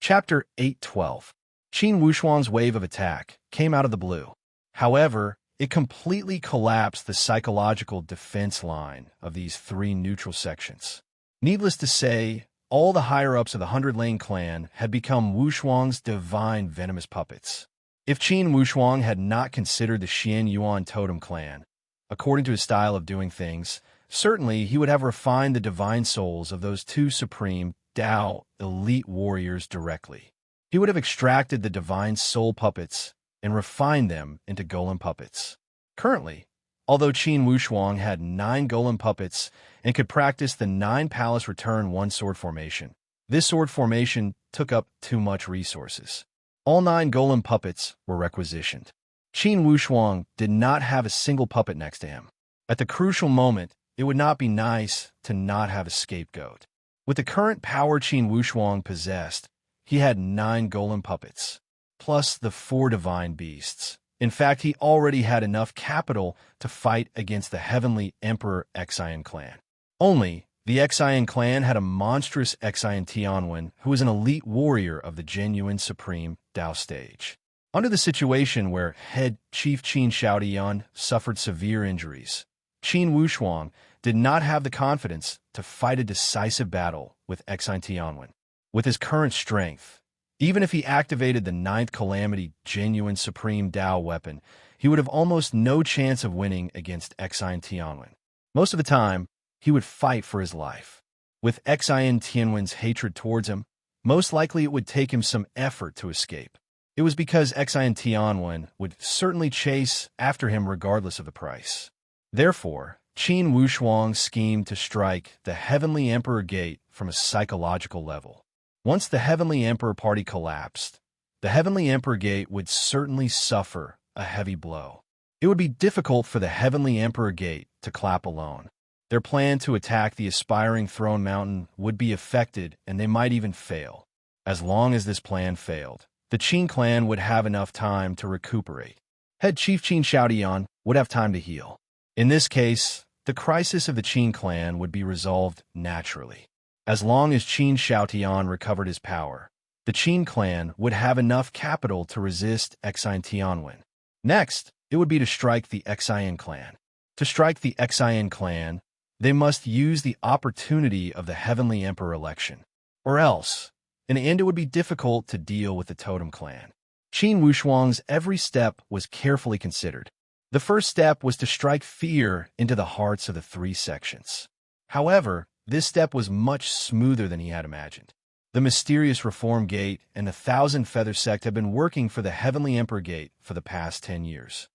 Chapter 812. Qin Wushuang's wave of attack came out of the blue. However, it completely collapsed the psychological defense line of these three neutral sections. Needless to say, all the higher-ups of the Hundred Lane clan had become Wushuang's divine venomous puppets. If Qin Wushuang had not considered the Xian Yuan totem clan, according to his style of doing things, certainly he would have refined the divine souls of those two supreme Dao elite warriors directly. He would have extracted the divine soul puppets and refined them into golem puppets. Currently, although Qin Wushuang had 9 golem puppets and could practice the 9 palace return 1 sword formation, this sword formation took up too much resources. All 9 golem puppets were requisitioned. Qin Wushuang did not have a single puppet next to him. At the crucial moment, it would not be nice to not have a scapegoat. With the current power Qin Wushuang possessed, he had 9 golem puppets, plus the 4 divine beasts. In fact, he already had enough capital to fight against the heavenly Emperor Xian clan. Only, the Xian clan had a monstrous Xian Tianwen who was an elite warrior of the genuine supreme Dao stage. Under the situation where head Chief Qin Shaodian suffered severe injuries, Qin Wushuang did not have the confidence to fight a decisive battle with Xian Tianwen. With his current strength, even if he activated the 9th Calamity genuine supreme Dao weapon, he would have almost no chance of winning against Xian Tianwen. Most of the time, he would fight for his life. With Xian Tianwen's hatred towards him, most likely it would take him some effort to escape. It was because Xian Tianwen would certainly chase after him regardless of the price. Therefore, Qin Wushuang schemed to strike the Heavenly Emperor Gate from a psychological level. Once the Heavenly Emperor party collapsed, the Heavenly Emperor Gate would certainly suffer a heavy blow. It would be difficult for the Heavenly Emperor Gate to clap alone. Their plan to attack the aspiring Throne Mountain would be affected, and they might even fail. As long as this plan failed, the Qin clan would have enough time to recuperate. Head Chief Qin Shaodian would have time to heal. In this case, the crisis of the Qin clan would be resolved naturally. As long as Qin Shaodian recovered his power, the Qin clan would have enough capital to resist Xian Tianwen. Next, it would be to strike the Xian clan. To strike the Xian clan, they must use the opportunity of the Heavenly Emperor election. Or else, in the end it would be difficult to deal with the Totem clan. Qin Wushuang's every step was carefully considered. The first step was to strike fear into the hearts of the 3 sections. However, this step was much smoother than he had imagined. The mysterious Reform Gate and the Thousand Feather Sect have been working for the Heavenly Emperor Gate for the past 10 years.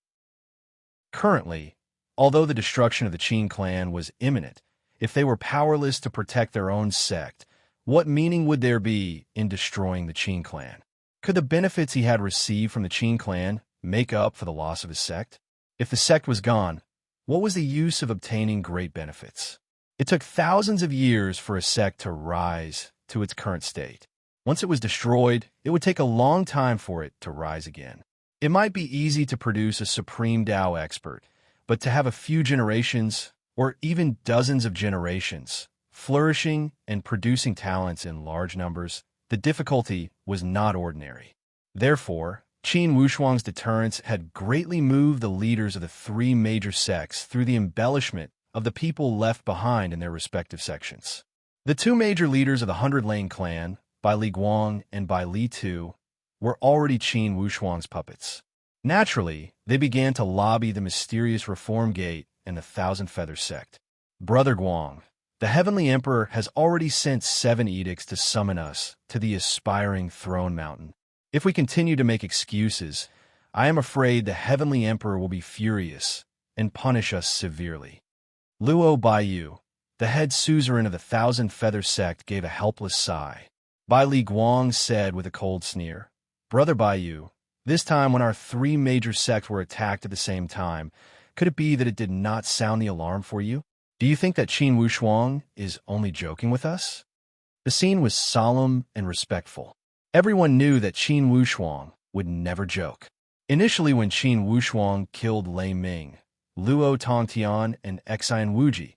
Currently, although the destruction of the Qin clan was imminent, if they were powerless to protect their own sect, what meaning would there be in destroying the Qin clan? Could the benefits he had received from the Qin clan make up for the loss of his sect? If the sect was gone, what was the use of obtaining great benefits? It took thousands of years for a sect to rise to its current state. Once it was destroyed, it would take a long time for it to rise again. It might be easy to produce a supreme Dao expert, but to have a few generations, or even dozens of generations, flourishing and producing talents in large numbers, the difficulty was not ordinary. Therefore, Qin Wushuang's deterrence had greatly moved the leaders of the 3 major sects through the embellishment of the people left behind in their respective sections. The 2 major leaders of the Hundred Lane clan, Bai Li Guang and Bai Li Tu, were already Qin Wushuang's puppets. Naturally, they began to lobby the mysterious Reform Gate and the Thousand Feather Sect. Brother Guang, the Heavenly Emperor has already sent 7 edicts to summon us to the aspiring Throne Mountain. If we continue to make excuses, I am afraid the Heavenly Emperor will be furious and punish us severely. Luo Baiyu, the head suzerain of the Thousand Feather Sect, gave a helpless sigh. Bai Li Guang said with a cold sneer, Brother Baiyu, this time when our 3 major sects were attacked at the same time, could it be that it did not sound the alarm for you? Do you think that Qin Wushuang is only joking with us? The scene was solemn and respectful. Everyone knew that Qin Wushuang would never joke. Initially, when Qin Wushuang killed Lei Ming, Luo Tongtian, and Xian Wuji,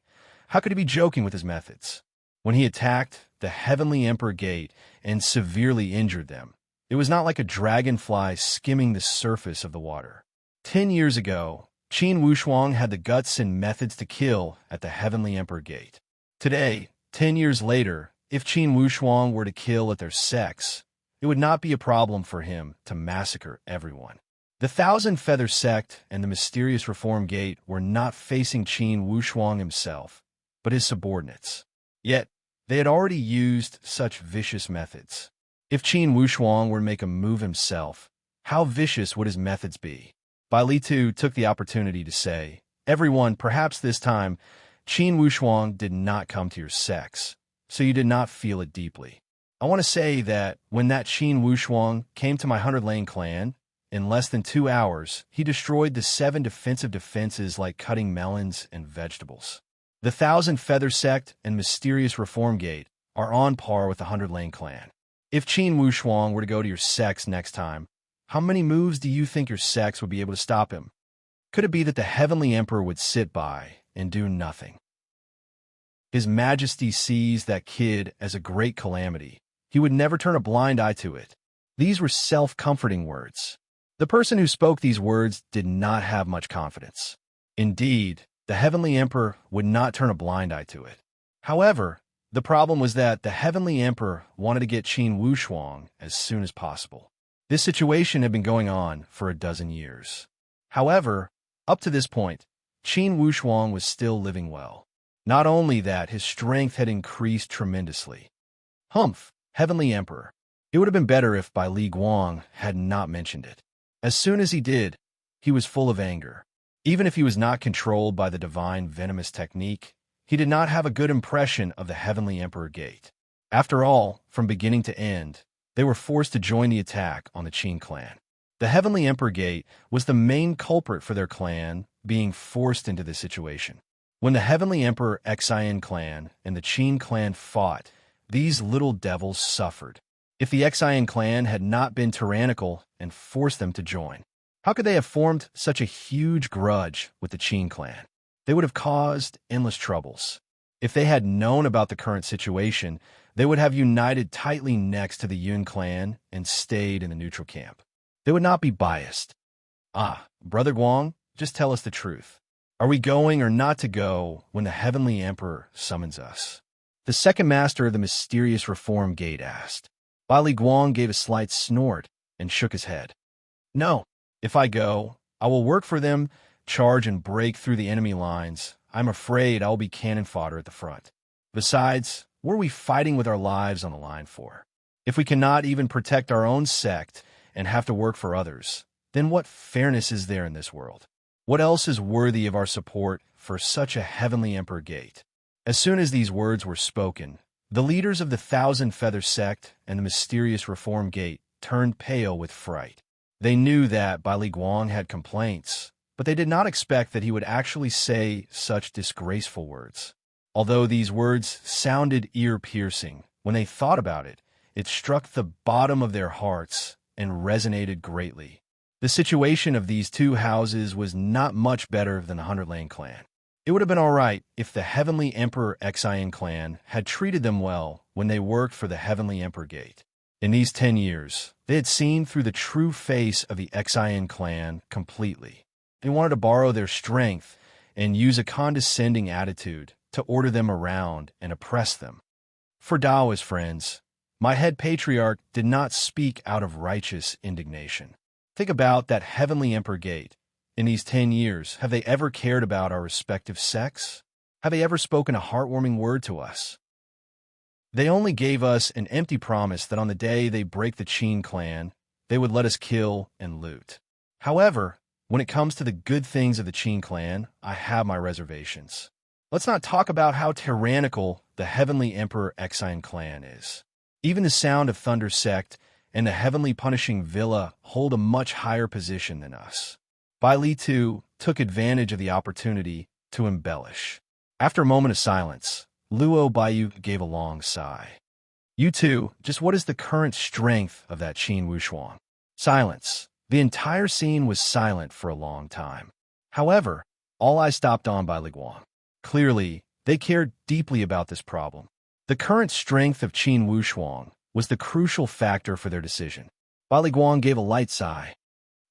how could he be joking with his methods? When he attacked the Heavenly Emperor Gate and severely injured them. It was not like a dragonfly skimming the surface of the water. 10 years ago, Qin Wushuang had the guts and methods to kill at the Heavenly Emperor Gate. Today, 10 years later, if Qin Wushuang were to kill at their sects, it would not be a problem for him to massacre everyone. The Thousand Feather Sect and the mysterious Reform Gate were not facing Qin Wushuang himself, but his subordinates. Yet, they had already used such vicious methods. If Qin Wushuang were to make a move himself, how vicious would his methods be? Bai Litu took the opportunity to say, "Everyone, perhaps this time, Qin Wushuang did not come to your sects, so you did not feel it deeply. I want to say that when that Qin Wushuang came to my 100 Lane clan, in less than 2 hours, he destroyed the 7 defensive defenses like cutting melons and vegetables. The Thousand Feather Sect and mysterious Reform Gate are on par with the 100 Lane clan. If Qin Wushuang were to go to your sects next time, how many moves do you think your sects would be able to stop him? Could it be that the Heavenly Emperor would sit by and do nothing? His Majesty sees that kid as a great calamity. He would never turn a blind eye to it." These were self-comforting words. The person who spoke these words did not have much confidence. Indeed, the Heavenly Emperor would not turn a blind eye to it. However, the problem was that the Heavenly Emperor wanted to get Qin Wushuang as soon as possible. This situation had been going on for a dozen years. However, up to this point, Qin Wushuang was still living well. Not only that, his strength had increased tremendously. Humph, Heavenly Emperor. It would have been better if Bai Li Guang had not mentioned it. As soon as he did, he was full of anger. Even if he was not controlled by the divine venomous technique, he did not have a good impression of the Heavenly Emperor Gate. After all, from beginning to end, they were forced to join the attack on the Qin clan. The Heavenly Emperor Gate was the main culprit for their clan being forced into this situation. When the Heavenly Emperor Xian clan and the Qin clan fought, these little devils suffered. If the Xian clan had not been tyrannical and forced them to join, how could they have formed such a huge grudge with the Qin clan? They would have caused endless troubles. If they had known about the current situation, they would have united tightly next to the Yun clan and stayed in the neutral camp. They would not be biased. Brother Guang, just tell us the truth. Are we going or not to go when the Heavenly Emperor summons us? The second master of the mysterious Reform Gate asked. Bai Li Guang gave a slight snort and shook his head. No, if I go, I will work for them, charge and break through the enemy lines. I'm afraid I will be cannon fodder at the front. Besides, what are we fighting with our lives on the line for? If we cannot even protect our own sect and have to work for others, then what fairness is there in this world? What else is worthy of our support for such a Heavenly Emperor Gate? As soon as these words were spoken, the leaders of the Thousand Feather Sect and the mysterious Reform Gate turned pale with fright. They knew that Bai Li Guang had complaints, but they did not expect that he would actually say such disgraceful words. Although these words sounded ear-piercing, when they thought about it, it struck the bottom of their hearts and resonated greatly. The situation of these two houses was not much better than the 100 Lane clan. It would have been all right if the Heavenly Emperor Xian clan had treated them well when they worked for the Heavenly Emperor Gate. In these 10 years, they had seen through the true face of the Xian clan completely. They wanted to borrow their strength and use a condescending attitude to order them around and oppress them. For Daoist friends, my head patriarch did not speak out of righteous indignation. Think about that Heavenly Emperor Gate. In these 10 years, have they ever cared about our respective sects? Have they ever spoken a heartwarming word to us? They only gave us an empty promise that on the day they break the Qin clan, they would let us kill and loot. However, when it comes to the good things of the Qin clan, I have my reservations. Let's not talk about how tyrannical the Heavenly Emperor Xian clan is. Even the Sound of Thunder sect and the Heavenly Punishing Villa hold a much higher position than us. Bai Li too took advantage of the opportunity to embellish. After a moment of silence, Luo Baiyu gave a long sigh. You two, just what is the current strength of that Qin Wushuang? Silence. The entire scene was silent for a long time. However, all eyes stopped on Bai Li Guang. Clearly, they cared deeply about this problem. The current strength of Qin Wushuang was the crucial factor for their decision. Ba Liguang gave a light sigh.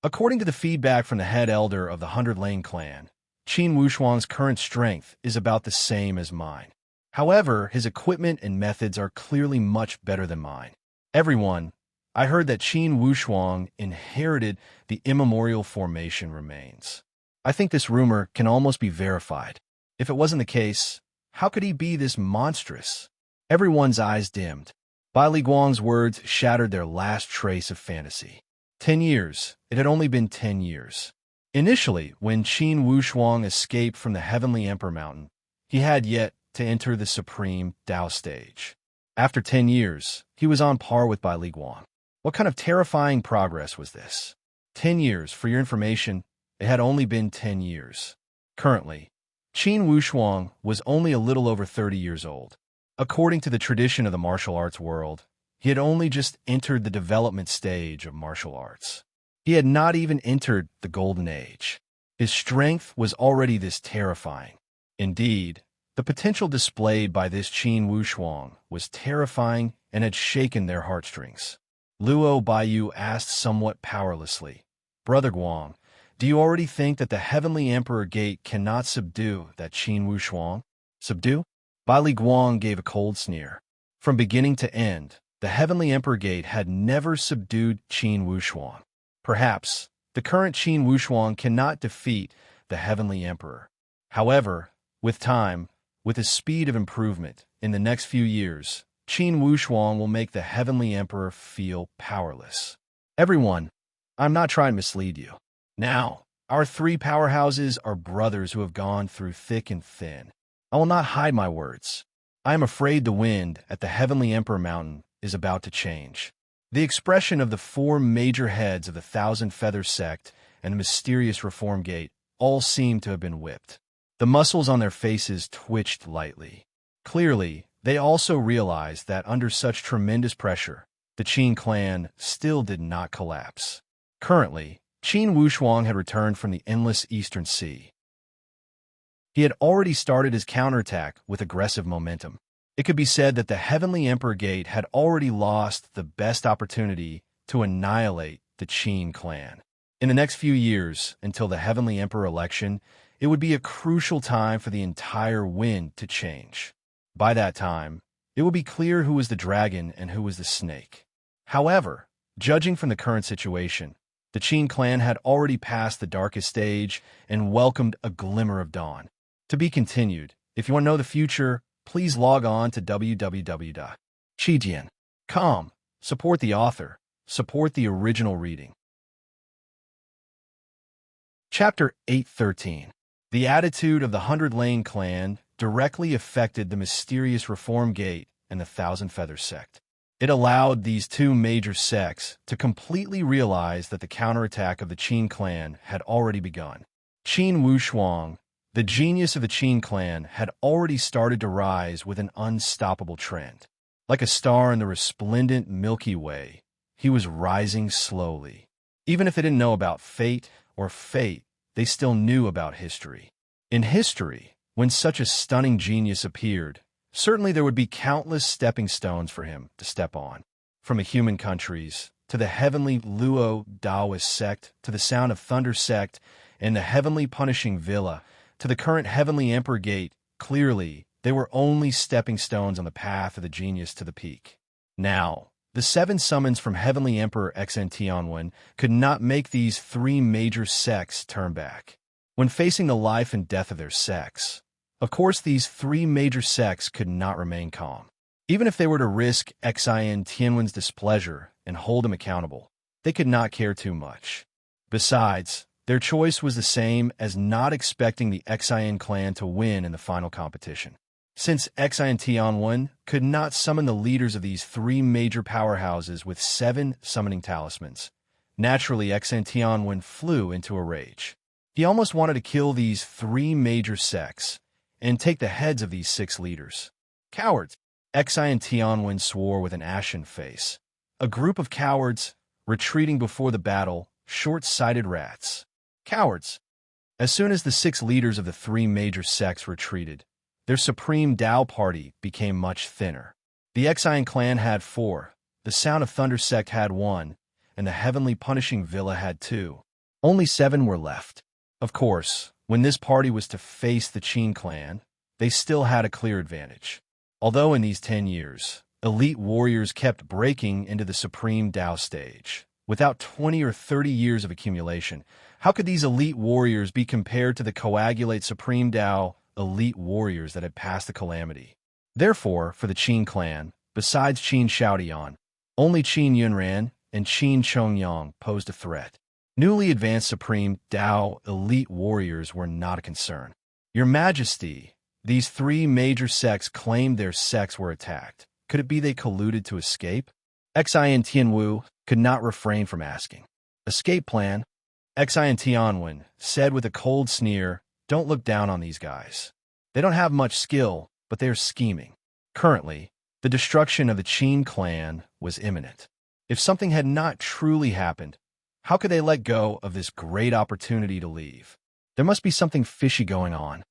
According to the feedback from the head elder of the 100 Lane clan, Qin Wushuang's current strength is about the same as mine. However, his equipment and methods are clearly much better than mine. Everyone, I heard that Qin Wushuang inherited the immemorial formation remains. I think this rumor can almost be verified. If it wasn't the case, how could he be this monstrous? Everyone's eyes dimmed. Bai Liguang's words shattered their last trace of fantasy. 10 years. It had only been 10 years. Initially, when Qin Wushuang escaped from the Heavenly Emperor Mountain, he had yet to enter the Supreme Tao stage. After 10 years, he was on par with Bai Liguang. What kind of terrifying progress was this? 10 years, for your information, it had only been 10 years. Currently, Qin Wushuang was only a little over 30 years old. According to the tradition of the martial arts world, he had only just entered the development stage of martial arts. He had not even entered the golden age. His strength was already this terrifying. Indeed, the potential displayed by this Qin Wushuang was terrifying and had shaken their heartstrings. Luo Baiyu asked somewhat powerlessly, "Brother Guang, do you already think that the Heavenly Emperor Gate cannot subdue that Qin Wushuang?" "Subdue?" Bai Li Guang gave a cold sneer. From beginning to end, the Heavenly Emperor Gate had never subdued Qin Wushuang. Perhaps the current Qin Wushuang cannot defeat the Heavenly Emperor. However, with time, with the speed of improvement, in the next few years, Qin Wushuang will make the Heavenly Emperor feel powerless. Everyone, I'm not trying to mislead you. Now, our three powerhouses are brothers who have gone through thick and thin. I will not hide my words. I am afraid the wind at the Heavenly Emperor Mountain is about to change. The expression of the four major heads of the Thousand Feathers sect and the mysterious Reform Gate all seemed to have been whipped. The muscles on their faces twitched lightly. Clearly, they also realized that under such tremendous pressure, the Qin clan still did not collapse. Currently, Qin Wushuang had returned from the endless Eastern Sea. He had already started his counterattack with aggressive momentum. It could be said that the Heavenly Emperor Gate had already lost the best opportunity to annihilate the Qin clan. In the next few years, until the Heavenly Emperor election, it would be a crucial time for the entire wind to change. By that time, it would be clear who was the dragon and who was the snake. However, judging from the current situation, the Qin clan had already passed the darkest stage and welcomed a glimmer of dawn. To be continued. If you want to know the future, please log on to www.qijian.com. Support the author. Support the original reading. Chapter 813. The attitude of the 100 Lane clan directly affected the mysterious Reform Gate and the Thousand Feathers sect. It allowed these two major sects to completely realize that the counterattack of the Qin clan had already begun. Qin Wushuang, the genius of the Qin clan, had already started to rise with an unstoppable trend. Like a star in the resplendent Milky Way, he was rising slowly. Even if they didn't know about fate, they still knew about history. In history, when such a stunning genius appeared, certainly there would be countless stepping stones for him to step on. From the human countries, to the heavenly Luo Daoist sect, to the Sound of Thunder sect, and the heavenly punishing villa, to the current Heavenly Emperor Gate, clearly, they were only stepping stones on the path of the genius to the peak. Now, the 7 summons from Heavenly Emperor Xn Tianwen could not make these 3 major sects turn back. When facing the life and death of their sects, of course these 3 major sects could not remain calm. Even if they were to risk Xn Tianwen's displeasure and hold him accountable, they could not care too much. Besides, their choice was the same as not expecting the Xn clan to win in the final competition. Since Xn Tianwen could not summon the leaders of these 3 major powerhouses with 7 summoning talismans, naturally Xn Tianwen flew into a rage. He almost wanted to kill these 3 major sects and take the heads of these 6 leaders. Cowards! Xn Tianwen swore with an ashen face. A group of cowards, retreating before the battle, short-sighted rats. Cowards! As soon as the 6 leaders of the 3 major sects retreated, their supreme Tao party became much thinner. The Xian clan had 4, the Sound of Thunder sect had 1, and the Heavenly Punishing Villa had 2. Only 7 were left. Of course, when this party was to face the Qin clan, they still had a clear advantage. Although in these 10 years, elite warriors kept breaking into the supreme Tao stage, without 20 or 30 years of accumulation, how could these elite warriors be compared to the coagulate supreme Tao elite warriors that had passed the calamity? Therefore, for the Qin clan, besides Qin Xiaodian, only Qin Yunran and Qin Chongyang posed a threat. Newly advanced supreme Tao elite warriors were not a concern. Your Majesty, these 3 major sects claimed their sects were attacked. Could it be they colluded to escape? Xian Tianwu could not refrain from asking. Escape plan? Xian Tianwen said with a cold sneer, don't look down on these guys. They don't have much skill, but they are scheming. Currently, the destruction of the Qin clan was imminent. If something had not truly happened, how could they let go of this great opportunity to leave? There must be something fishy going on.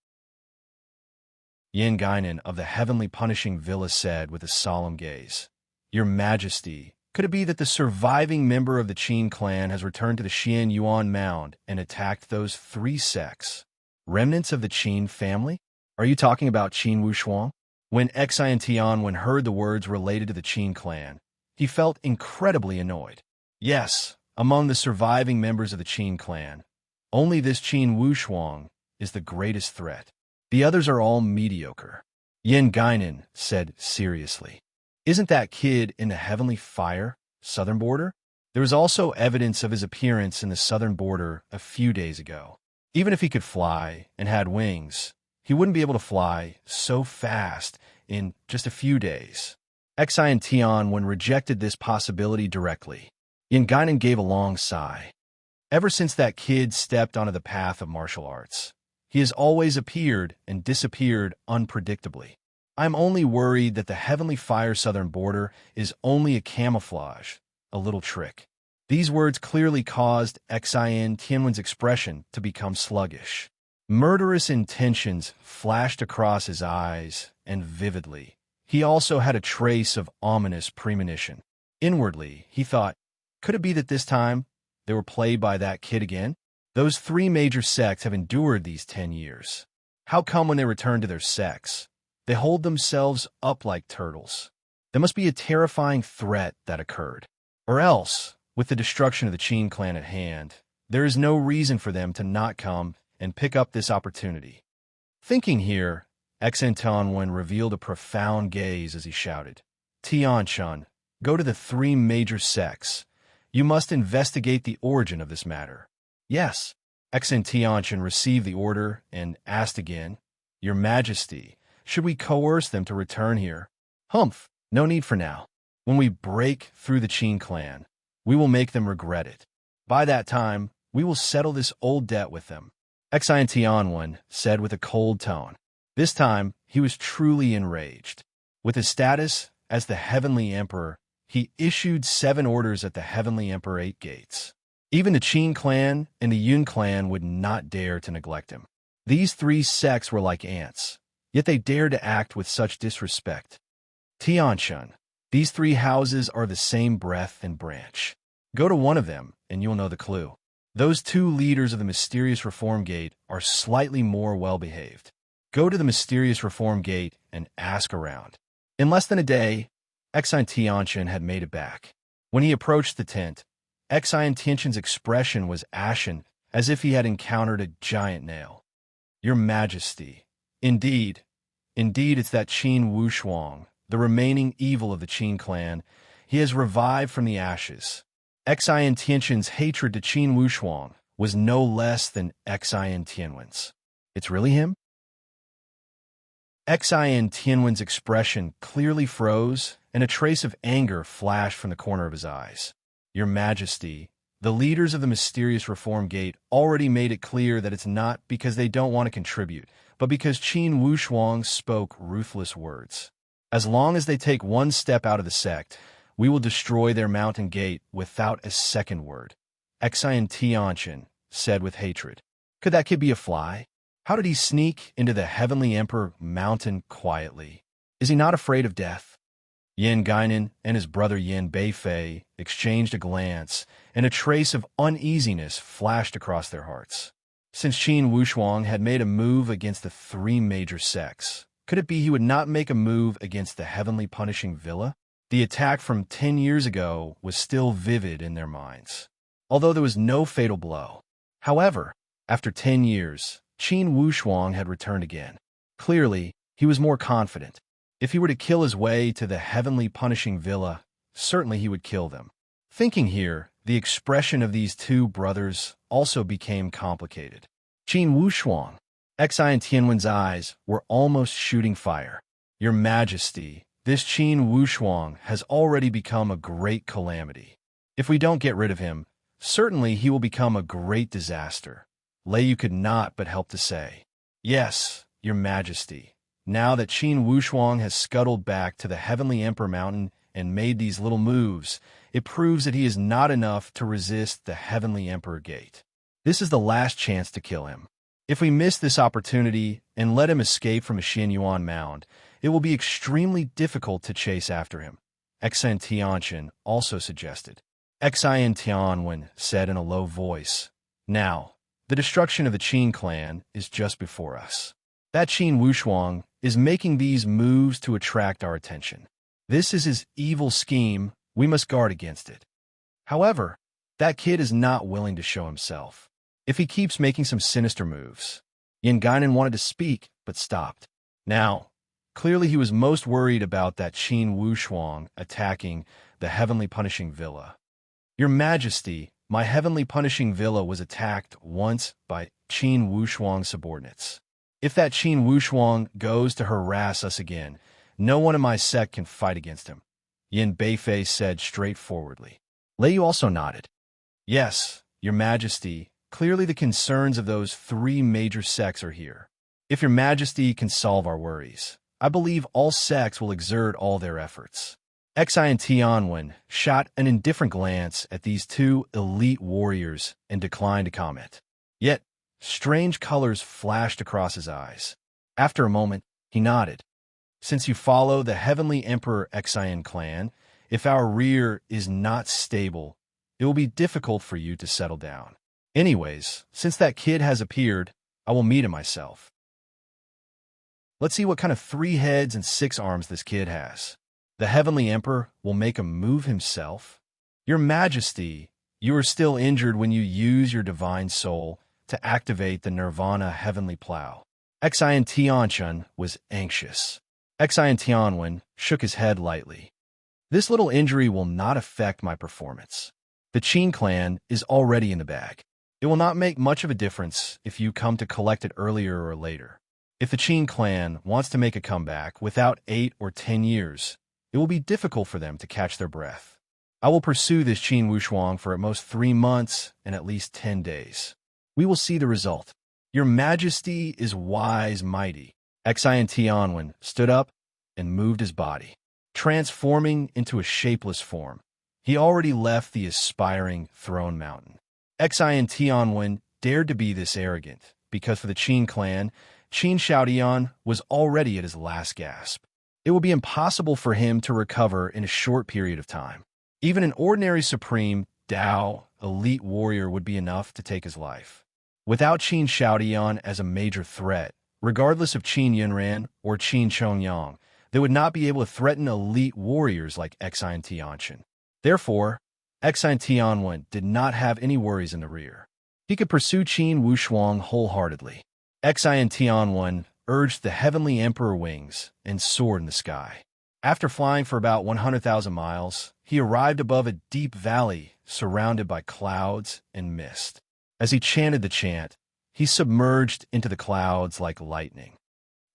Yin Guinan of the Heavenly Punishing Villa said with a solemn gaze, Your Majesty, could it be that the surviving member of the Qin clan has returned to the Xian Yuan Mound and attacked those 3 sects? Remnants of the Qin family? Are you talking about Qin Wushuang? When Xian Tianwen heard the words related to the Qin clan, he felt incredibly annoyed. Yes, among the surviving members of the Qin clan, only this Qin Wushuang is the greatest threat. The others are all mediocre. Yin Guinan said seriously. Isn't that kid in the Heavenly Fire, southern border? There was also evidence of his appearance in the southern border a few days ago. Even if he could fly and had wings, he wouldn't be able to fly so fast in just a few days. Xian Tianwen rejected this possibility directly. Yin Guinan gave a long sigh. Ever since that kid stepped onto the path of martial arts, he has always appeared and disappeared unpredictably. I'm only worried that the Heavenly Fire southern border is only a camouflage, a little trick. These words clearly caused Xian Tianwen's expression to become sluggish. Murderous intentions flashed across his eyes, and vividly, he also had a trace of ominous premonition. Inwardly, he thought, could it be that this time they were played by that kid again? Those 3 major sects have endured these 10 years. How come when they return to their sects, they hold themselves up like turtles? There must be a terrifying threat that occurred. Or else, with the destruction of the Qin clan at hand, there is no reason for them to not come and pick up this opportunity. Thinking here, Xian Tianwen revealed a profound gaze as he shouted, Tianchun, go to the 3 major sects. You must investigate the origin of this matter. Yes, Xian Tianchun received the order and asked again, Your Majesty, should we coerce them to return here? Humph, no need for now. When we break through the Qin clan, we will make them regret it. By that time, we will settle this old debt with them. Xian Tianwen said with a cold tone. This time, he was truly enraged. With his status as the Heavenly Emperor, he issued 7 orders at the Heavenly Emperor 8 gates. Even the Qin clan and the Yun clan would not dare to neglect him. These 3 sects were like ants, yet they dared to act with such disrespect. Tianchun, these 3 houses are the same breath and branch. Go to one of them, and you'll know the clue. Those 2 leaders of the mysterious Reform Gate are slightly more well-behaved. Go to the mysterious Reform Gate and ask around. In less than a day, Xian Tianchun had made it back. When he approached the tent, Xian Tianchun's expression was ashen, as if he had encountered a giant nail. Your Majesty, indeed it's that Qin Wushuang, the remaining evil of the Qin clan. He has revived from the ashes. Xian Tianchun's hatred to Qin Wushuang was no less than Xian Tianwen's. It's really him? Xian Tianwen's expression clearly froze, and a trace of anger flashed from the corner of his eyes. Your Majesty, the leaders of the mysterious Reform Gate already made it clear that it's not because they don't want to contribute, but because Qin Wushuang spoke ruthless words. As long as they take one step out of the sect, we will destroy their mountain gate without a second word. Xian Tianchun said with hatred. Could that kid be a fly? How did he sneak into the Heavenly Emperor mountain quietly? Is he not afraid of death? Yin Guinan and his brother Yin Beifei exchanged a glance, and a trace of uneasiness flashed across their hearts. Since Qin Wushuang had made a move against the three major sects, could it be he would not make a move against the Heavenly Punishing Villa? The attack from 10 years ago was still vivid in their minds, although there was no fatal blow. However, after 10 years, Qin Wushuang had returned again. Clearly, he was more confident. If he were to kill his way to the Heavenly Punishing Villa, certainly he would kill them. Thinking here, the expression of these two brothers also became complicated. Qin Wushuang, Xi and Tianwen's eyes were almost shooting fire. Your Majesty, this Qin Wushuang has already become a great calamity. If we don't get rid of him, certainly he will become a great disaster. Lei Yu could not but help to say, "Yes, Your Majesty. Now that Qin Wushuang has scuttled back to the Heavenly Emperor Mountain and made these little moves, it proves that he is not enough to resist the Heavenly Emperor Gate. This is the last chance to kill him. If we miss this opportunity and let him escape from a Xianyuan mound, it will be extremely difficult to chase after him," Xi Tianchen also suggested. Xi Tianwen said in a low voice, "Now, the destruction of the Qin clan is just before us. That Qin Wushuang is making these moves to attract our attention. This is his evil scheme. We must guard against it. However, that kid is not willing to show himself. If he keeps making some sinister moves..." Yin Guinan wanted to speak, but stopped. Now, clearly he was most worried about that Qin Wushuang attacking the Heavenly Punishing Villa. "Your Majesty, my Heavenly Punishing Villa was attacked once by Qin Wushuang's subordinates. If that Qin Wushuang goes to harass us again, no one in my sect can fight against him," Yin Beifei said straightforwardly. Lei Yu also nodded. "Yes, Your Majesty, clearly the concerns of those three major sects are here. If Your Majesty can solve our worries, I believe all sects will exert all their efforts." Xi and Tianwen shot an indifferent glance at these two elite warriors and declined to comment. Yet, strange colors flashed across his eyes. After a moment, he nodded. "Since you follow the Heavenly Emperor Xian clan, if our rear is not stable, it will be difficult for you to settle down. Anyways, since that kid has appeared, I will meet him myself. Let's see what kind of 3 heads and 6 arms this kid has. The Heavenly Emperor will make a move himself? Your Majesty, you are still injured when you use your divine soul to activate the Nirvana Heavenly Plow." Xian Tianchen was anxious. Xian Tianwen shook his head lightly. "This little injury will not affect my performance. The Qin clan is already in the bag. It will not make much of a difference if you come to collect it earlier or later. If the Qin clan wants to make a comeback without 8 or 10 years, it will be difficult for them to catch their breath. I will pursue this Qin Wushuang for at most 3 months and at least 10 days. We will see the result. Your Majesty is wise mighty." Xian Tianwen stood up and moved his body, transforming into a shapeless form. He already left the aspiring throne mountain. Xian Tianwen dared to be this arrogant, because for the Qin clan, Qin Xiaodian was already at his last gasp. It would be impossible for him to recover in a short period of time. Even an ordinary supreme Dao elite warrior would be enough to take his life. Without Qin Xiaodian as a major threat, regardless of Qin Yunran or Qin Chongyang, they would not be able to threaten elite warriors like Xian Tianchen. Therefore, Xian Tianwen did not have any worries in the rear. He could pursue Qin Wushuang wholeheartedly. Xian Tianwen urged the Heavenly Emperor wings and soared in the sky. After flying for about 100,000 miles, he arrived above a deep valley surrounded by clouds and mist. As he chanted the chant, he submerged into the clouds like lightning.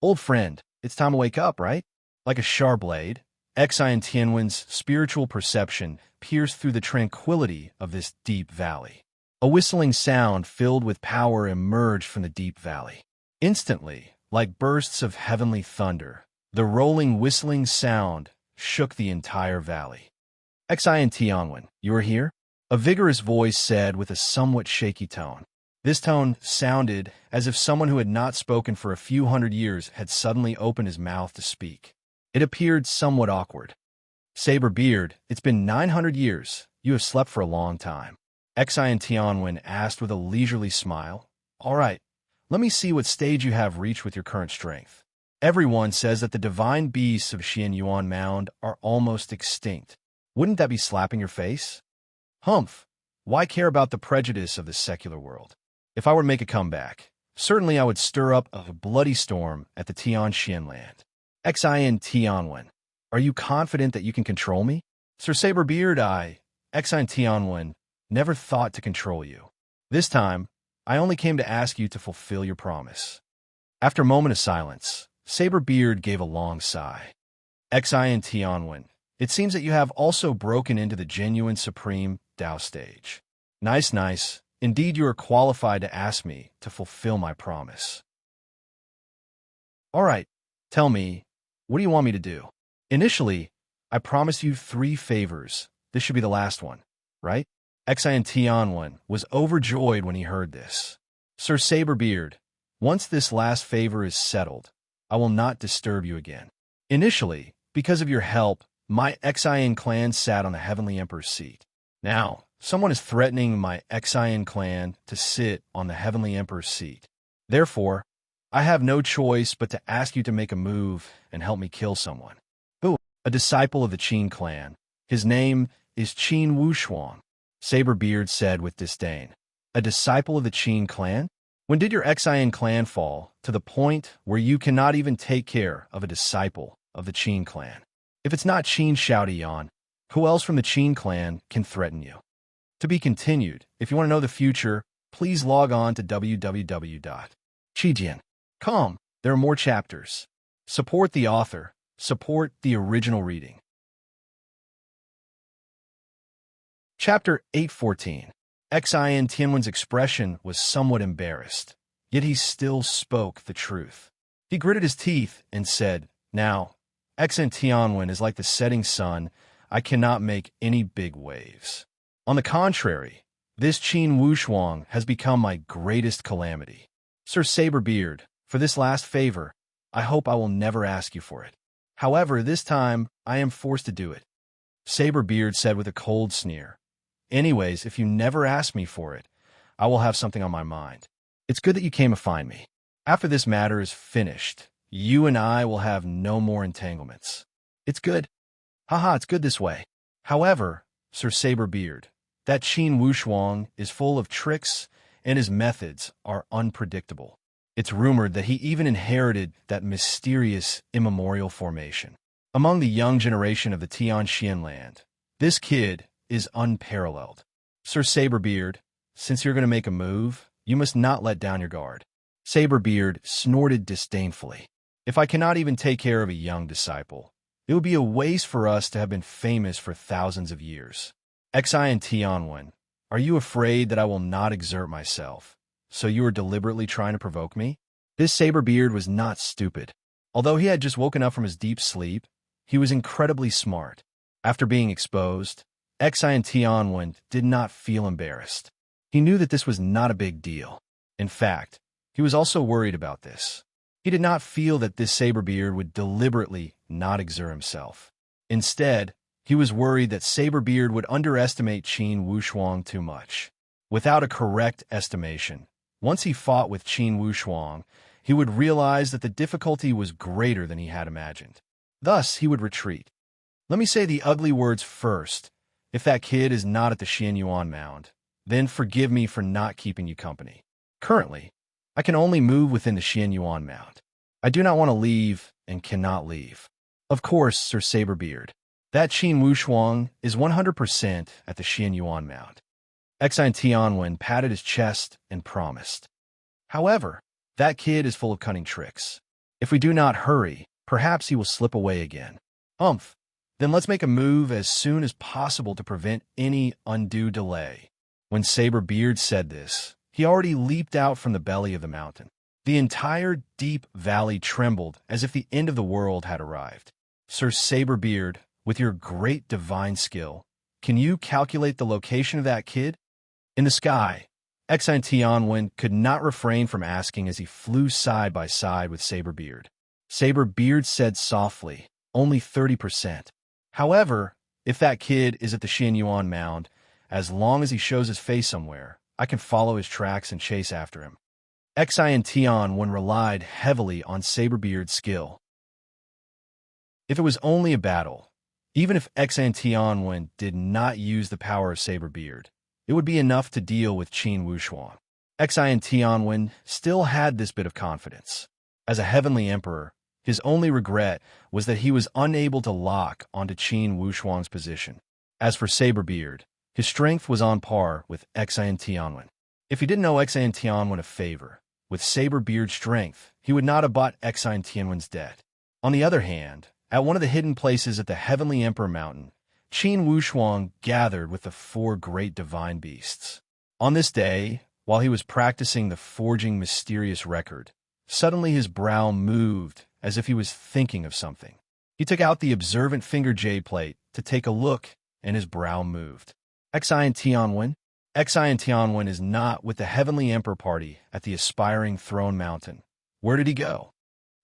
"Old friend, it's time to wake up, right?" Like a sharp blade, Xian Tianwen's spiritual perception pierced through the tranquility of this deep valley. A whistling sound filled with power emerged from the deep valley. Instantly, like bursts of heavenly thunder, the rolling whistling sound shook the entire valley. "Xian Tianwen, you are here?" A vigorous voice said with a somewhat shaky tone. This tone sounded as if someone who had not spoken for a few hundred years had suddenly opened his mouth to speak. It appeared somewhat awkward. Saber-Beard, it's been 900 years. You have slept for a long time. Xian Tianwen asked with a leisurely smile. All right, let me see what stage you have reached with your current strength. Everyone says that the divine beasts of Xian Yuan Mound are almost extinct. Wouldn't that be slapping your face? Humph! Why care about the prejudice of the secular world? If I were to make a comeback, certainly I would stir up a bloody storm at the Tianxian land. Xian Tianwen, are you confident that you can control me? Sir Saber-Beard, Xian Tianwen, never thought to control you. This time, I only came to ask you to fulfill your promise. After a moment of silence, Saber-Beard gave a long sigh. Xian Tianwen, it seems that you have also broken into the genuine supreme Dao stage. Nice, nice. Indeed, you are qualified to ask me to fulfill my promise. All right, tell me, what do you want me to do? Initially, I promised you 3 favors. This should be the last one, right? Xian Tianwen was overjoyed when he heard this. Sir Saber-Beard, once this last favor is settled, I will not disturb you again. Initially, because of your help, my Xian clan sat on the Heavenly Emperor's seat. Now, someone is threatening my Xian clan to sit on the Heavenly Emperor's seat. Therefore, I have no choice but to ask you to make a move and help me kill someone. Who? A disciple of the Qin clan. His name is Qin Wushuang, Saber-Beard said with disdain. A disciple of the Qin clan? When did your Xian clan fall to the point where you cannot even take care of a disciple of the Qin clan? If it's not Qin Shaodian, who else from the Qin clan can threaten you? To be continued. If you want to know the future, please log on to www.qijian.com. There are more chapters. Support the author. Support the original reading. Chapter 814. Xian Tianwen's expression was somewhat embarrassed, yet he still spoke the truth. He gritted his teeth and said, Now, Xian Tianwen is like the setting sun. I cannot make any big waves. On the contrary, this Qin Wushuang has become my greatest calamity. Sir Saber-Beard, for this last favor, I hope I will never ask you for it. However, this time, I am forced to do it. Saber-Beard said with a cold sneer. Anyways, if you never ask me for it, I will have something on my mind. It's good that you came to find me. After this matter is finished, you and I will have no more entanglements. It's good. Haha, it's good this way. However, Sir Saber-Beard, that Qin Wushuang is full of tricks and his methods are unpredictable. It's rumored that he even inherited that mysterious immemorial formation. Among the young generation of the Tianxian land, this kid is unparalleled. Sir Saber-Beard, since you're going to make a move, you must not let down your guard. Saber-Beard snorted disdainfully. If I cannot even take care of a young disciple, it would be a waste for us to have been famous for thousands of years. Xian Tianwen, are you afraid that I will not exert myself? So you are deliberately trying to provoke me? This Saber-Beard was not stupid. Although he had just woken up from his deep sleep, he was incredibly smart. After being exposed, Xian Tianwen did not feel embarrassed. He knew that this was not a big deal. In fact, he was also worried about this. He did not feel that this Saber-Beard would deliberately not exert himself. Instead, he was worried that Saber-Beard would underestimate Qin Wushuang too much. Without a correct estimation, once he fought with Qin Wushuang, he would realize that the difficulty was greater than he had imagined. Thus, he would retreat. Let me say the ugly words first. If that kid is not at the Xian Yuan Mound, then forgive me for not keeping you company. Currently, I can only move within the Xian Yuan Mound. I do not want to leave and cannot leave. Of course, Sir Saber-Beard, that Qin Wushuang is 100% at the Xian Yuan Mound. Xian Tianwen patted his chest and promised. However, that kid is full of cunning tricks. If we do not hurry, perhaps he will slip away again. Humph. Then let's make a move as soon as possible to prevent any undue delay. When Saber-Beard said this, he already leaped out from the belly of the mountain. The entire deep valley trembled as if the end of the world had arrived. Sir Saber-Beard, with your great divine skill, can you calculate the location of that kid? In the sky, Xi and Tianwen could not refrain from asking as he flew side by side with Saberbeard. Saberbeard said softly, "Only 30%. However, if that kid is at the Xianyuan Mound, as long as he shows his face somewhere, I can follow his tracks and chase after him." Xi and Tianwen relied heavily on Saberbeard's skill. If it was only a battle, even if Xi and Tianwen did not use the power of Saberbeard, it would be enough to deal with Qin Wuxuan. Xi and Tianwen still had this bit of confidence. As a heavenly emperor, his only regret was that he was unable to lock onto Qin Wuxuan's position. As for Saberbeard, his strength was on par with Xi and Tianwen. If he didn't owe Xi and Tianwen a favor, with Saberbeard's strength, he would not have bought Xi and Tianwen's debt. On the other hand, at one of the hidden places at the Heavenly Emperor Mountain, Qin Wuxuan gathered with the 4 great divine beasts. On this day, while he was practicing the forging mysterious record, suddenly his brow moved as if he was thinking of something. He took out the observant finger jade plate to take a look, and his brow moved. Xi and Tianwen? Xi and Tianwen is not with the Heavenly Emperor party at the aspiring throne mountain. Where did he go?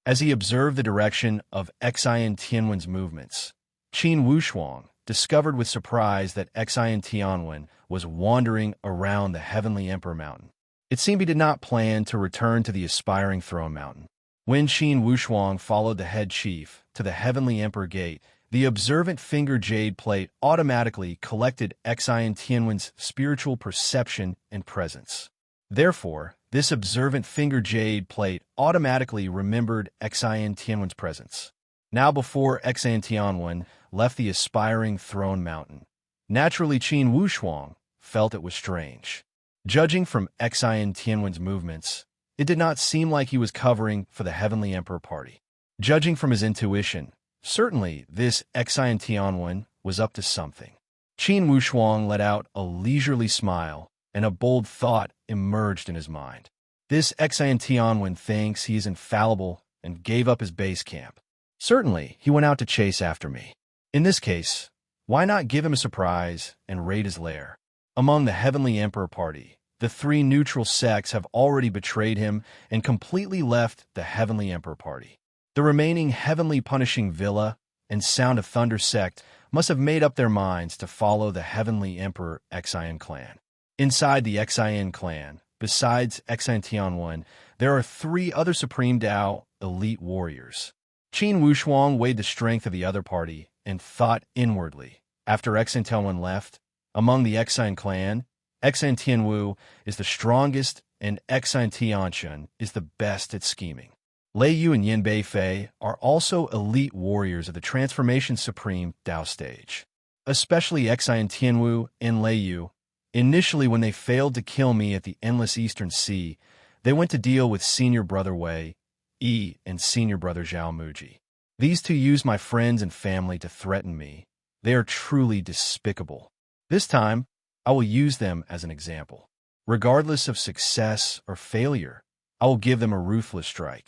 As he observed the direction of Xi and Tianwen's movements, Qin Wuxuan discovered with surprise that Xi and Tianwen was wandering around the Heavenly Emperor Mountain. It seemed he did not plan to return to the aspiring throne mountain. When Qin Wuxuan followed the head chief to the Heavenly Emperor Gate, the observant finger jade plate automatically collected Xi and Tianwen's spiritual perception and presence. Therefore, this observant finger jade plate automatically remembered Xi and Tianwen's presence. Now before Xi and Tianwen left the aspiring throne mountain, naturally Qin Wuxuan felt it was strange. Judging from Xi and Tianwen's movements, it did not seem like he was covering for the Heavenly Emperor party. Judging from his intuition, certainly this Xi and Tianwen was up to something. Qin Wuxuan let out a leisurely smile, and a bold thought emerged in his mind. This Xi and Tianwen thinks he is infallible and gave up his base camp. Certainly, he went out to chase after me. In this case, why not give him a surprise and raid his lair? Among the Heavenly Emperor party, the 3 neutral sects have already betrayed him and completely left the Heavenly Emperor party. The remaining Heavenly Punishing Villa and Sound of Thunder sect must have made up their minds to follow the Heavenly Emperor Xian clan. Inside the Xian clan, besides Xi and Tianwen, there are 3 other Supreme Dao elite warriors. Qin Wuxuan weighed the strength of the other party and thought inwardly. After Xi and Tianwen left, among the Xian clan, Xi and Tianwu is the strongest and Xi and Tianchen is the best at scheming. Lei Yu and Yin Beifei are also elite warriors of the Transformation Supreme Dao stage. Especially Xi and Tianwu and Lei Yu. Initially, when they failed to kill me at the Endless Eastern Sea, they went to deal with Senior Brother Wei, Yi, and Senior Brother Zhao Muji. These 2 used my friends and family to threaten me. They are truly despicable. This time, I will use them as an example. Regardless of success or failure, I will give them a ruthless strike.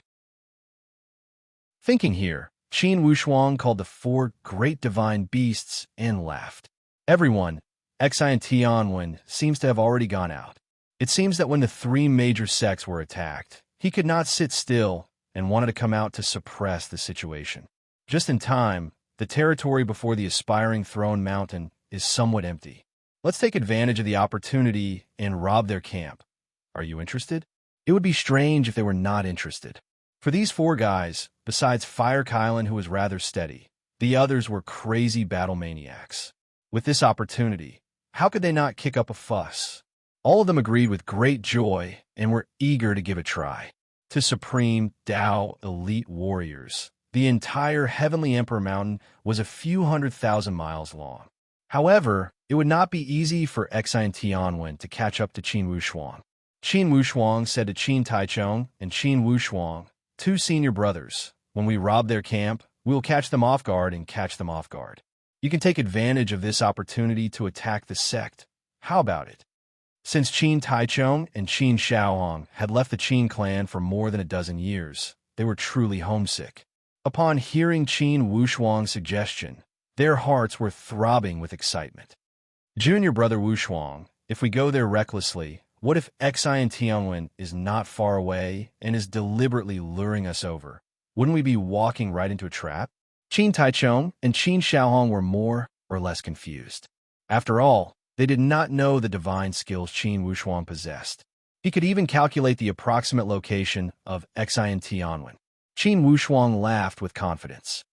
Thinking here, Qin Wuxuan called the 4 great divine beasts and laughed. Everyone, Xi and Tianwen, seems to have already gone out. It seems that when the 3 major sects were attacked, he could not sit still and wanted to come out to suppress the situation. Just in time, the territory before the aspiring throne mountain is somewhat empty. Let's take advantage of the opportunity and rob their camp. Are you interested? It would be strange if they were not interested. For these 4 guys, besides Fire Kylan, who was rather steady, the others were crazy battle maniacs. With this opportunity, how could they not kick up a fuss? All of them agreed with great joy and were eager to give a try. To Supreme Dao elite warriors, the entire Heavenly Emperor Mountain was a few 100,000 miles long. However, it would not be easy for Xi and Tianwen to catch up to Qin Wuxuan. Qin Wuxuan said to Qin Taichung and Qin Wuxuan, 2 senior brothers, when we rob their camp, we will catch them off guard and catch them off guard. You can take advantage of this opportunity to attack the sect. How about it? Since Qin Taichung and Qin Shaohong had left the Qin clan for more than a dozen years, they were truly homesick. Upon hearing Qin Wuxuan's suggestion, their hearts were throbbing with excitement. Junior brother Wuxuan, if we go there recklessly, What if Xian Tianwen is not far away and is deliberately luring us over? Wouldn't we be walking right into a trap? Qin Taichung and Qin Shaohong were more or less confused. After all, they did not know the divine skills Qin Wushuang possessed. He could even calculate the approximate location of Xian Tianwen. Qin Wushuang laughed with confidence.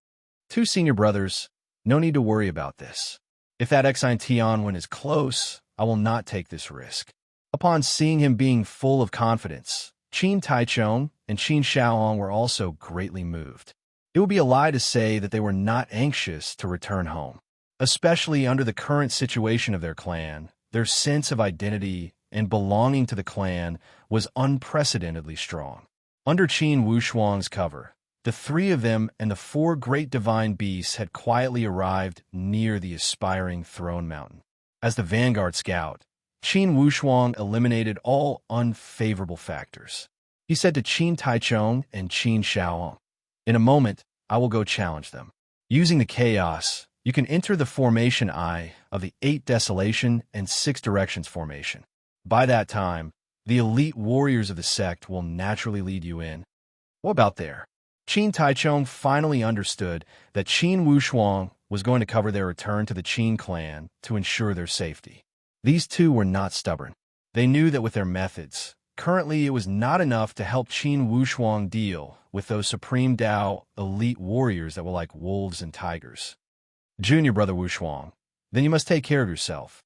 Two senior brothers, no need to worry about this. If that Xian Tianwen is close, I will not take this risk. Upon seeing him being full of confidence, Qin Taichung and Qin Shaohong were also greatly moved. It would be a lie to say that they were not anxious to return home. Especially under the current situation of their clan, their sense of identity and belonging to the clan was unprecedentedly strong. Under Qin Wushuang's cover, the three of them and the four great divine beasts had quietly arrived near the aspiring throne mountain. As the vanguard scout, Qin Wushuang eliminated all unfavorable factors. He said to Qin Taichung and Qin Shaohong, "In a moment, I will go challenge them. Using the chaos, you can enter the formation eye of the 8 Desolation and 6 Directions formation. By that time, the elite warriors of the sect will naturally lead you in." What about there? Qin Taichung finally understood that Qin Wushuang was going to cover their return to the Qin clan to ensure their safety. These two were not stubborn. They knew that with their methods, currently it was not enough to help Qin Wushuang deal with those Supreme Dao elite warriors that were like wolves and tigers. Junior brother Wushuang, then you must take care of yourself.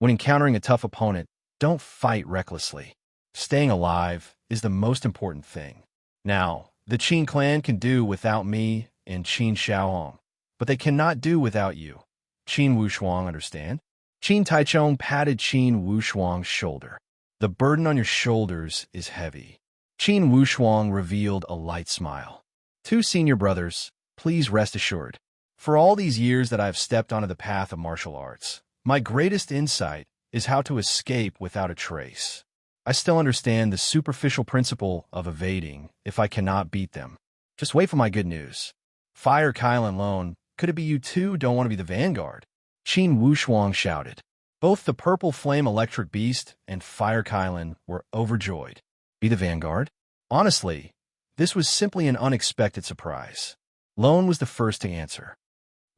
When encountering a tough opponent, don't fight recklessly. Staying alive is the most important thing. Now, the Qin clan can do without me and Qin Shaohong, but they cannot do without you. Qin Wushuang, understand? Qin Taichung patted Qin Wushuang's shoulder. The burden on your shoulders is heavy. Qin Wushuang revealed a light smile. Two senior brothers, please rest assured. For all these years that I have stepped onto the path of martial arts, my greatest insight is how to escape without a trace. I still understand the superficial principle of evading if I cannot beat them. Just wait for my good news. Fire Kyle and Lone, could it be you two don't want to be the vanguard? Qin Wushuang shouted. Both the purple flame electric beast and Fire Kylan were overjoyed. Be the vanguard? Honestly, this was simply an unexpected surprise. Lone was the first to answer.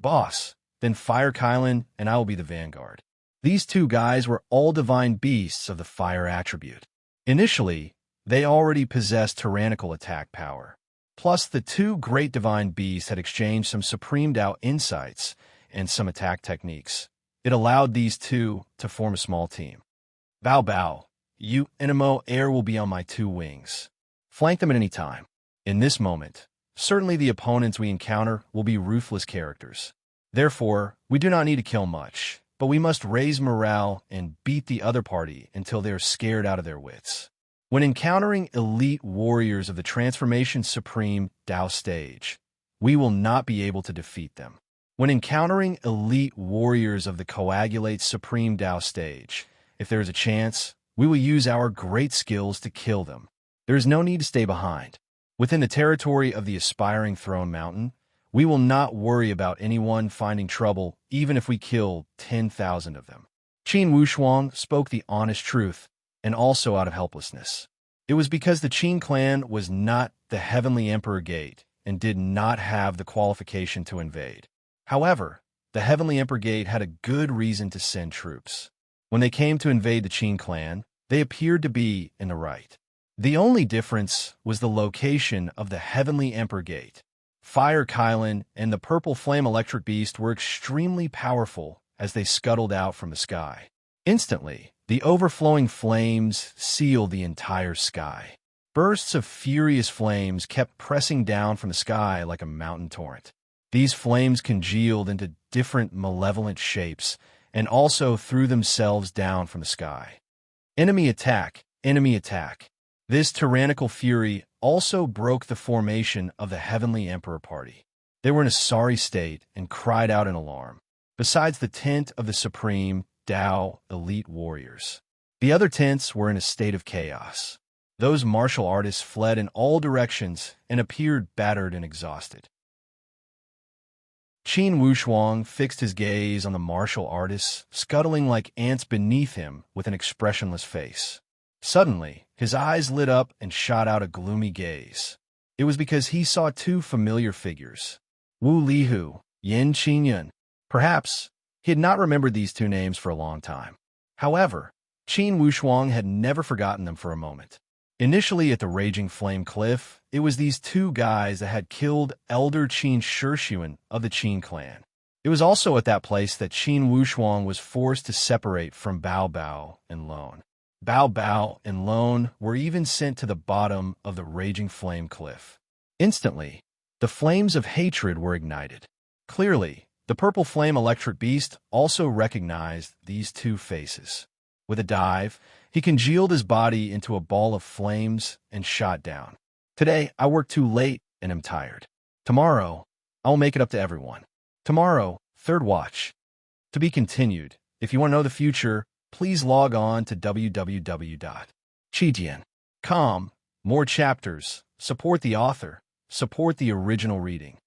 Boss, then Fire Kylan and I will be the vanguard. These two guys were all divine beasts of the fire attribute. Initially, they already possessed tyrannical attack power. Plus, the two great divine beasts had exchanged some Supreme Dao insights and some attack techniques. It allowed these two to form a small team. Bao Bao, you Inamo Air will be on my 2 wings. Flank them at any time. In this moment, certainly the opponents we encounter will be ruthless characters. Therefore, we do not need to kill much, but we must raise morale and beat the other party until they are scared out of their wits. When encountering elite warriors of the Transformation Supreme Dao stage, we will not be able to defeat them. When encountering elite warriors of the Coagulate Supreme Dao stage, if there is a chance, we will use our great skills to kill them. There is no need to stay behind. Within the territory of the aspiring Throne Mountain, we will not worry about anyone finding trouble even if we kill 10,000 of them. Qin Wushuang spoke the honest truth, and also out of helplessness. It was because the Qin clan was not the Heavenly Emperor Gate and did not have the qualification to invade. However, the Heavenly Emperor Gate had a good reason to send troops. When they came to invade the Qin clan, they appeared to be in the right. The only difference was the location of the Heavenly Emperor Gate. Fire Kylan and the Purple Flame Electric Beast were extremely powerful as they scuttled out from the sky. Instantly, the overflowing flames sealed the entire sky. Bursts of furious flames kept pressing down from the sky like a mountain torrent. These flames congealed into different malevolent shapes and also threw themselves down from the sky. Enemy attack, enemy attack. This tyrannical fury also broke the formation of the Heavenly Emperor Party. They were in a sorry state and cried out in alarm. Besides the tent of the Supreme Dao Elite Warriors, the other tents were in a state of chaos. Those martial artists fled in all directions and appeared battered and exhausted. Qin Wushuang fixed his gaze on the martial artists, scuttling like ants beneath him with an expressionless face. Suddenly, his eyes lit up and shot out a gloomy gaze. It was because he saw two familiar figures. Wu Lihu, Yin Qingyun. Perhaps he had not remembered these two names for a long time. However, Qin Wushuang had never forgotten them for a moment. Initially at the Raging Flame Cliff, it was these two guys that had killed Elder Qin Shixuan of the Qin clan. It was also at that place that Qin Wushuang was forced to separate from Bao Bao and Lone. Bao Bao and Lone were even sent to the bottom of the Raging Flame Cliff. Instantly, the flames of hatred were ignited. Clearly, the Purple Flame Electric Beast also recognized these two faces. With a dive, he congealed his body into a ball of flames and shot down. Today, I worked too late and am tired. Tomorrow, I will make it up to everyone. Tomorrow, third watch. To be continued. If you want to know the future, please log on to www.chidian.com. More chapters. Support the author. Support the original reading.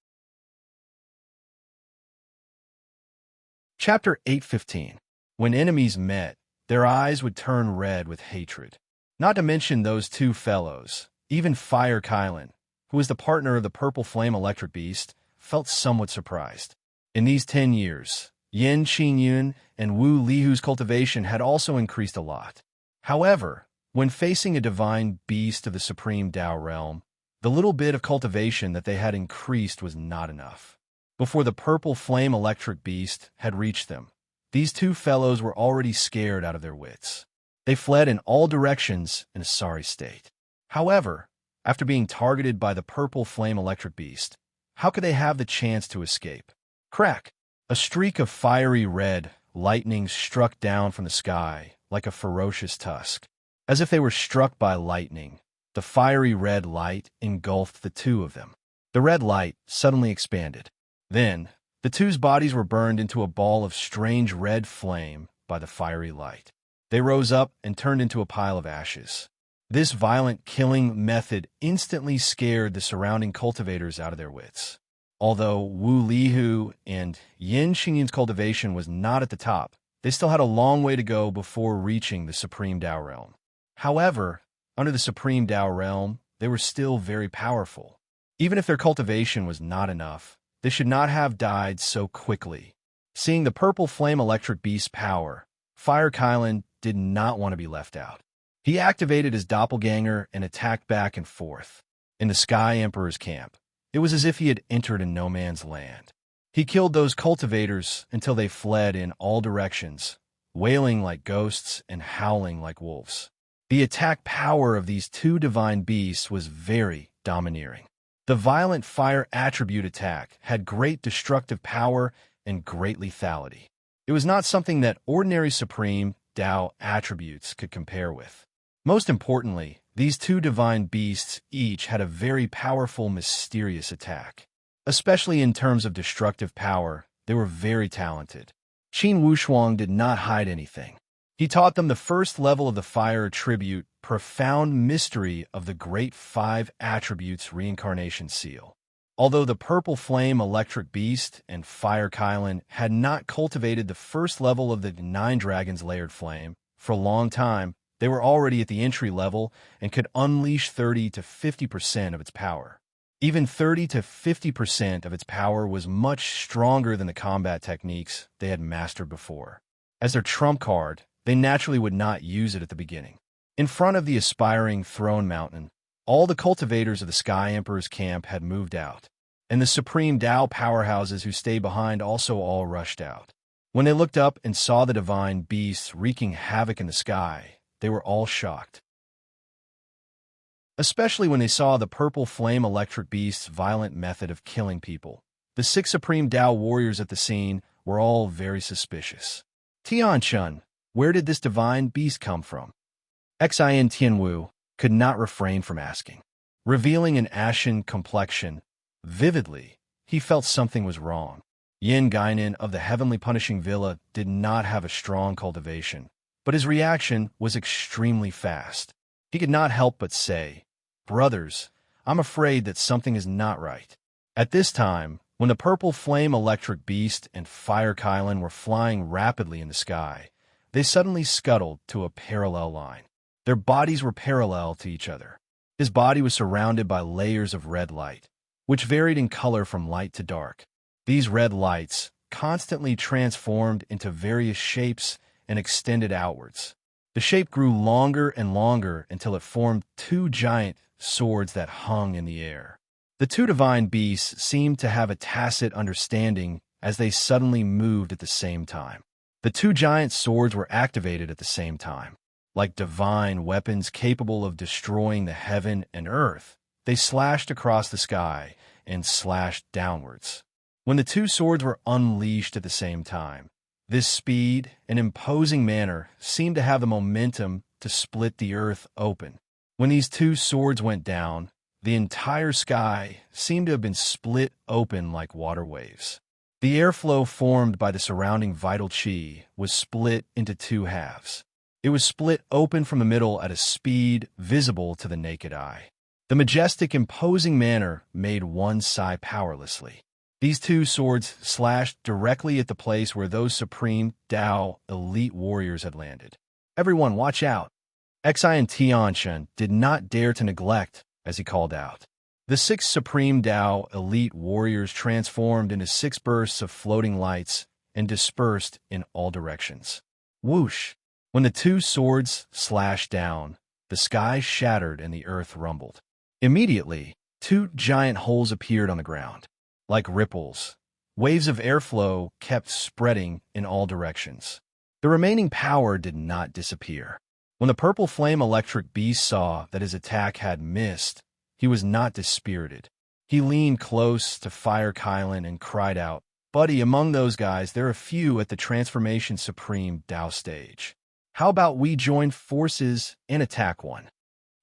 Chapter 815. When enemies met, their eyes would turn red with hatred. Not to mention those two fellows, even Fire Kylan, who was the partner of the Purple Flame Electric Beast, felt somewhat surprised. In these 10 years, Yin Qingyun and Wu Lihu's cultivation had also increased a lot. However, when facing a divine beast of the supreme Tao realm, the little bit of cultivation that they had increased was not enough. Before the Purple Flame Electric Beast had reached them, these two fellows were already scared out of their wits. They fled in all directions in a sorry state. However, after being targeted by the Purple Flame Electric Beast, how could they have the chance to escape? Crack! A streak of fiery red lightning struck down from the sky like a ferocious tusk. As if they were struck by lightning, the fiery red light engulfed the two of them. The red light suddenly expanded. Then, the two's bodies were burned into a ball of strange red flame by the fiery light. They rose up and turned into a pile of ashes. This violent killing method instantly scared the surrounding cultivators out of their wits. Although Wu Lihu and Yin Qingyun's cultivation was not at the top, they still had a long way to go before reaching the Supreme Tao Realm. However, under the Supreme Tao Realm, they were still very powerful. Even if their cultivation was not enough, they should not have died so quickly. Seeing the Purple Flame Electric Beast's power, Fire Kylan did not want to be left out. He activated his doppelganger and attacked back and forth. In the Sky Emperor's camp, it was as if he had entered a no man's land. He killed those cultivators until they fled in all directions, wailing like ghosts and howling like wolves. The attack power of these two divine beasts was very domineering. The violent fire attribute attack had great destructive power and great lethality. It was not something that ordinary Supreme Tao attributes could compare with. Most importantly, these two divine beasts each had a very powerful, mysterious attack. Especially in terms of destructive power, they were very talented. Qin Wushuang did not hide anything. He taught them the first level of the fire attribute, profound mystery of the Great Five Attributes Reincarnation Seal. Although the Purple Flame Electric Beast and Fire Kylan had not cultivated the first level of the Nine Dragons Layered Flame for a long time, they were already at the entry level and could unleash 30 to 50% of its power. Even 30 to 50% of its power was much stronger than the combat techniques they had mastered before. As their trump card, they naturally would not use it at the beginning. In front of the aspiring throne mountain, all the cultivators of the Sky Emperor's camp had moved out, and the Supreme Tao powerhouses who stayed behind also all rushed out. When they looked up and saw the divine beasts wreaking havoc in the sky, they were all shocked. Especially when they saw the Purple Flame Electric Beast's violent method of killing people. The 6 Supreme Tao warriors at the scene were all very suspicious. Tianchun, where did this divine beast come from? Xin Tianwu could not refrain from asking. Revealing an ashen complexion, vividly, he felt something was wrong. Yin Guinan of the Heavenly Punishing Villa did not have a strong cultivation, but his reaction was extremely fast. He could not help but say, "Brothers, I'm afraid that something is not right." At this time, When the purple flame electric beast and fire Kylan were flying rapidly in the sky, they suddenly scuttled to a parallel line. Their bodies were parallel to each other. His body was surrounded by layers of red light, which varied in color from light to dark. These red lights constantly transformed into various shapes and extended outwards. The shape grew longer and longer until it formed two giant swords that hung in the air. The two divine beasts seemed to have a tacit understanding as they suddenly moved at the same time. The two giant swords were activated at the same time. Like divine weapons capable of destroying the heaven and earth, they slashed across the sky and slashed downwards. When the two swords were unleashed at the same time, this speed and imposing manner seemed to have the momentum to split the earth open. When these two swords went down, the entire sky seemed to have been split open like water waves. The airflow formed by the surrounding vital chi was split into two halves. It was split open from the middle at a speed visible to the naked eye. The majestic, imposing manner made one sigh powerlessly. These two swords slashed directly at the place where those supreme Tao elite warriors had landed. Everyone, watch out! Xi and Tianshan did not dare to neglect, as he called out. The 6 supreme Tao elite warriors transformed into 6 bursts of floating lights and dispersed in all directions. Whoosh! When the two swords slashed down, the sky shattered and the earth rumbled. Immediately, 2 giant holes appeared on the ground. Like ripples, waves of airflow kept spreading in all directions. The remaining power did not disappear. When the purple flame electric beast saw that his attack had missed, he was not dispirited. He leaned close to Fire Kylan and cried out, "Buddy, among those guys, there are a few at the Transformation Supreme Tao stage. How about we join forces and attack one?"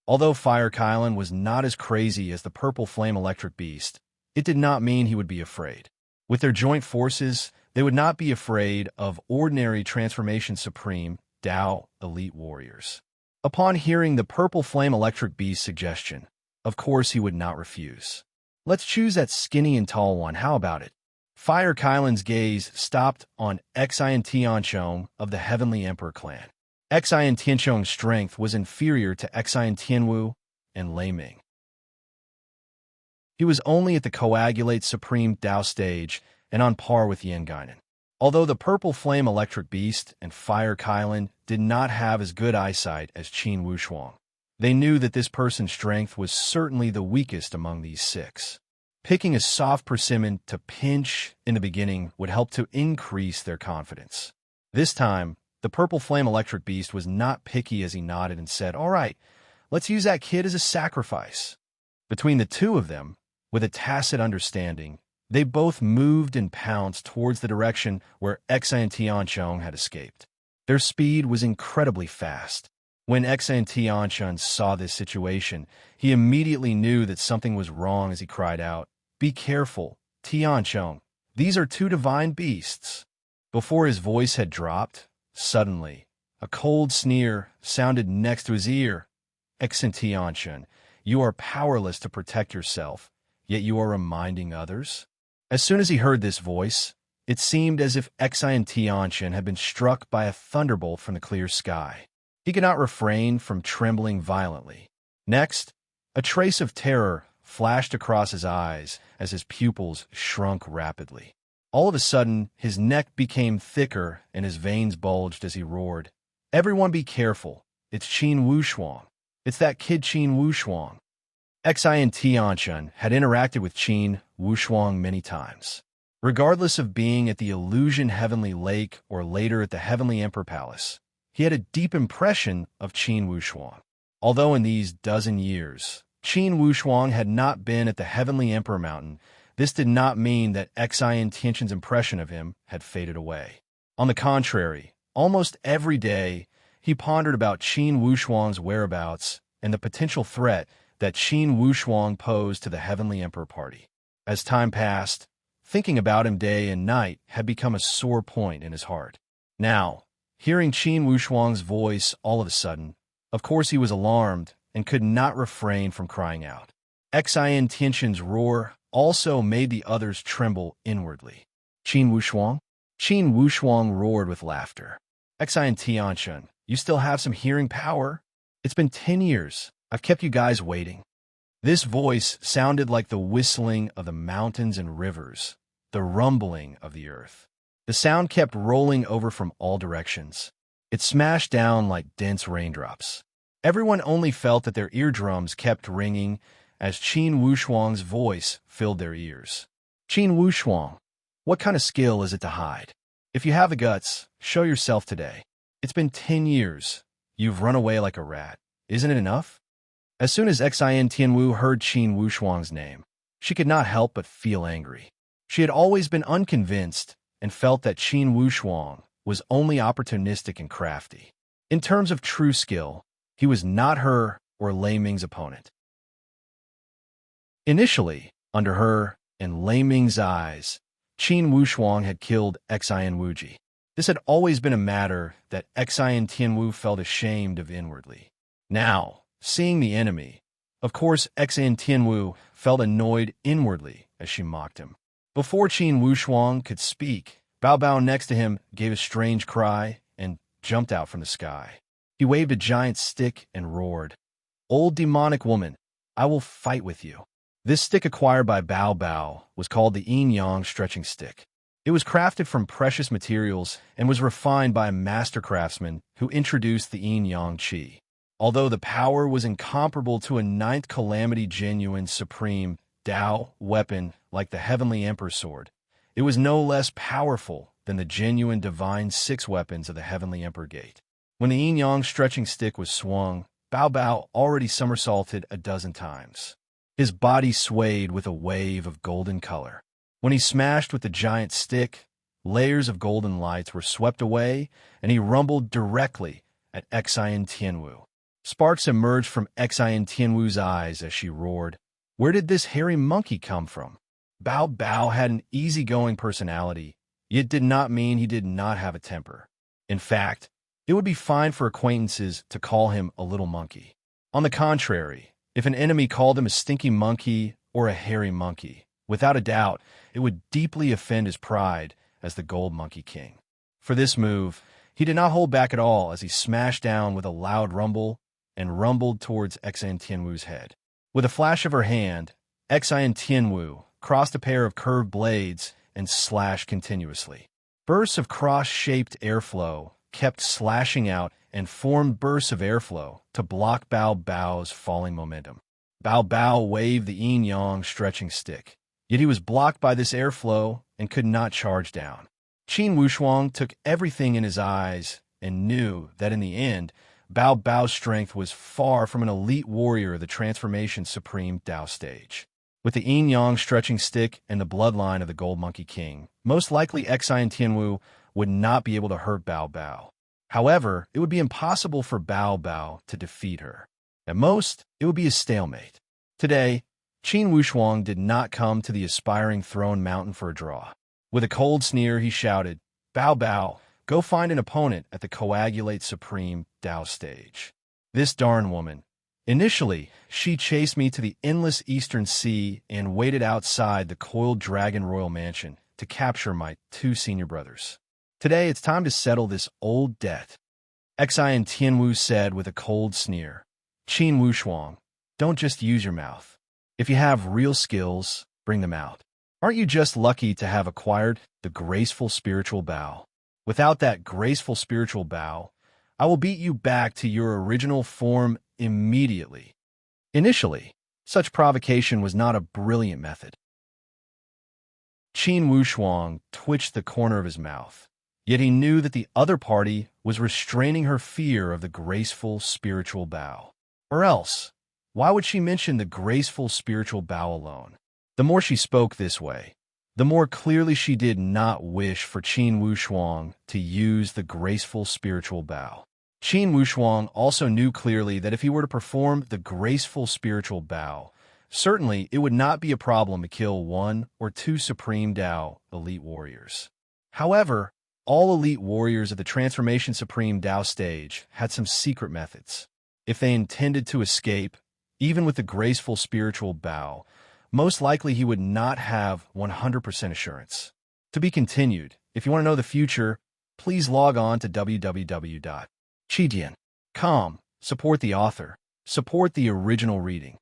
Although Fire Kylan was not as crazy as the purple flame electric beast, it did not mean he would be afraid. With their joint forces, they would not be afraid of ordinary Transformation Supreme Tao elite warriors. Upon hearing the purple flame electric beast's suggestion, of course he would not refuse. "Let's choose that skinny and tall one, how about it?" Fire Kylan's gaze stopped on Xi and Tianchong of the Heavenly Emperor clan. Xi and Tianchong's strength was inferior to Xi and Tianwu and Lei Ming. He was only at the Coagulate Supreme Tao stage and on par with Yan Guinan. Although the purple flame electric beast and Fire Kylan did not have as good eyesight as Qin Wushuang, they knew that this person's strength was certainly the weakest among these 6. Picking a soft persimmon to pinch in the beginning would help to increase their confidence. This time, the purple flame electric beast was not picky as he nodded and said, "All right, let's use that kid as a sacrifice." Between the two of them, with a tacit understanding, they both moved and pounced towards the direction where Xi and Tianchong had escaped. Their speed was incredibly fast. When Xi and Tianchong saw this situation, he immediately knew that something was wrong as he cried out, "Be careful, Tianchong. These are 2 divine beasts." Before his voice had dropped, suddenly, a cold sneer sounded next to his ear. "Xi and Tianchong, you are powerless to protect yourself, yet you are reminding others?" As soon as he heard this voice, it seemed as if Xi and Tianchong had been struck by a thunderbolt from the clear sky. He could not refrain from trembling violently. Next, a trace of terror flashed across his eyes as his pupils shrunk rapidly. All of a sudden, his neck became thicker and his veins bulged as he roared, "Everyone be careful. It's Qin Wushuang. It's that kid Qin Wushuang." Xi and Tianchong had interacted with Qin Wushuang many times. Regardless of being at the Illusion Heavenly Lake or later at the Heavenly Emperor Palace, he had a deep impression of Qin Wushuang. Although in these dozen years, Qin Wushuang had not been at the Heavenly Emperor Mountain, this did not mean that Xi and Tianchong's impression of him had faded away. On the contrary, almost every day, he pondered about Qin Wushuang's whereabouts and the potential threat that Qin Wushuang posed to the Heavenly Emperor party. As time passed, thinking about him day and night had become a sore point in his heart. Now, hearing Qin Wushuang's voice all of a sudden, of course he was alarmed and could not refrain from crying out. Xi and Tianchong's roar also made the others tremble inwardly. Qin Wushuang? Qin Wushuang roared with laughter. Xian Tianchun, you still have some hearing power? It's been 10 years. I've kept you guys waiting. This voice sounded like the whistling of the mountains and rivers, the rumbling of the earth. The sound kept rolling over from all directions. It smashed down like dense raindrops. Everyone only felt that their eardrums kept ringing as Qin Wushuang's voice filled their ears. Qin Wushuang, what kind of skill is it to hide? If you have the guts, show yourself today. It's been 10 years. You've run away like a rat. Isn't it enough? As soon as Xian Tianwu heard Qin Wushuang's name, she could not help but feel angry. She had always been unconvinced and felt that Qin Wushuang was only opportunistic and crafty. In terms of true skill, he was not her or Lei Ming's opponent. Initially, under her and Lei Ming's eyes, Qin Wushuang had killed Xian Wuji. This had always been a matter that Xian Tianwu felt ashamed of inwardly. Now, seeing the enemy, of course Xian Tianwu felt annoyed inwardly as she mocked him. Before Qin Wushuang could speak, Bao Bao next to him gave a strange cry and jumped out from the sky. He waved a giant stick and roared, "Old demonic woman, I will fight with you." This stick acquired by Bao Bao was called the yin-yang stretching stick. It was crafted from precious materials and was refined by a master craftsman who introduced the yin-yang qi. Although the power was incomparable to a ninth calamity genuine supreme Tao weapon like the Heavenly Emperor's sword, it was no less powerful than the genuine divine six weapons of the Heavenly Emperor Gate. When the yin-yang stretching stick was swung, Bao Bao already somersaulted a dozen times. His body swayed with a wave of golden color. When he smashed with the giant stick, layers of golden lights were swept away, and he rumbled directly at Xian Tianwu. Sparks emerged from Xian Tianwu's eyes as she roared, "Where did this hairy monkey come from?" Bao Bao had an easygoing personality, yet did not mean he did not have a temper. In fact, it would be fine for acquaintances to call him a little monkey. On the contrary, if an enemy called him a stinky monkey or a hairy monkey, without a doubt, it would deeply offend his pride as the Gold Monkey King. For this move, he did not hold back at all as he smashed down with a loud rumble and rumbled towards Xian Tianwu's head. With a flash of her hand, Xian Tianwu crossed a pair of curved blades and slashed continuously. Bursts of cross-shaped airflow kept slashing out and formed bursts of airflow to block Bao Bao's falling momentum. Bao Bao waved the yin-yang stretching stick, yet he was blocked by this airflow and could not charge down. Qin Wushuang took everything in his eyes and knew that in the end, Bao Bao's strength was far from an elite warrior of the Transformation Supreme Tao stage. With the yin-yang stretching stick and the bloodline of the Gold Monkey King, most likely Xian Tianwu would not be able to hurt Bao Bao. However, it would be impossible for Bao Bao to defeat her. At most, it would be a stalemate. Today, Qin Wushuang did not come to the aspiring throne mountain for a draw. With a cold sneer, he shouted, "Bao Bao, go find an opponent at the Coagulate Supreme Tao stage." This darn woman. Initially, she chased me to the endless eastern sea and waited outside the coiled dragon royal mansion to capture my two senior brothers. Today, it's time to settle this old debt. Xian Tianwu said with a cold sneer, "Qin Wushuang, don't just use your mouth. If you have real skills, bring them out. Aren't you just lucky to have acquired the graceful spiritual bow? Without that graceful spiritual bow, I will beat you back to your original form immediately." Initially, such provocation was not a brilliant method. Qin Wushuang twitched the corner of his mouth, yet he knew that the other party was restraining her fear of the graceful spiritual bow. Or else, why would she mention the graceful spiritual bow alone? The more she spoke this way, the more clearly she did not wish for Qin Wushuang to use the graceful spiritual bow. Qin Wushuang also knew clearly that if he were to perform the graceful spiritual bow, certainly it would not be a problem to kill one or two Supreme Tao elite warriors. However, all elite warriors of the Transformation Supreme Tao stage had some secret methods. If they intended to escape, even with the graceful spiritual bow, most likely he would not have 100% assurance. To be continued. If you want to know the future, please log on to www.chidian.com. Support the author. Support the original reading.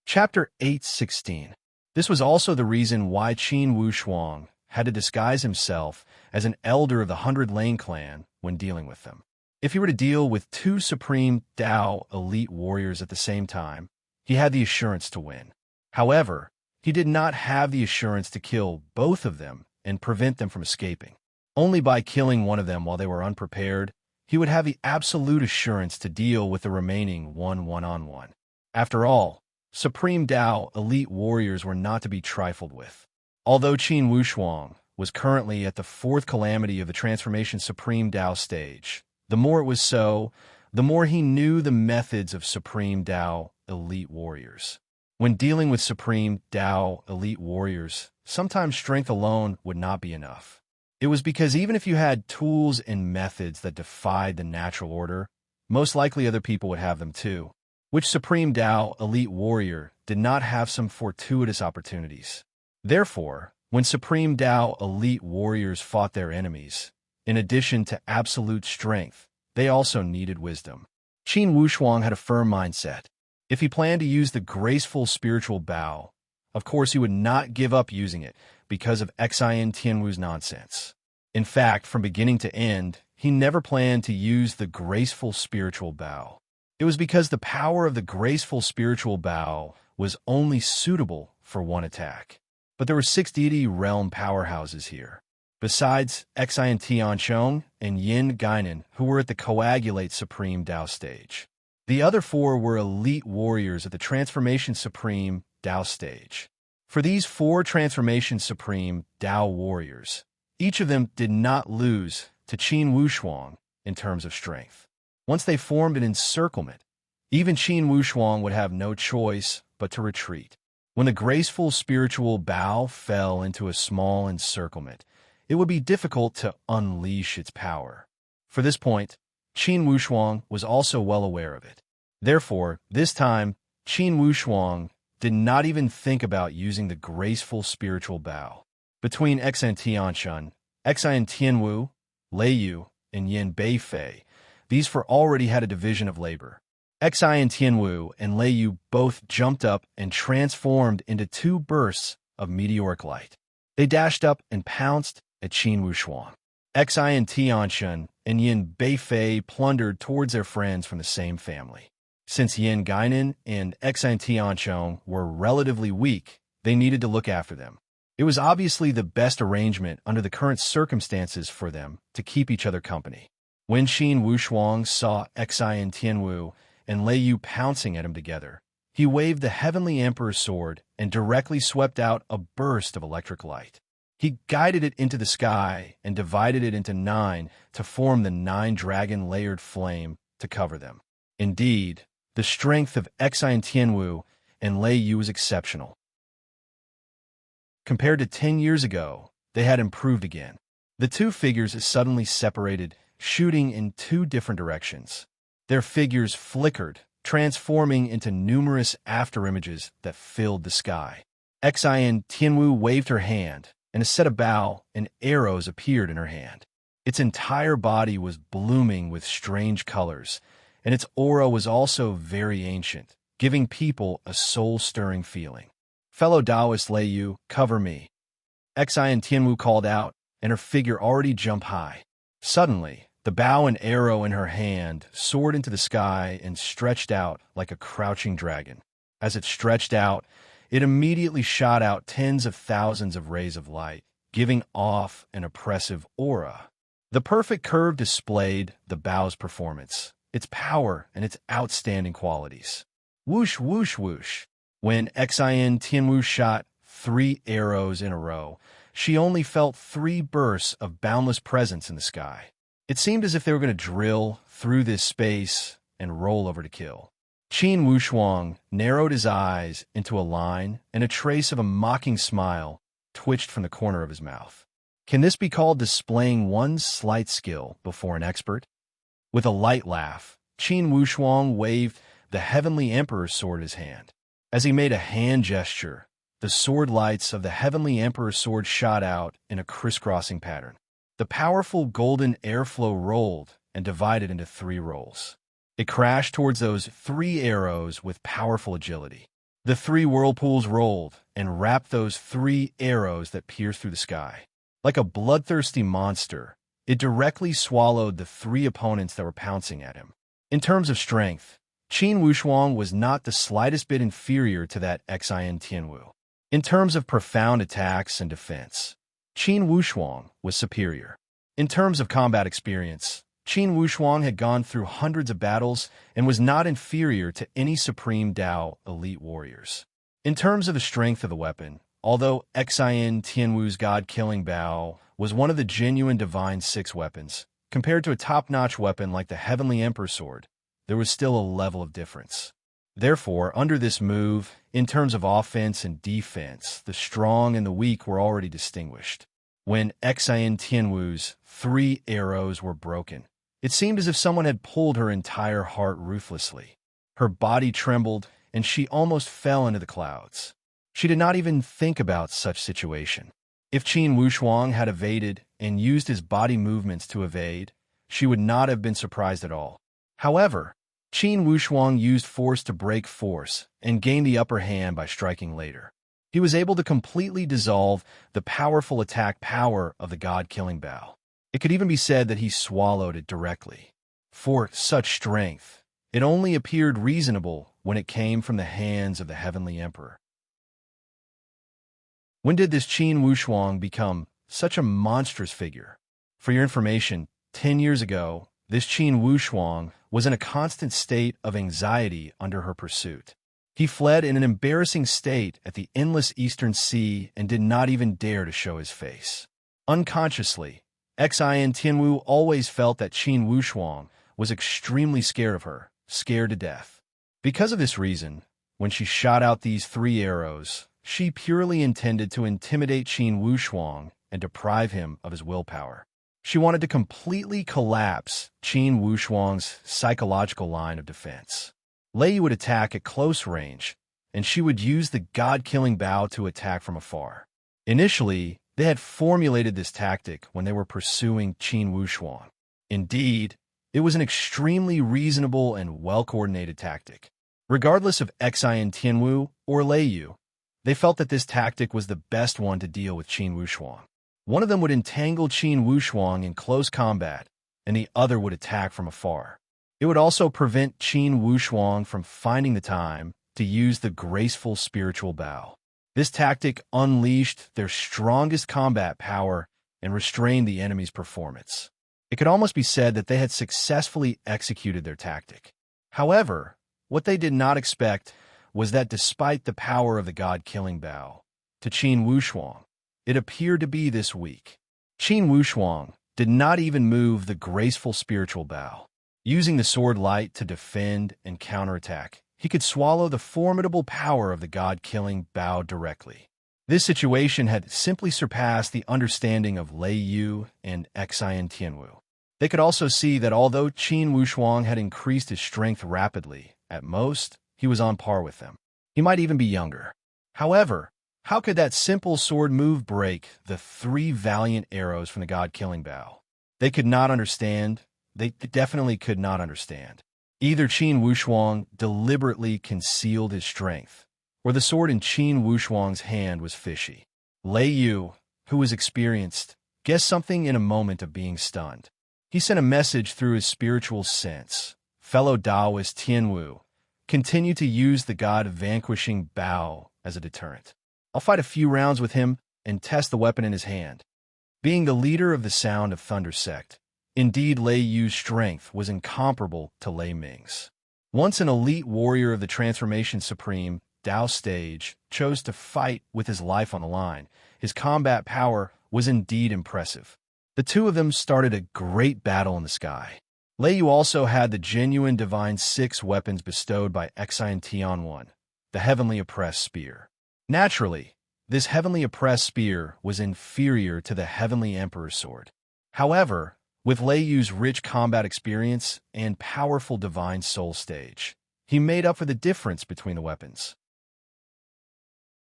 Chapter 8:16. This was also the reason why Qin Wushuang had to disguise himself as an elder of the 100 Lane clan when dealing with them. If he were to deal with two supreme Dao elite warriors at the same time, he had the assurance to win. However, he did not have the assurance to kill both of them and prevent them from escaping. Only by killing one of them while they were unprepared, he would have the absolute assurance to deal with the remaining one-on-one. After all, Supreme Dao elite warriors were not to be trifled with. Although Qin Wushuang was currently at the fourth calamity of the Transformation Supreme Dao stage, the more it was so, the more he knew the methods of Supreme Dao elite warriors. When dealing with Supreme Dao elite warriors, sometimes strength alone would not be enough. It was because even if you had tools and methods that defied the natural order, most likely other people would have them too. Which Supreme Dao elite warrior did not have some fortuitous opportunities? Therefore, when Supreme Dao elite warriors fought their enemies, in addition to absolute strength, they also needed wisdom. Qin Wushuang had a firm mindset. If he planned to use the graceful spiritual bow, of course he would not give up using it because of Xian Tianwu's nonsense. In fact, from beginning to end, he never planned to use the graceful spiritual bow. It was because the power of the graceful spiritual bow was only suitable for one attack. But there were 6 deity realm powerhouses here, besides Xian Tianchong and Yin Guinan, who were at the Coagulate Supreme Dao stage. The other 4 were elite warriors at the Transformation Supreme Dao stage. For these 4 Transformation Supreme Dao warriors, each of them did not lose to Qin Wushuang in terms of strength. Once they formed an encirclement, even Qin Wushuang would have no choice but to retreat. When the graceful spiritual bow fell into a small encirclement, it would be difficult to unleash its power. For this point, Qin Wushuang was also well aware of it. Therefore, this time, Qin Wushuang did not even think about using the graceful spiritual bow. Between Xian Tianshun, Xian Tianwu, Lei Yu, and Yin Beifei, these 4 already had a division of labor. Xian Tianwu and Lei Yu both jumped up and transformed into 2 bursts of meteoric light. They dashed up and pounced at Qin Wushuang. Xian Tianshun and Yin Beifei plundered towards their friends from the same family. Since Yin Guinan and Xian Tianchong were relatively weak, they needed to look after them. It was obviously the best arrangement under the current circumstances for them to keep each other company. When Qin Wushuang saw Xian Tianwu and Lei Yu pouncing at him together, he waved the Heavenly Emperor's sword and directly swept out a burst of electric light. He guided it into the sky and divided it into 9 to form the 9-dragon layered flame to cover them. Indeed, the strength of Xian Tianwu and Lei Yu was exceptional. Compared to 10 years ago, they had improved again. The 2 figures suddenly separated, shooting in 2 different directions. Their figures flickered, transforming into numerous afterimages that filled the sky. Xian Tianwu waved her hand, and instead of bow, and arrows appeared in her hand. Its entire body was blooming with strange colors, and its aura was also very ancient, giving people a soul-stirring feeling. "Fellow Taoist Lei Yu, cover me." Xian Tianwu called out, and her figure already jumped high. Suddenly, the bow and arrow in her hand soared into the sky and stretched out like a crouching dragon. As it stretched out, it immediately shot out tens of thousands of rays of light, giving off an oppressive aura. The perfect curve displayed the bow's performance, its power, and its outstanding qualities. Whoosh, whoosh, whoosh. When Xian Tianwu shot 3 arrows in a row, she only felt 3 bursts of boundless presence in the sky. It seemed as if they were going to drill through this space and roll over to kill. Qin Wushuang narrowed his eyes into a line, and a trace of a mocking smile twitched from the corner of his mouth. Can this be called displaying one's slight skill before an expert? With a light laugh, Qin Wushuang waved the Heavenly Emperor's sword in his hand. As he made a hand gesture, the sword lights of the Heavenly Emperor's sword shot out in a crisscrossing pattern. The powerful golden airflow rolled and divided into 3 rolls. It crashed towards those 3 arrows with powerful agility. The 3 whirlpools rolled and wrapped those 3 arrows that pierced through the sky. Like a bloodthirsty monster, it directly swallowed the 3 opponents that were pouncing at him. In terms of strength, Qin Wuxuang was not the slightest bit inferior to that Xin Tianwu. In terms of profound attacks and defense, Qin Wuxuang was superior. In terms of combat experience, Qin Wuxuang had gone through hundreds of battles and was not inferior to any Supreme Dao elite warriors. In terms of the strength of the weapon, although Xin Tianwu's God-killing bow was one of the genuine Divine 6 weapons, compared to a top-notch weapon like the Heavenly Emperor's sword, there was still a level of difference. Therefore, under this move, in terms of offense and defense, the strong and the weak were already distinguished. When Xin Tianwu's 3 arrows were broken, it seemed as if someone had pulled her entire heart ruthlessly. Her body trembled, and she almost fell into the clouds. She did not even think about such situation. If Qin Wuxuang had evaded and used his body movements to evade, she would not have been surprised at all. However, Qin Wuxuang used force to break force and gain the upper hand by striking later. He was able to completely dissolve the powerful attack power of the God-killing bow. It could even be said that he swallowed it directly. For such strength, it only appeared reasonable when it came from the hands of the Heavenly Emperor. When did this Qin Wuxuang become such a monstrous figure? For your information, 10 years ago, this Qin Wuxuang was in a constant state of anxiety under her pursuit. He fled in an embarrassing state at the endless Eastern Sea and did not even dare to show his face. Unconsciously, Xin Tianwu always felt that Qin Wuxuang was extremely scared of her, scared to death. Because of this reason, when she shot out these 3 arrows, she purely intended to intimidate Qin Wuxuang and deprive him of his willpower. She wanted to completely collapse Qin Wuxuang's psychological line of defense. Lei Yu would attack at close range, and she would use the God-killing bow to attack from afar. Initially, they had formulated this tactic when they were pursuing Qin Wuxuang. Indeed, it was an extremely reasonable and well-coordinated tactic. Regardless of Xin Tianwu or Lei Yu, they felt that this tactic was the best one to deal with Qin Wuxuang. One of them would entangle Qin Wuxuang in close combat, and the other would attack from afar. It would also prevent Qin Wuxuang from finding the time to use the graceful spiritual bow. This tactic unleashed their strongest combat power and restrained the enemy's performance. It could almost be said that they had successfully executed their tactic. However, what they did not expect was that despite the power of the God-killing bow, to Qin Wuxuang, it appeared to be this weak. Qin Wuxuang did not even move the graceful spiritual bow. Using the sword light to defend and counterattack, he could swallow the formidable power of the God-killing bow directly. This situation had simply surpassed the understanding of Lei Yu and Xin Tianwu. They could also see that although Qin Wuxuang had increased his strength rapidly, at most, he was on par with them. He might even be younger. However, how could that simple sword move break the 3 valiant arrows from the God-killing bow? They could not understand. They definitely could not understand. Either Qin Wuxuang deliberately concealed his strength, or the sword in Qin Wuxuang's hand was fishy. Lei Yu, who was experienced, guessed something in a moment of being stunned. He sent a message through his spiritual sense. Fellow Taoist Tianwu, continue to use the God-vanquishing bow as a deterrent. I'll fight a few rounds with him and test the weapon in his hand. Being the leader of the Sound of Thunder sect, indeed Lei Yu's strength was incomparable to Lei Ming's. Once an elite warrior of the Transformation Supreme Dao stage chose to fight with his life on the line, his combat power was indeed impressive. The two of them started a great battle in the sky. Lei Yu also had the genuine Divine 6 weapons bestowed by Xin Tianwu, the Heavenly Oppressed Spear. Naturally, this Heavenly Oppressed Spear was inferior to the Heavenly Emperor's sword. However, with Lei Yu's rich combat experience and powerful Divine Soul stage, he made up for the difference between the weapons.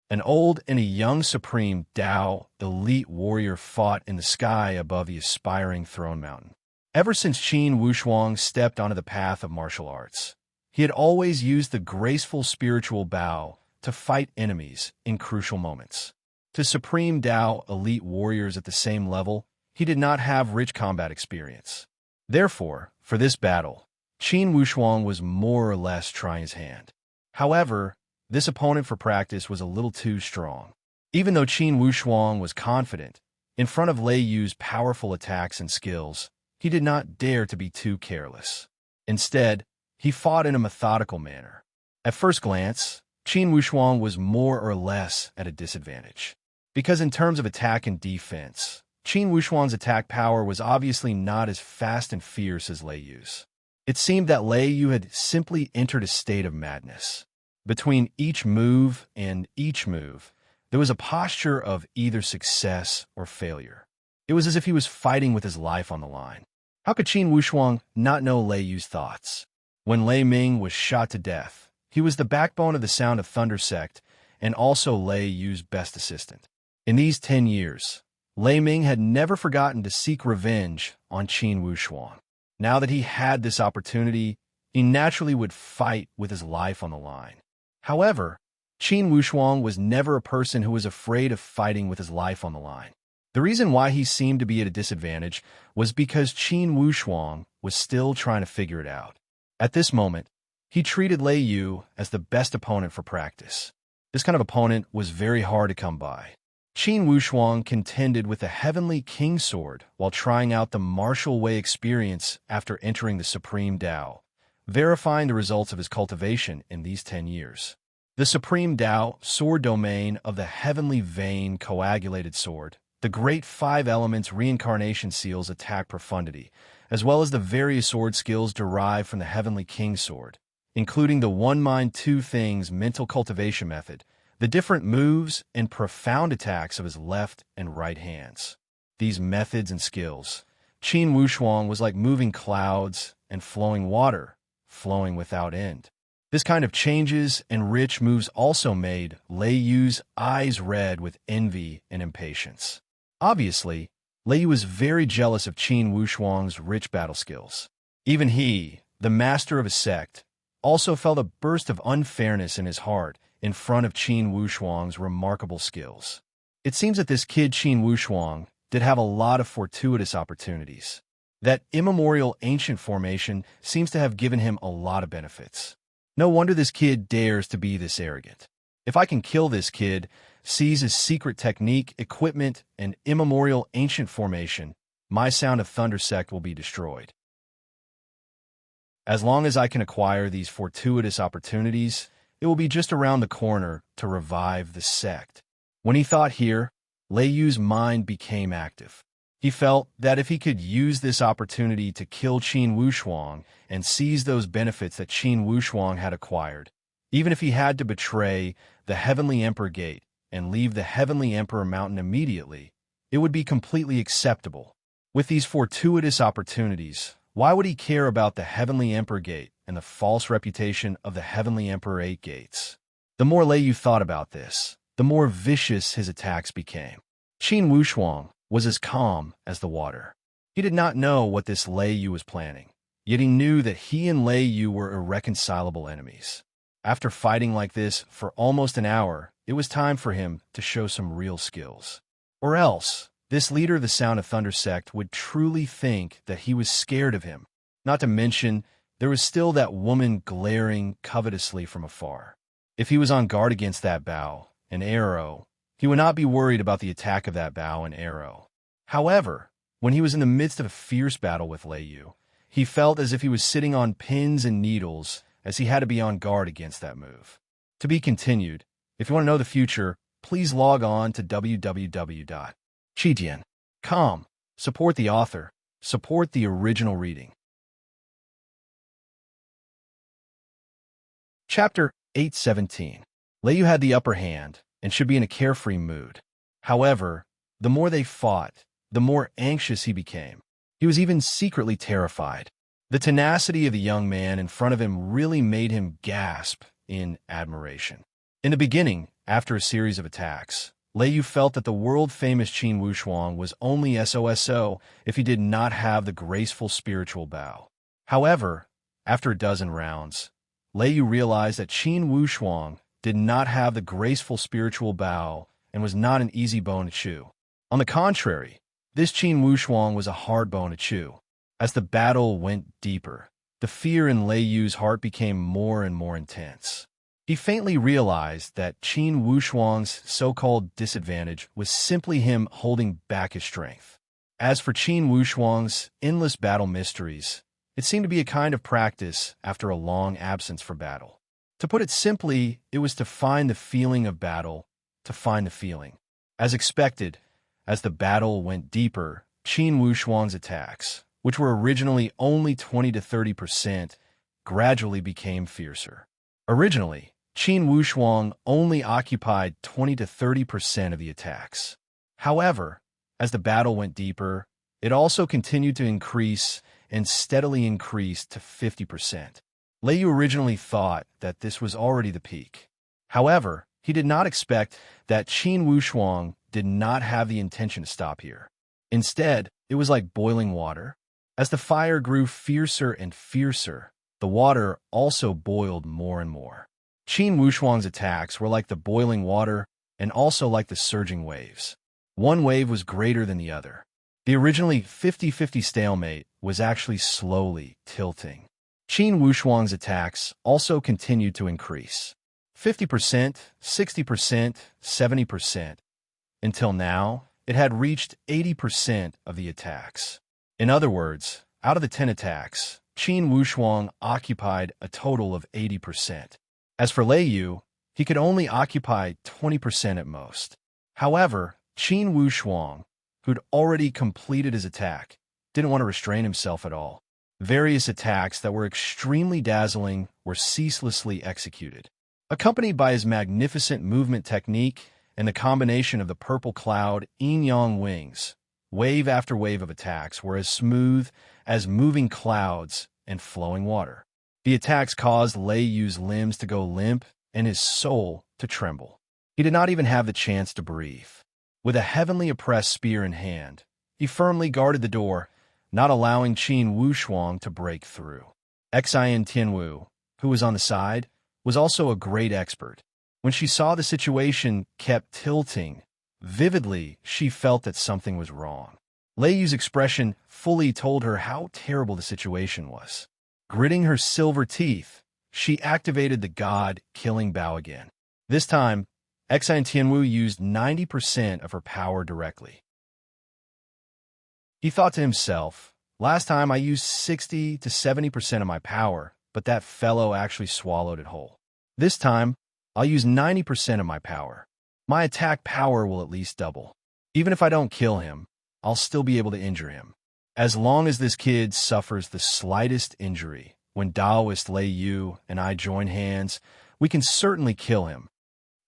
An old and a young supreme Tao elite warrior fought in the sky above the aspiring throne mountain. Ever since Qin Wushuang stepped onto the path of martial arts, he had always used the graceful spiritual bow to fight enemies in crucial moments. To supreme Tao elite warriors at the same level, he did not have rich combat experience. Therefore, for this battle, Qin Wushuang was more or less trying his hand. However, this opponent for practice was a little too strong. Even though Qin Wushuang was confident, in front of Lei Yu's powerful attacks and skills, he did not dare to be too careless. Instead, he fought in a methodical manner. At first glance, Qin Wushuang was more or less at a disadvantage. Because in terms of attack and defense, Qin Wushuang's attack power was obviously not as fast and fierce as Lei Yu's. It seemed that Lei Yu had simply entered a state of madness. Between each move and each move, there was a posture of either success or failure. It was as if he was fighting with his life on the line. How could Qin Wushuang not know Lei Yu's thoughts? When Lei Ming was shot to death, he was the backbone of the Sound of Thunder sect and also Lei Yu's best assistant. In these 10 years, Lei Ming had never forgotten to seek revenge on Qin Wushuang. Now that he had this opportunity, he naturally would fight with his life on the line. However, Qin Wushuang was never a person who was afraid of fighting with his life on the line. The reason why he seemed to be at a disadvantage was because Qin Wushuang was still trying to figure it out. At this moment, he treated Lei Yu as the best opponent for practice. This kind of opponent was very hard to come by. Qin Wushuang contended with the Heavenly King Sword while trying out the martial way experience after entering the Supreme Tao, verifying the results of his cultivation in these 10 years. The Supreme Tao sword domain of the Heavenly Vein coagulated sword, the Great Five Elements reincarnation seals attack profundity, as well as the various sword skills derived from the Heavenly King Sword, including the One Mind Two Things mental cultivation method, the different moves and profound attacks of his left and right hands. These methods and skills, Qin Wushuang was like moving clouds and flowing water, flowing without end. This kind of changes and rich moves also made Lei Yu's eyes red with envy and impatience. Obviously, Lei Yu was very jealous of Qin Wushuang's rich battle skills. Even he, the master of his sect, also felt a burst of unfairness in his heart in front of Qin Wushuang's remarkable skills. It seems that this kid Qin Wushuang did have a lot of fortuitous opportunities. That immemorial ancient formation seems to have given him a lot of benefits. No wonder this kid dares to be this arrogant. If I can kill this kid, seize his secret technique, equipment, and immemorial ancient formation, my Sound of Thunder sect will be destroyed. As long as I can acquire these fortuitous opportunities, it will be just around the corner to revive the sect. When he thought here, Lei Yu's mind became active. He felt that if he could use this opportunity to kill Qin Wushuang and seize those benefits that Qin Wushuang had acquired, even if he had to betray the Heavenly Emperor Gate and leave the Heavenly Emperor Mountain immediately, it would be completely acceptable. With these fortuitous opportunities, why would he care about the Heavenly Emperor Gate and the false reputation of the Heavenly Emperor Eight Gates? The more Lei Yu thought about this, the more vicious his attacks became. Qin Wushuang was as calm as the water. He did not know what this Lei Yu was planning, yet he knew that he and Lei Yu were irreconcilable enemies. After fighting like this for almost an hour, it was time for him to show some real skills. Or else, this leader of the Sound of Thunder sect would truly think that he was scared of him. Not to mention, there was still that woman glaring covetously from afar. If he was on guard against that bow and arrow, he would not be worried about the attack of that bow and arrow. However, when he was in the midst of a fierce battle with Lei Yu, he felt as if he was sitting on pins and needles as he had to be on guard against that move. To be continued. If you want to know the future, please log on to www.chijian.com. Support the author. Support the original reading. Chapter 817. Lei Yu had the upper hand and should be in a carefree mood. However, the more they fought, the more anxious he became. He was even secretly terrified. The tenacity of the young man in front of him really made him gasp in admiration. In the beginning, after a series of attacks, Lei Yu felt that the world-famous Qin Wuxuang was only SOSO if he did not have the graceful spiritual bow. However, after a dozen rounds, Lei Yu realized that Qin Wuxuang did not have the graceful spiritual bow and was not an easy bone to chew. On the contrary, this Qin Wuxuang was a hard bone to chew. As the battle went deeper, the fear in Lei Yu's heart became more and more intense. He faintly realized that Qin Wuxuang's so-called disadvantage was simply him holding back his strength. As for Qin Wuxuang's endless battle mysteries, it seemed to be a kind of practice after a long absence for battle. To put it simply, it was to find the feeling of battle, to find the feeling. As expected, as the battle went deeper, Qin Wuxuang's attacks, which were originally only 20 to 30%, gradually became fiercer. Originally, Qin Wuxuang only occupied 20 to 30% of the attacks. However, as the battle went deeper, it also continued to increase and steadily increased to 50%. Lei Yu originally thought that this was already the peak. However, he did not expect that Qin Wuxuang did not have the intention to stop here. Instead, it was like boiling water. As the fire grew fiercer and fiercer, the water also boiled more and more. Qin Wuxuang's attacks were like the boiling water and also like the surging waves. One wave was greater than the other. The originally 50-50 stalemate was actually slowly tilting. Qin Wuxuang's attacks also continued to increase. 50%, 60%, 70%. Until now, it had reached 80% of the attacks. In other words, out of the 10 attacks, Qin Wuxuang occupied a total of 80%. As for Lei Yu, he could only occupy 20% at most. However, Qin Wuxuang, who'd already completed his attack, didn't want to restrain himself at all. Various attacks that were extremely dazzling were ceaselessly executed. Accompanied by his magnificent movement technique and the combination of the purple cloud yin-yang wings, wave after wave of attacks were as smooth as moving clouds and flowing water. The attacks caused Lei Yu's limbs to go limp and his soul to tremble. He did not even have the chance to breathe. With a heavenly oppressed spear in hand, he firmly guarded the door, not allowing Qin Wuxuang to break through. Xian Tianwu, who was on the side, was also a great expert. When she saw the situation kept tilting, vividly, she felt that something was wrong. Lei Yu's expression fully told her how terrible the situation was. Gritting her silver teeth, she activated the god-killing bow again. This time, Xian Tianwu used 90% of her power directly. He thought to himself, last time I used 60 to 70% of my power, but that fellow actually swallowed it whole. This time, I'll use 90% of my power. My attack power will at least double. Even if I don't kill him, I'll still be able to injure him. As long as this kid suffers the slightest injury, when Taoist Lei Yu and I join hands, we can certainly kill him.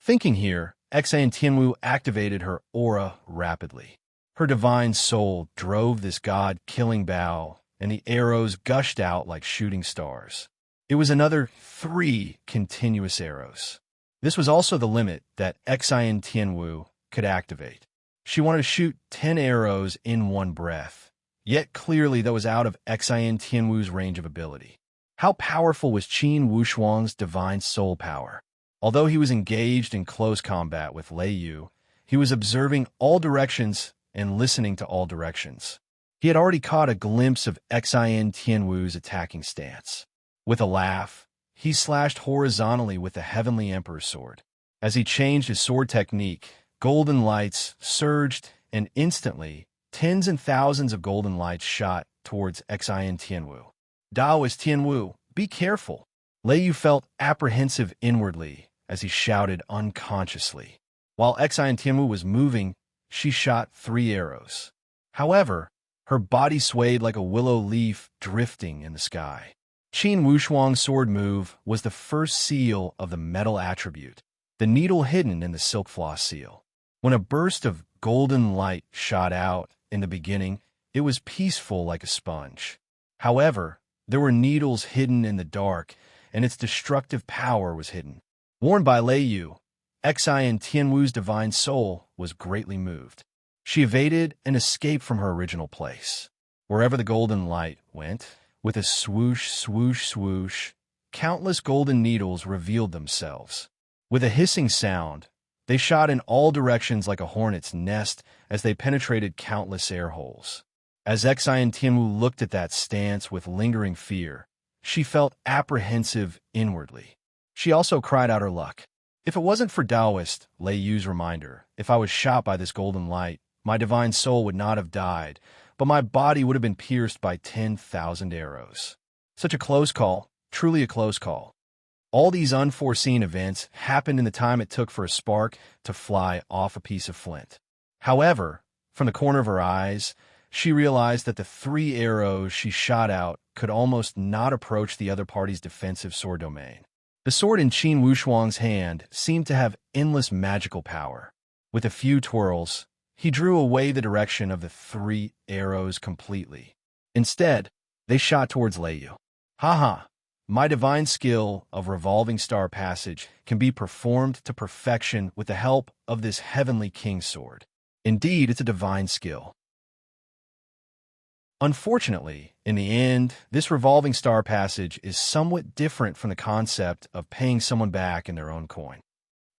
Thinking here, Xian Tianwu activated her aura rapidly. Her divine soul drove this god-killing bow, and the arrows gushed out like shooting stars. It was another 3 continuous arrows. This was also the limit that Xian Tianwu could activate. She wanted to shoot 10 arrows in one breath, yet clearly that was out of Xian Tianwu's range of ability. How powerful was Qin Wuxuang's divine soul power? Although he was engaged in close combat with Lei Yu, he was observing all directions and listening to all directions. He had already caught a glimpse of Xian Tianwu's attacking stance. With a laugh, he slashed horizontally with the Heavenly Emperor's sword. As he changed his sword technique, golden lights surged, and instantly, tens and thousands of golden lights shot towards Xian Tianwu. Taoist Tianwu, be careful! Lei Yu felt apprehensive inwardly as he shouted unconsciously. While Xian Tianwu was moving, she shot 3 arrows. However, her body swayed like a willow leaf drifting in the sky. Qin Wuxuang's sword move was the first seal of the metal attribute, the needle hidden in the silk floss seal. When a burst of golden light shot out in the beginning, it was peaceful like a sponge. However, There were needles hidden in the dark, and its destructive power was hidden. Warned by Lei Yu, Xin Tianwu's divine soul was greatly moved. She evaded and escaped from her original place. Wherever the golden light went, with a swoosh, swoosh, swoosh, countless golden needles revealed themselves. With a hissing sound, they shot in all directions like a hornet's nest as they penetrated countless air holes. As Xin Tianwu looked at that stance with lingering fear, she felt apprehensive inwardly. She also cried out her luck. If it wasn't for Taoist Lei Yu's reminder, if I was shot by this golden light, my divine soul would not have died, but my body would have been pierced by 10,000 arrows. Such a close call, truly a close call. All these unforeseen events happened in the time it took for a spark to fly off a piece of flint. However, from the corner of her eyes, she realized that the 3 arrows she shot out could almost not approach the other party's defensive sword domain. The sword in Qin Wushuang's hand seemed to have endless magical power. With a few twirls, he drew away the direction of the 3 arrows completely. Instead, they shot towards Lei Yu. Ha! My divine skill of revolving star passage can be performed to perfection with the help of this heavenly king's sword. Indeed, it's a divine skill. Unfortunately, in the end, this revolving star passage is somewhat different from the concept of paying someone back in their own coin.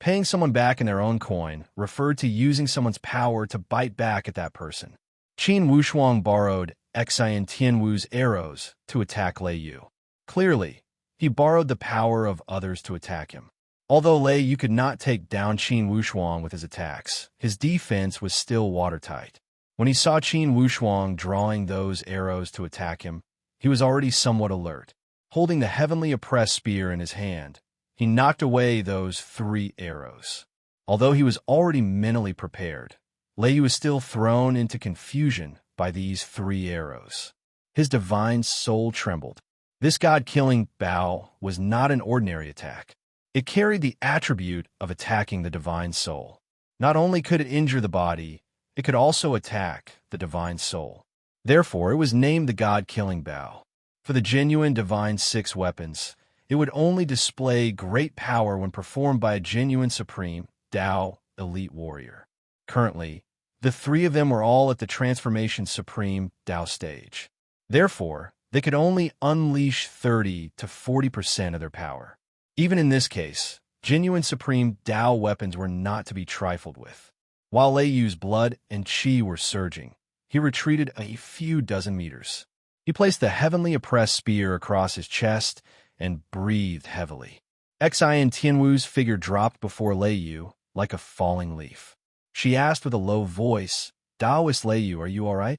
Paying someone back in their own coin referred to using someone's power to bite back at that person. Qin Wushuang borrowed Xin Tianwu's arrows to attack Lei Yu. Clearly, he borrowed the power of others to attack him. Although Lei Yu could not take down Qin Wushuang with his attacks, his defense was still watertight. When he saw Qin Wushuang drawing those arrows to attack him, he was already somewhat alert. Holding the heavenly oppressed spear in his hand, he knocked away those 3 arrows. Although he was already mentally prepared, Lei Yu was still thrown into confusion by these 3 arrows. His divine soul trembled. This god-killing bow was not an ordinary attack. It carried the attribute of attacking the divine soul. Not only could it injure the body, it could also attack the divine soul. Therefore, it was named the God-Killing Bow. For the genuine divine 6 weapons, it would only display great power when performed by a genuine supreme Tao elite warrior. Currently, the 3 of them were all at the Transformation Supreme Tao stage. Therefore, they could only unleash 30 to 40% of their power. Even in this case, genuine supreme Tao weapons were not to be trifled with. While Lei Yu's blood and qi were surging, he retreated a few dozen meters. He placed the heavenly oppressed spear across his chest and breathed heavily. Xin Tianwu's figure dropped before Lei Yu like a falling leaf. She asked with a low voice, "Taoist Lei Yu, are you all right?"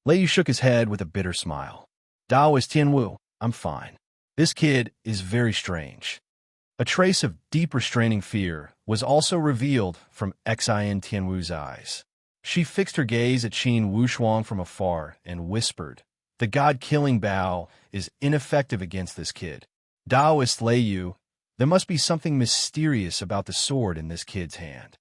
Lei Yu shook his head with a bitter smile. "Taoist Tianwu, I'm fine. This kid is very strange." A trace of deep restraining fear was also revealed from Xin Tianwu's eyes. She fixed her gaze at Qin Wushuang from afar and whispered, "The God-Killing Bow is ineffective against this kid. Taoist Lei Yu, there must be something mysterious about the sword in this kid's hand."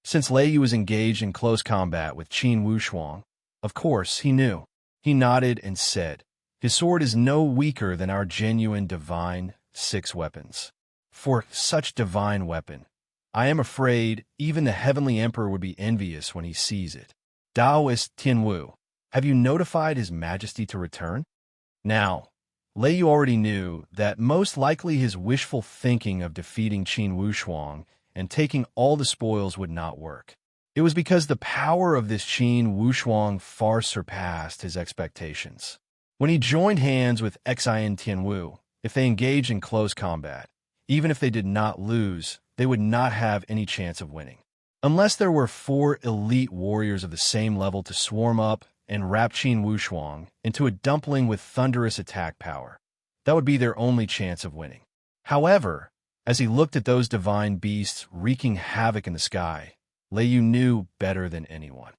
Since Lei Yu was engaged in close combat with Qin Wushuang, of course he knew. He nodded and said, "His sword is no weaker than our genuine divine 6 weapons. For such divine weapon, I am afraid even the Heavenly Emperor would be envious when he sees it. Taoist Tianwu, have you notified His Majesty to return?" Now, Lei Yu already knew that most likely his wishful thinking of defeating Qin Wushuang and taking all the spoils would not work. It was because the power of this Qin Wushuang far surpassed his expectations. When he joined hands with Xin Tianwu, if they engaged in close combat, even if they did not lose, they would not have any chance of winning. Unless there were 4 elite warriors of the same level to swarm up and wrap Qin Wushuang into a dumpling with thunderous attack power, that would be their only chance of winning. However, as he looked at those divine beasts wreaking havoc in the sky, Lei Yu knew better than anyone.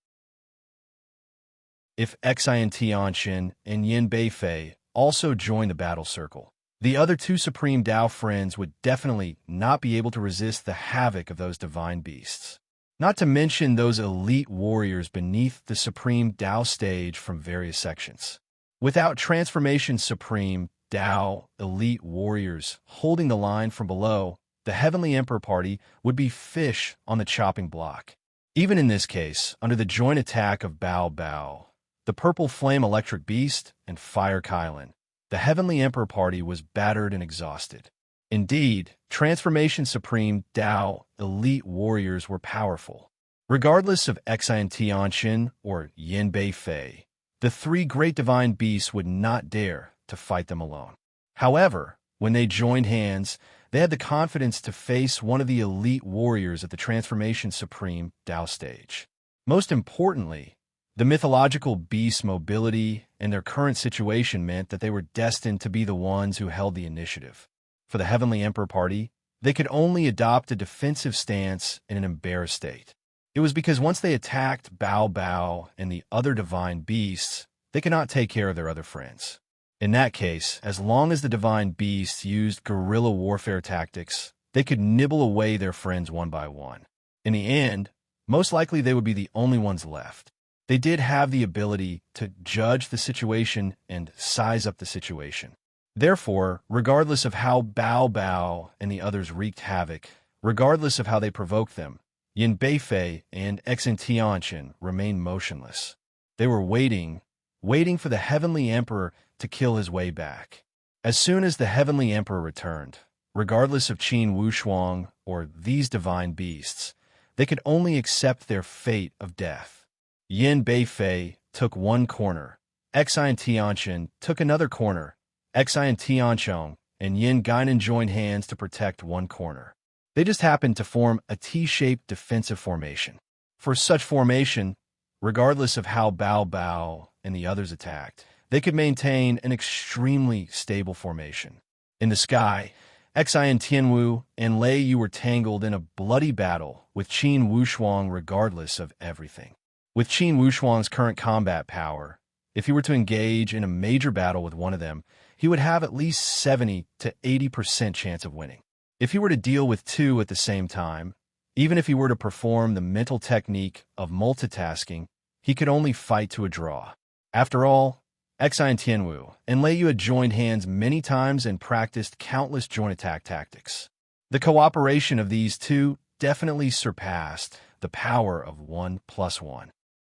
If Xin Tianxin and Yin Beifei also joined the battle circle, the other 2 supreme Tao friends would definitely not be able to resist the havoc of those divine beasts. Not to mention those elite warriors beneath the supreme Tao stage from various sections. Without Transformation Supreme Dao elite warriors holding the line from below, the Heavenly Emperor party would be fish on the chopping block. Even in this case, under the joint attack of Bao Bao, the Purple Flame Electric Beast, and Fire Kylan, the Heavenly Emperor party was battered and exhausted. Indeed, Transformation Supreme Dao elite warriors were powerful. Regardless of Xian Tianxin or Yin Bei Fei, the three great divine beasts would not dare to fight them alone. However, when they joined hands, they had the confidence to face one of the elite warriors at the Transformation Supreme Dao stage. Most importantly, the mythological beast's mobility and their current situation meant that they were destined to be the ones who held the initiative. For the Heavenly Emperor party, they could only adopt a defensive stance in an embarrassed state. It was because once they attacked Bao Bao and the other divine beasts, they could not take care of their other friends. In that case, as long as the divine beasts used guerrilla warfare tactics, they could nibble away their friends one by one. In the end, most likely they would be the only ones left. They did have the ability to judge the situation and size up the situation. Therefore, regardless of how Bao Bao and the others wreaked havoc, regardless of how they provoked them, Yin Beifei and Xian Tianxin remained motionless. They were waiting for the Heavenly Emperor to kill his way back. As soon as the Heavenly Emperor returned, regardless of Qin Wushuang or these divine beasts, they could only accept their fate of death. Yin Beifei took one corner, Xian Tianxin took another corner, Xian Tianchong and Yin Guinan joined hands to protect one corner. They just happened to form a T-shaped defensive formation. For such formation, regardless of how Bao Bao and the others attacked, they could maintain an extremely stable formation. In the sky, Xian Tianwu and Lei Yu were tangled in a bloody battle with Qin Wushuang regardless of everything. With Qin Wushuang's current combat power, if he were to engage in a major battle with one of them, he would have at least 70 to 80% chance of winning. If he were to deal with two at the same time, even if he were to perform the mental technique of multitasking, he could only fight to a draw. After all, Xian Tianwu and Lei Yu had joined hands many times and practiced countless joint attack tactics. The cooperation of these two definitely surpassed the power of 1+1.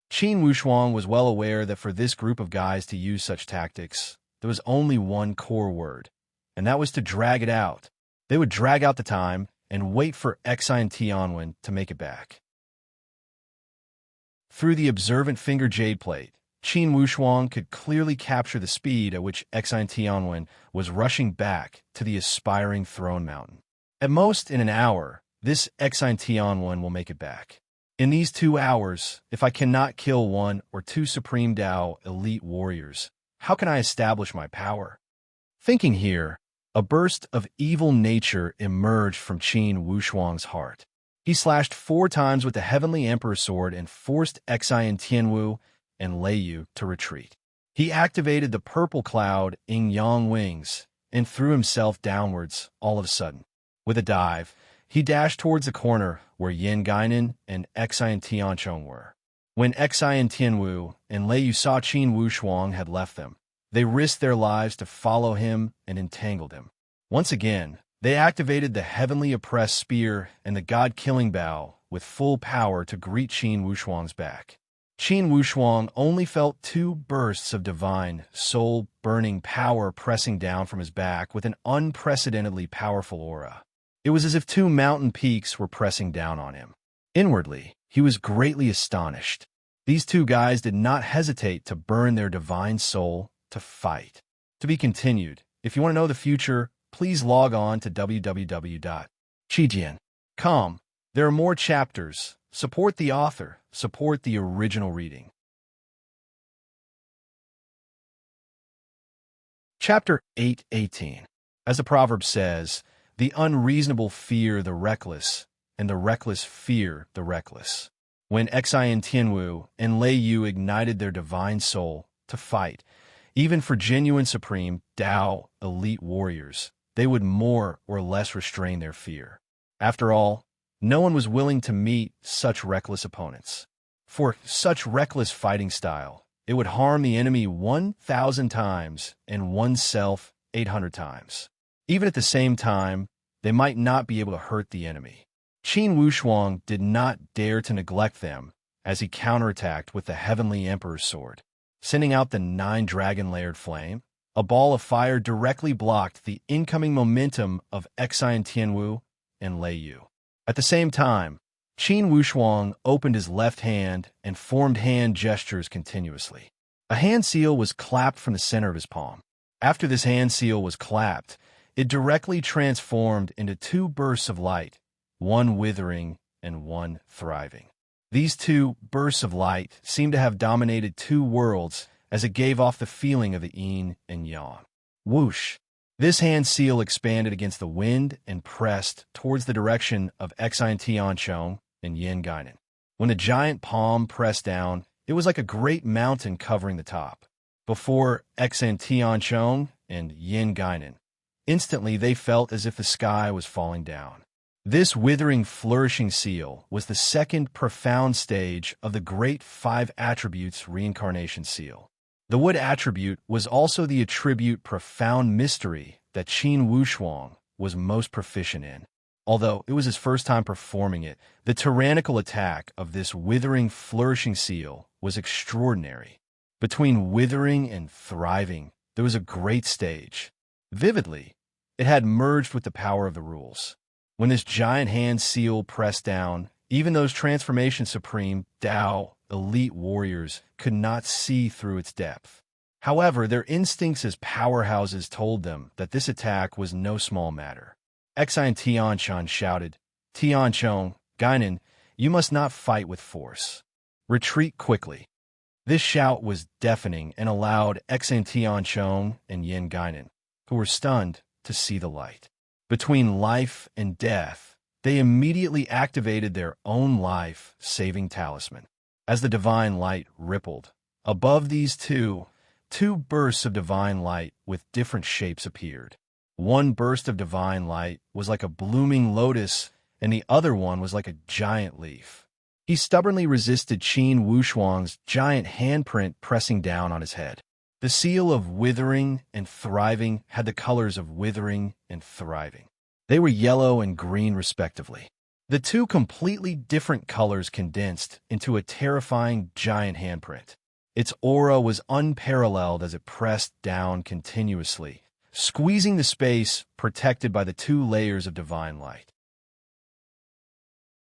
Qin Wushuang was well aware that for this group of guys to use such tactics, there was only one core word, and that was to drag it out. They would drag out the time and wait for Xian Tianwen to make it back. Through the observant finger jade plate, Qin Wushuang could clearly capture the speed at which Xian Tianwen was rushing back to the aspiring throne mountain. At most in an hour, this Xian Tianwen will make it back. In these 2 hours, if I cannot kill one or two Supreme Dao elite warriors, how can I establish my power? Thinking here, a burst of evil nature emerged from Qin Wushuang's heart. He slashed 4 times with the Heavenly Emperor's sword and forced Xian Tianwu and Lei Yu to retreat. He activated the purple cloud in Yang wings and threw himself downwards all of a sudden. With a dive, he dashed towards the corner where Yin Guinan and Xian Tianchong were. When Xian Tianwu and Lei Yu saw Qin Wushuang had left them, they risked their lives to follow him and entangled him. Once again, they activated the heavenly oppressed spear and the god-killing bow with full power to greet Qin Wushuang's back. Qin Wushuang only felt 2 bursts of divine, soul-burning power pressing down from his back with an unprecedentedly powerful aura. It was as if 2 mountain peaks were pressing down on him. Inwardly, he was greatly astonished. These 2 guys did not hesitate to burn their divine soul to fight. To be continued. If you want to know the future, please log on to www.chijian.com. There are more chapters. Support the author. Support the original reading. Chapter 8:18. As the proverb says, the unreasonable fear the reckless, and the reckless fear the reckless. When Xian Tianwu and Lei Yu ignited their divine soul to fight, even for genuine supreme Dao elite warriors, they would more or less restrain their fear. After all, no one was willing to meet such reckless opponents. For such reckless fighting style, it would harm the enemy 1,000 times and oneself 800 times. Even at the same time, they might not be able to hurt the enemy. Qin Wushuang did not dare to neglect them as he counterattacked with the Heavenly Emperor's sword. Sending out the 9-dragon-layered flame, a ball of fire directly blocked the incoming momentum of Exine Tianwu and Lei Yu. At the same time, Qin Wushuang opened his left hand and formed hand gestures continuously. A hand seal was clapped from the center of his palm. After this hand seal was clapped, it directly transformed into 2 bursts of light, one withering and one thriving. These 2 bursts of light seemed to have dominated 2 worlds as it gave off the feeling of the yin and yang. Whoosh! This hand seal expanded against the wind and pressed towards the direction of Exine Tianchong and Yin Guinan. When the giant palm pressed down, it was like a great mountain covering the top. Before Exine Tianchong and Yin Guinan, instantly they felt as if the sky was falling down. This withering, flourishing seal was the second profound stage of the Great 5 Attributes Reincarnation Seal. The wood attribute was also the attribute profound mystery that Qin Wushuang was most proficient in. Although it was his first time performing it, the tyrannical attack of this withering, flourishing seal was extraordinary. Between withering and thriving, there was a great stage. Vividly, it had merged with the power of the rules. When this giant hand seal pressed down, even those Transformation Supreme Tao elite warriors could not see through its depth. However, their instincts as powerhouses told them that this attack was no small matter. Exine Tianchan shouted, "Tianchong, Guinan, you must not fight with force. Retreat quickly." This shout was deafening and allowed Exine Tianchong and Yin Guinan, who were stunned, to see the light. Between life and death, they immediately activated their own life-saving talisman. As the divine light rippled, above these two bursts of divine light with different shapes appeared. One burst of divine light was like a blooming lotus, and the other one was like a giant leaf. He stubbornly resisted Qin Wushuang's giant handprint pressing down on his head. The seal of withering and thriving had the colors of withering and thriving. They were yellow and green respectively. The 2 completely different colors condensed into a terrifying giant handprint. Its aura was unparalleled as it pressed down continuously, squeezing the space protected by the 2 layers of divine light.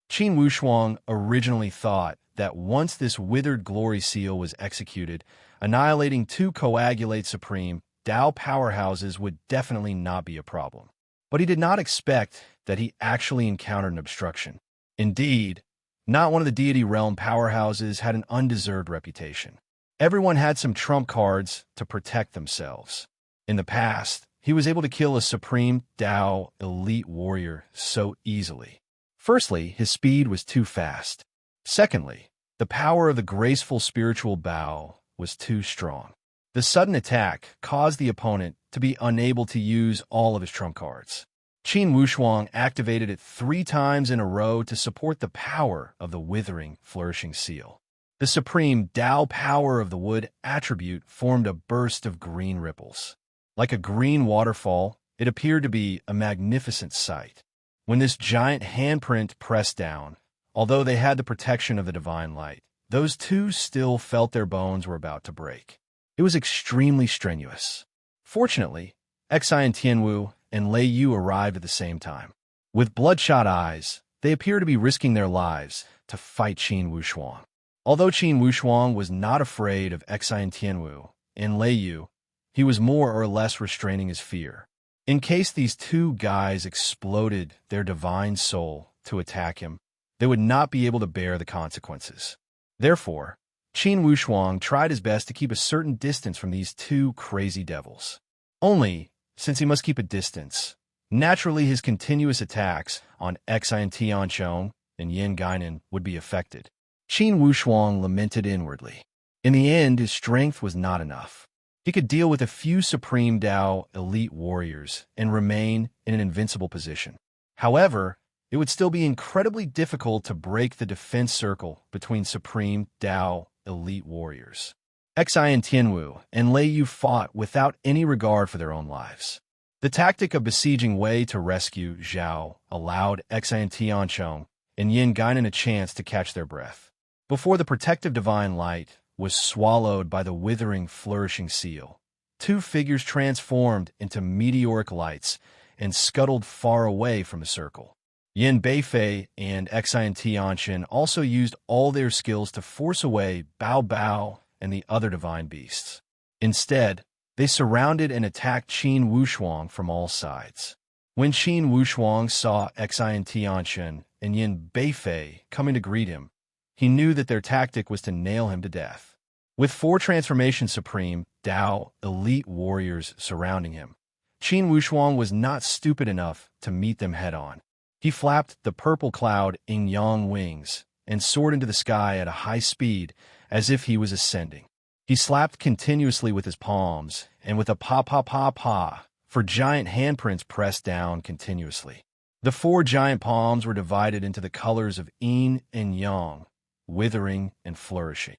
Qin Wushuang originally thought that once this withered glory seal was executed, annihilating 2 coagulate supreme Tao powerhouses would definitely not be a problem. But he did not expect that he actually encountered an obstruction. Indeed, not one of the deity realm powerhouses had an undeserved reputation. Everyone had some trump cards to protect themselves. In the past, he was able to kill a supreme Tao elite warrior so easily. Firstly, his speed was too fast. Secondly, the power of the graceful spiritual bow was too strong. The sudden attack caused the opponent to be unable to use all of his trump cards. Qin Wushuang activated it 3 times in a row to support the power of the withering, flourishing seal. The supreme Tao power of the wood attribute formed a burst of green ripples. Like a green waterfall, it appeared to be a magnificent sight. When this giant handprint pressed down, although they had the protection of the divine light, those 2 still felt their bones were about to break. It was extremely strenuous. Fortunately, Exine Tianwu and Lei Yu arrived at the same time. With bloodshot eyes, they appear to be risking their lives to fight Qin Wushuang. Although Qin Wushuang was not afraid of Exine Tianwu and Lei Yu, he was more or less restraining his fear. In case these 2 guys exploded their divine soul to attack him, they would not be able to bear the consequences. Therefore, Qin Wushuang tried his best to keep a certain distance from these 2 crazy devils. Only, since he must keep a distance, naturally his continuous attacks on Exine Tianchong and Yin Guinan would be affected. Qin Wushuang lamented inwardly. In the end, his strength was not enough. He could deal with a few Supreme Tao elite warriors and remain in an invincible position. However, it would still be incredibly difficult to break the defense circle between Supreme Tao elite warriors. Xi and Tianwu and Lei Yu fought without any regard for their own lives. The tactic of besieging Wei to rescue Zhao allowed Xi and Tianchong and Yin Guinan a chance to catch their breath. Before the protective divine light was swallowed by the withering, flourishing seal, two figures transformed into meteoric lights and scuttled far away from the circle. Yin Beifei and Xi and Tianchen also used all their skills to force away Bao Bao and the other divine beasts. Instead, they surrounded and attacked Qin Wushuang from all sides. When Qin Wushuang saw Xi and Tianchen and Yin Beifei coming to greet him, he knew that their tactic was to nail him to death. With 4 Transformation Supreme, Dao, elite warriors surrounding him, Qin Wushuang was not stupid enough to meet them head-on. He flapped the purple cloud in yang wings and soared into the sky at a high speed as if he was ascending. He slapped continuously with his palms and with a pa-pa-pa-pa, for giant handprints pressed down continuously. The 4 giant palms were divided into the colors of yin and yang, withering and flourishing.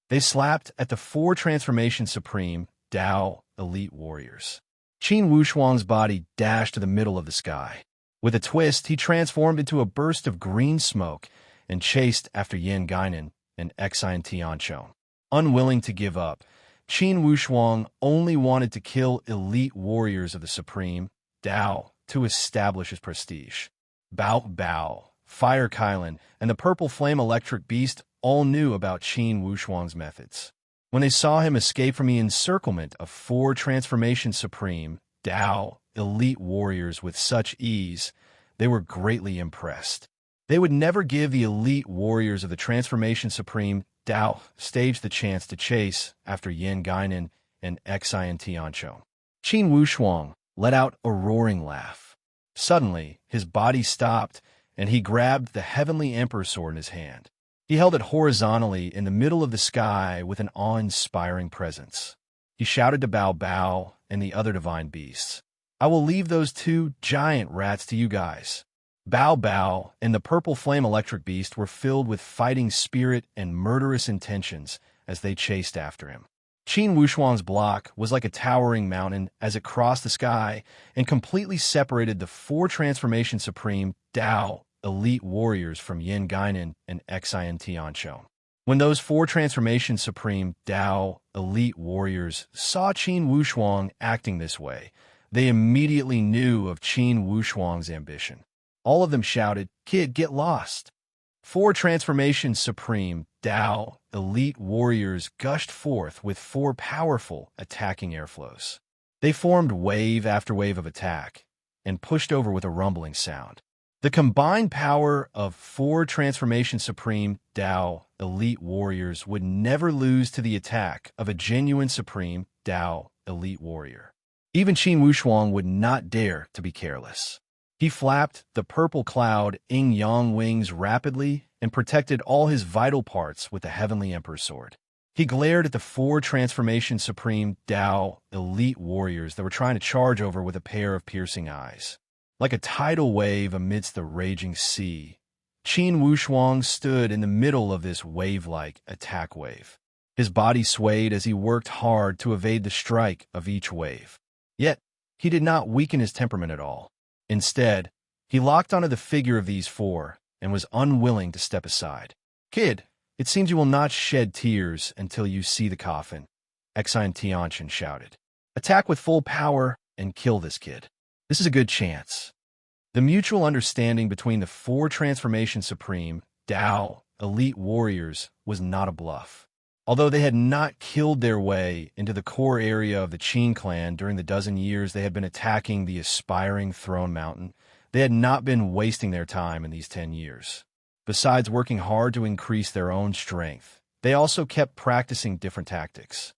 They slapped at the 4 Transformation Supreme, Dao, elite warriors. Qin Wushuang's body dashed to the middle of the sky. With a twist, he transformed into a burst of green smoke and chased after Yin Guinan and Xi and Tianchong. Unwilling to give up, Qin Wushuang only wanted to kill elite warriors of the Supreme, Dao, to establish his prestige. Bao Bao, Fire Kylan, and the Purple Flame Electric Beast all knew about Qin Wushuang's methods. When they saw him escape from the encirclement of 4 Transformation Supreme, Dao, elite warriors with such ease, they were greatly impressed. They would never give the elite warriors of the Transformation Supreme, Dao, stage the chance to chase after Yin Guinan and Xi and Tianchong. Qin Wushuang let out a roaring laugh. Suddenly, his body stopped, and he grabbed the Heavenly Emperor sword in his hand. He held it horizontally in the middle of the sky with an awe-inspiring presence. He shouted to Bao Bao and the other divine beasts, "I will leave those 2 giant rats to you guys." Bao Bao and the Purple Flame Electric Beast were filled with fighting spirit and murderous intentions as they chased after him. Qin Wushuang's block was like a towering mountain as it crossed the sky and completely separated the 4 Transformation Supreme, Dao, elite warriors from Yin Guinan and Xi and Tianchong. When those 4 Transformation Supreme, Dao, elite warriors saw Qin Wushuang acting this way, they immediately knew of Qin Wushuang's ambition. All of them shouted, "Kid, get lost!" 4 Transformation Supreme, Dao, elite warriors gushed forth with 4 powerful attacking airflows. They formed wave after wave of attack and pushed over with a rumbling sound. The combined power of 4 Transformation Supreme, Dao, elite warriors would never lose to the attack of a genuine Supreme, Dao, elite warrior. Even Qin Wushuang would not dare to be careless. He flapped the purple cloud yin-yang wings rapidly and protected all his vital parts with the Heavenly Emperor sword. He glared at the 4 Transformation Supreme, Dao, elite warriors that were trying to charge over with a pair of piercing eyes. Like a tidal wave amidst the raging sea, Qin Wushuang stood in the middle of this wave-like attack wave. His body swayed as he worked hard to evade the strike of each wave. Yet, he did not weaken his temperament at all. Instead, he locked onto the figure of these 4 and was unwilling to step aside. "Kid, it seems you will not shed tears until you see the coffin," Xi and Tianchen shouted. "Attack with full power and kill this kid. This is a good chance." The mutual understanding between the 4 Transformation Supreme, Dao, elite warriors was not a bluff. Although they had not killed their way into the core area of the Qin clan during the dozen years they had been attacking the aspiring Throne Mountain, they had not been wasting their time in these 10 years. Besides working hard to increase their own strength, they also kept practicing different tactics,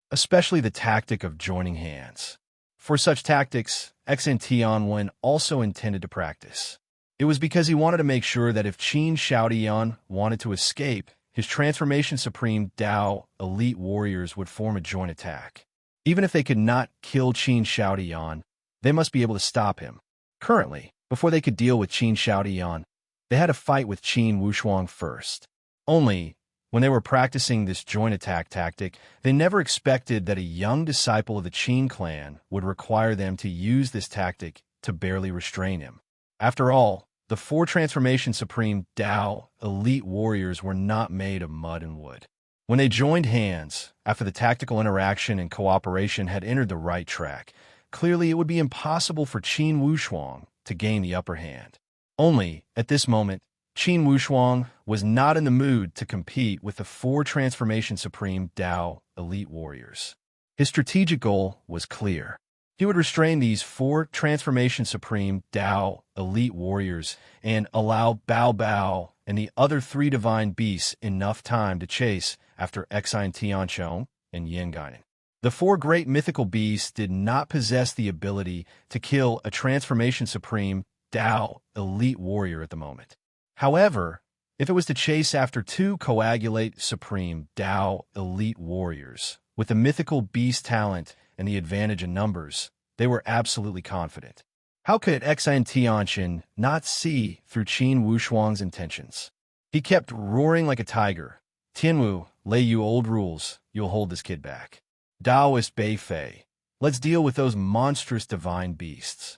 especially the tactic of joining hands. For such tactics, Xi and Tianwen also intended to practice. It was because he wanted to make sure that if Qin Shaodian wanted to escape, his Transformation Supreme, Dao, elite warriors would form a joint attack. Even if they could not kill Qin Shaodian, they must be able to stop him. Currently, before they could deal with Qin Shaodian, they had to fight with Qin Wushuang first. Only, when they were practicing this joint attack tactic, they never expected that a young disciple of the Qin clan would require them to use this tactic to barely restrain him. After all, the four Transformation Supreme Tao elite warriors were not made of mud and wood. When they joined hands, after the tactical interaction and cooperation had entered the right track, clearly it would be impossible for Qin Wushuang to gain the upper hand. Only, at this moment, Qin Wushuang was not in the mood to compete with the four Transformation Supreme Tao elite warriors. His strategic goal was clear. He would restrain these four Transformation Supreme Tao elite warriors and allow Bao Bao and the other three divine beasts enough time to chase after Xi Tianchong and Yin Guinan. The four great mythical beasts did not possess the ability to kill a Transformation Supreme Tao elite warrior at the moment. However, if it was to chase after two Coagulate Supreme Tao elite warriors with the mythical beast talent and the advantage in numbers, they were absolutely confident. How could Xi Tianchen not see through Qin Wushuang's intentions? He kept roaring like a tiger. Tianwu, lay you old rules, you'll hold this kid back. Taoist Bei Fei, let's deal with those monstrous divine beasts.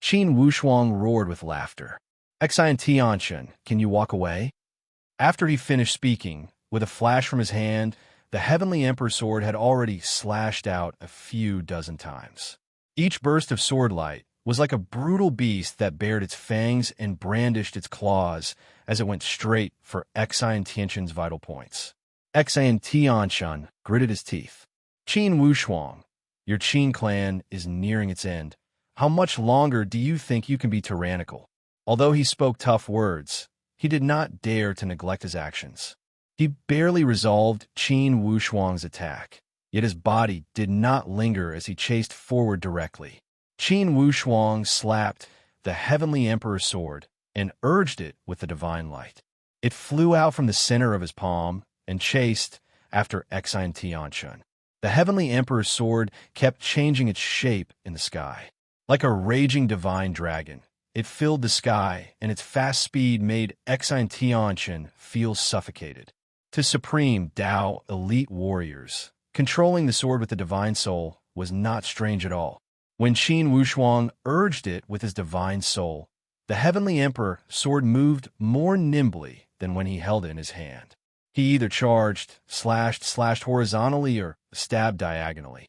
Qin Wushuang roared with laughter. Xi Tianchen, can you walk away? After he finished speaking, with a flash from his hand, the Heavenly Emperor's sword had already slashed out a few dozen times. Each burst of sword light was like a brutal beast that bared its fangs and brandished its claws as it went straight for Xi Tianchen's vital points. Xi Tianchen gritted his teeth. Qin Wushuang, your Qin clan is nearing its end. How much longer do you think you can be tyrannical? Although he spoke tough words, he did not dare to neglect his actions. He barely resolved Qin Wushuang's attack, yet his body did not linger as he chased forward directly. Qin Wushuang slapped the Heavenly Emperor's sword and urged it with the divine light. It flew out from the center of his palm and chased after Xi Tianchen. The Heavenly Emperor's sword kept changing its shape in the sky. Like a raging divine dragon, it filled the sky, and its fast speed made Xi Tianchen feel suffocated. To Supreme Tao elite warriors, controlling the sword with the divine soul was not strange at all. When Qin Wushuang urged it with his divine soul, the Heavenly Emperor's sword moved more nimbly than when he held it in his hand. He either charged, slashed horizontally, or stabbed diagonally.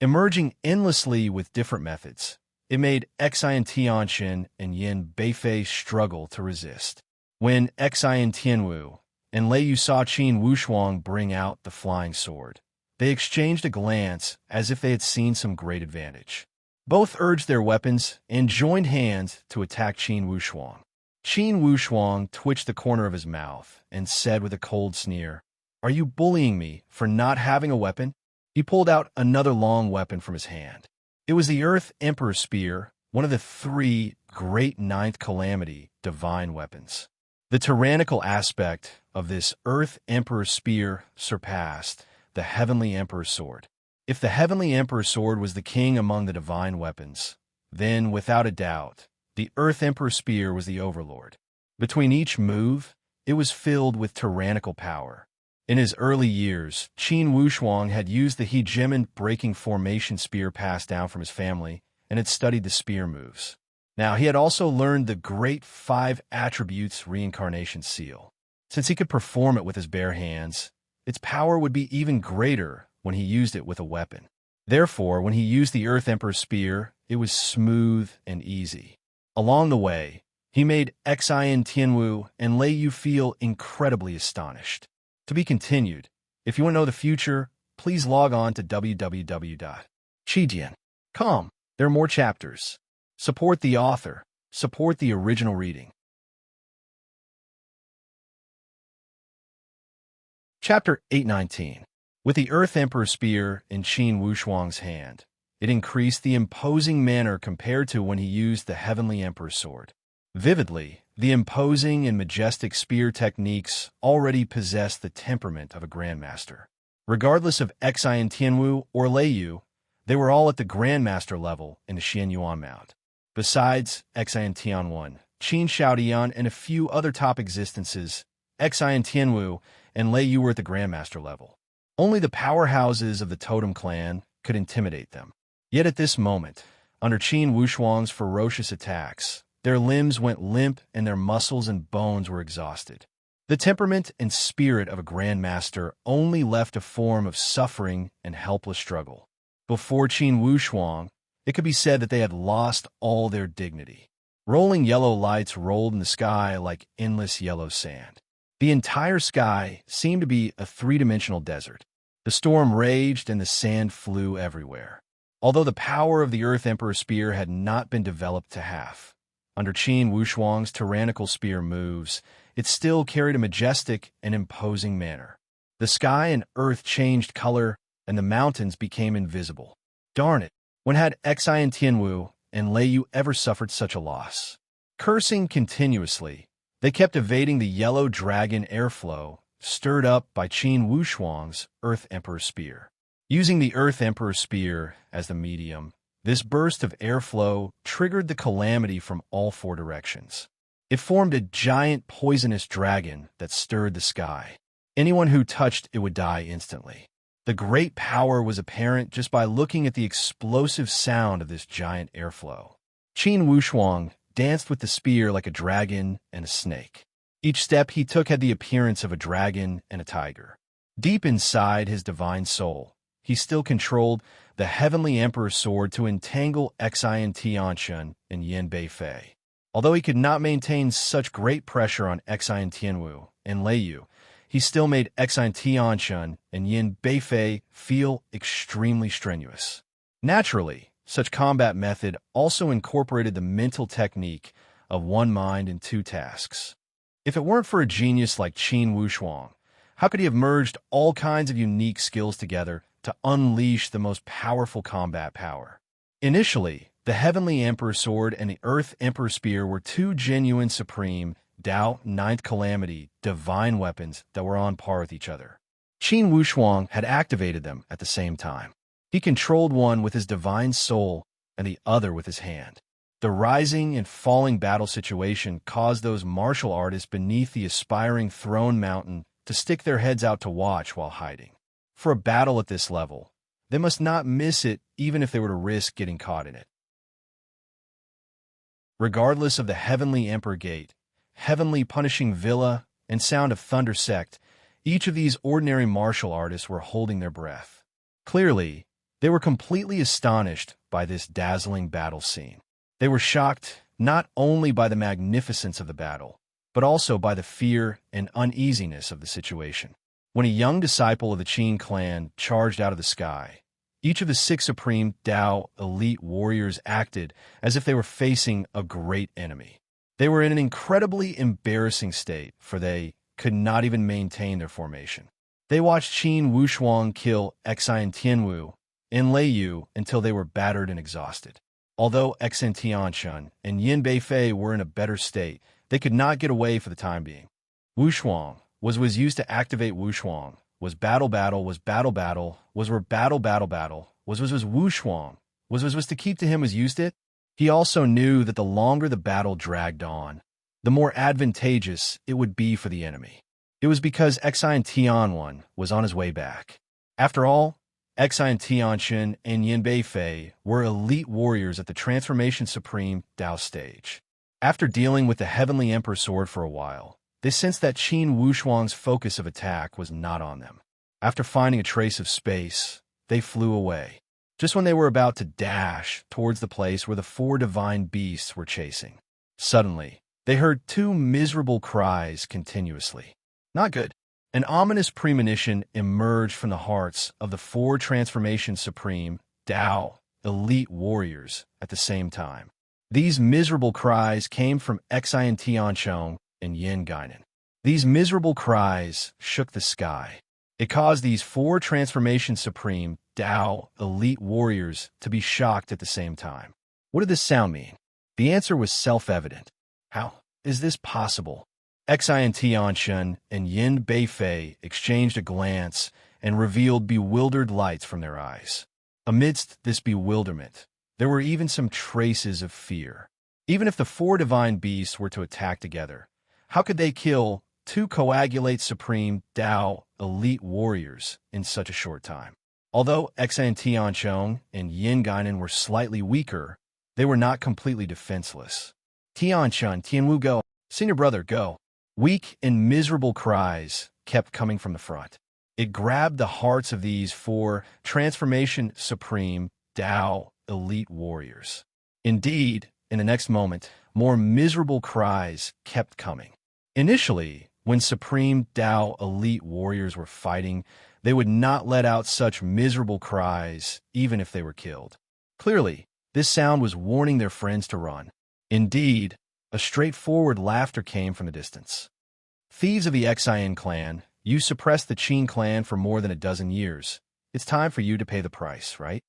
Emerging endlessly with different methods, it made Xi Tianchen and Yin Beifei struggle to resist. When Xi Tianwu and Lei Yu saw Qin Wushuang bring out the flying sword, they exchanged a glance as if they had seen some great advantage. Both urged their weapons and joined hands to attack Qin Wushuang. Qin Wushuang twitched the corner of his mouth and said with a cold sneer, "Are you bullying me for not having a weapon?" He pulled out another long weapon from his hand. It was the Earth Emperor's Spear, one of the three great Ninth Calamity divine weapons. The tyrannical aspect of this Earth Emperor's Spear surpassed the Heavenly Emperor's Sword. If the Heavenly Emperor's Sword was the king among the divine weapons, then, without a doubt, the Earth Emperor's Spear was the overlord. Between each move, it was filled with tyrannical power. In his early years, Qin Wushuang had used the hegemon breaking formation spear passed down from his family and had studied the spear moves. Now, he had also learned the great 5 attributes reincarnation seal. Since he could perform it with his bare hands, its power would be even greater when he used it with a weapon. Therefore, when he used the Earth Emperor's Spear, it was smooth and easy. Along the way, he made Xian Tianwu and Lei Yu feel incredibly astonished. To be continued. If you want to know the future, please log on to www.chidian.com. There are more chapters. Support the author. Support the original reading. Chapter 819. With the Earth Emperor's Spear in Qin Wushuang's hand, it increased the imposing manner compared to when he used the Heavenly Emperor's Sword. Vividly, the imposing and majestic spear techniques already possessed the temperament of a grandmaster. Regardless of Xian Tianwu or Lei Yu, they were all at the grandmaster level in the Xianyuan Mount. Besides Xian Tianwen, Qin Shaodian, and a few other top existences, Xi and Tianwu, and Lei Yu were at the Grandmaster level. Only the powerhouses of the Totem clan could intimidate them. Yet at this moment, under Qin Wushuang's ferocious attacks, their limbs went limp and their muscles and bones were exhausted. The temperament and spirit of a Grandmaster only left a form of suffering and helpless struggle. Before Qin Wushuang, it could be said that they had lost all their dignity. Rolling yellow lights rolled in the sky like endless yellow sand. The entire sky seemed to be a three-dimensional desert. The storm raged and the sand flew everywhere. Although the power of the Earth Emperor Spear had not been developed to half, under Qin Wushuang's tyrannical spear moves, it still carried a majestic and imposing manner. The sky and earth changed color, and the mountains became invisible. Darn it, when had Xi and Tianwu and Lei Yu ever suffered such a loss? Cursing continuously, they kept evading the yellow dragon airflow, stirred up by Qin Wushuang's Earth Emperor Spear. Using the Earth Emperor Spear as the medium, this burst of airflow triggered the calamity from all four directions. It formed a giant poisonous dragon that stirred the sky. Anyone who touched it would die instantly. The great power was apparent just by looking at the explosive sound of this giant airflow. Qin Wushuang danced with the spear like a dragon and a snake. Each step he took had the appearance of a dragon and a tiger. Deep inside his divine soul, he still controlled the Heavenly Emperor's sword to entangle Xi and Tianshun and Yin Beifei. Although he could not maintain such great pressure on Xi and Tianwu and Lei Yu, he still made Xi and Tianshun and Yin Beifei feel extremely strenuous. Naturally, such combat method also incorporated the mental technique of one mind and two tasks. If it weren't for a genius like Qin Wushuang, how could he have merged all kinds of unique skills together to unleash the most powerful combat power? Initially, the Heavenly Emperor Sword and the Earth Emperor Spear were two genuine supreme, Tao, Ninth Calamity, divine weapons that were on par with each other. Qin Wushuang had activated them at the same time. He controlled one with his divine soul and the other with his hand. The rising and falling battle situation caused those martial artists beneath the aspiring throne mountain to stick their heads out to watch while hiding. For a battle at this level, they must not miss it even if they were to risk getting caught in it. Regardless of the Heavenly Emperor Gate, Heavenly Punishing Villa, and Sound of Thunder Sect, each of these ordinary martial artists were holding their breath. Clearly, they were completely astonished by this dazzling battle scene. They were shocked not only by the magnificence of the battle, but also by the fear and uneasiness of the situation. When a young disciple of the Qin clan charged out of the sky, each of the six supreme Tao elite warriors acted as if they were facing a great enemy. They were in an incredibly embarrassing state, for they could not even maintain their formation. They watched Qin Wushuang kill Xi and Tianwu and Lei Yu until they were battered and exhausted. Although Xi and Tianshun and Yin Beifei were in a better state, they could not get away for the time being. Wushuang was used to activate Wushuang. Was battle, was were battle, was Wushuang, was to keep to him was used it. He also knew that the longer the battle dragged on, the more advantageous it would be for the enemy. It was because Xi and Tianwen was on his way back. After all, Xi and Tianshun and Yin Beifei were elite warriors at the Transformation Supreme Tao stage. After dealing with the Heavenly Emperor Sword for a while, they sensed that Qin Wushuang's focus of attack was not on them. After finding a trace of space, they flew away. Just when they were about to dash towards the place where the four divine beasts were chasing, suddenly, they heard two miserable cries continuously. Not good. An ominous premonition emerged from the hearts of the four Transformation Supreme Tao elite warriors at the same time. These miserable cries came from Xi and Tianshun and Yin Guinan. These miserable cries shook the sky. It caused these four Transformation Supreme Tao elite warriors to be shocked at the same time. What did this sound mean? The answer was self-evident. How is this possible? Xi and Tianshun and Yin Beifei exchanged a glance and revealed bewildered lights from their eyes. Amidst this bewilderment, there were even some traces of fear. Even if the four divine beasts were to attack together, how could they kill two coagulate supreme Tao elite warriors in such a short time? Although Exan Tianchong and Yin Guinan were slightly weaker, they were not completely defenseless. Tianchun, Tianwu go, senior brother go. Weak and miserable cries kept coming from the front. It grabbed the hearts of these four transformation supreme Tao elite warriors. Indeed, in the next moment, more miserable cries kept coming. Initially, when supreme Tao elite warriors were fighting, they would not let out such miserable cries, even if they were killed. Clearly, this sound was warning their friends to run. Indeed, a straightforward laughter came from the distance. Thieves of the Xian clan, you suppressed the Qin clan for more than a dozen years. It's time for you to pay the price, right?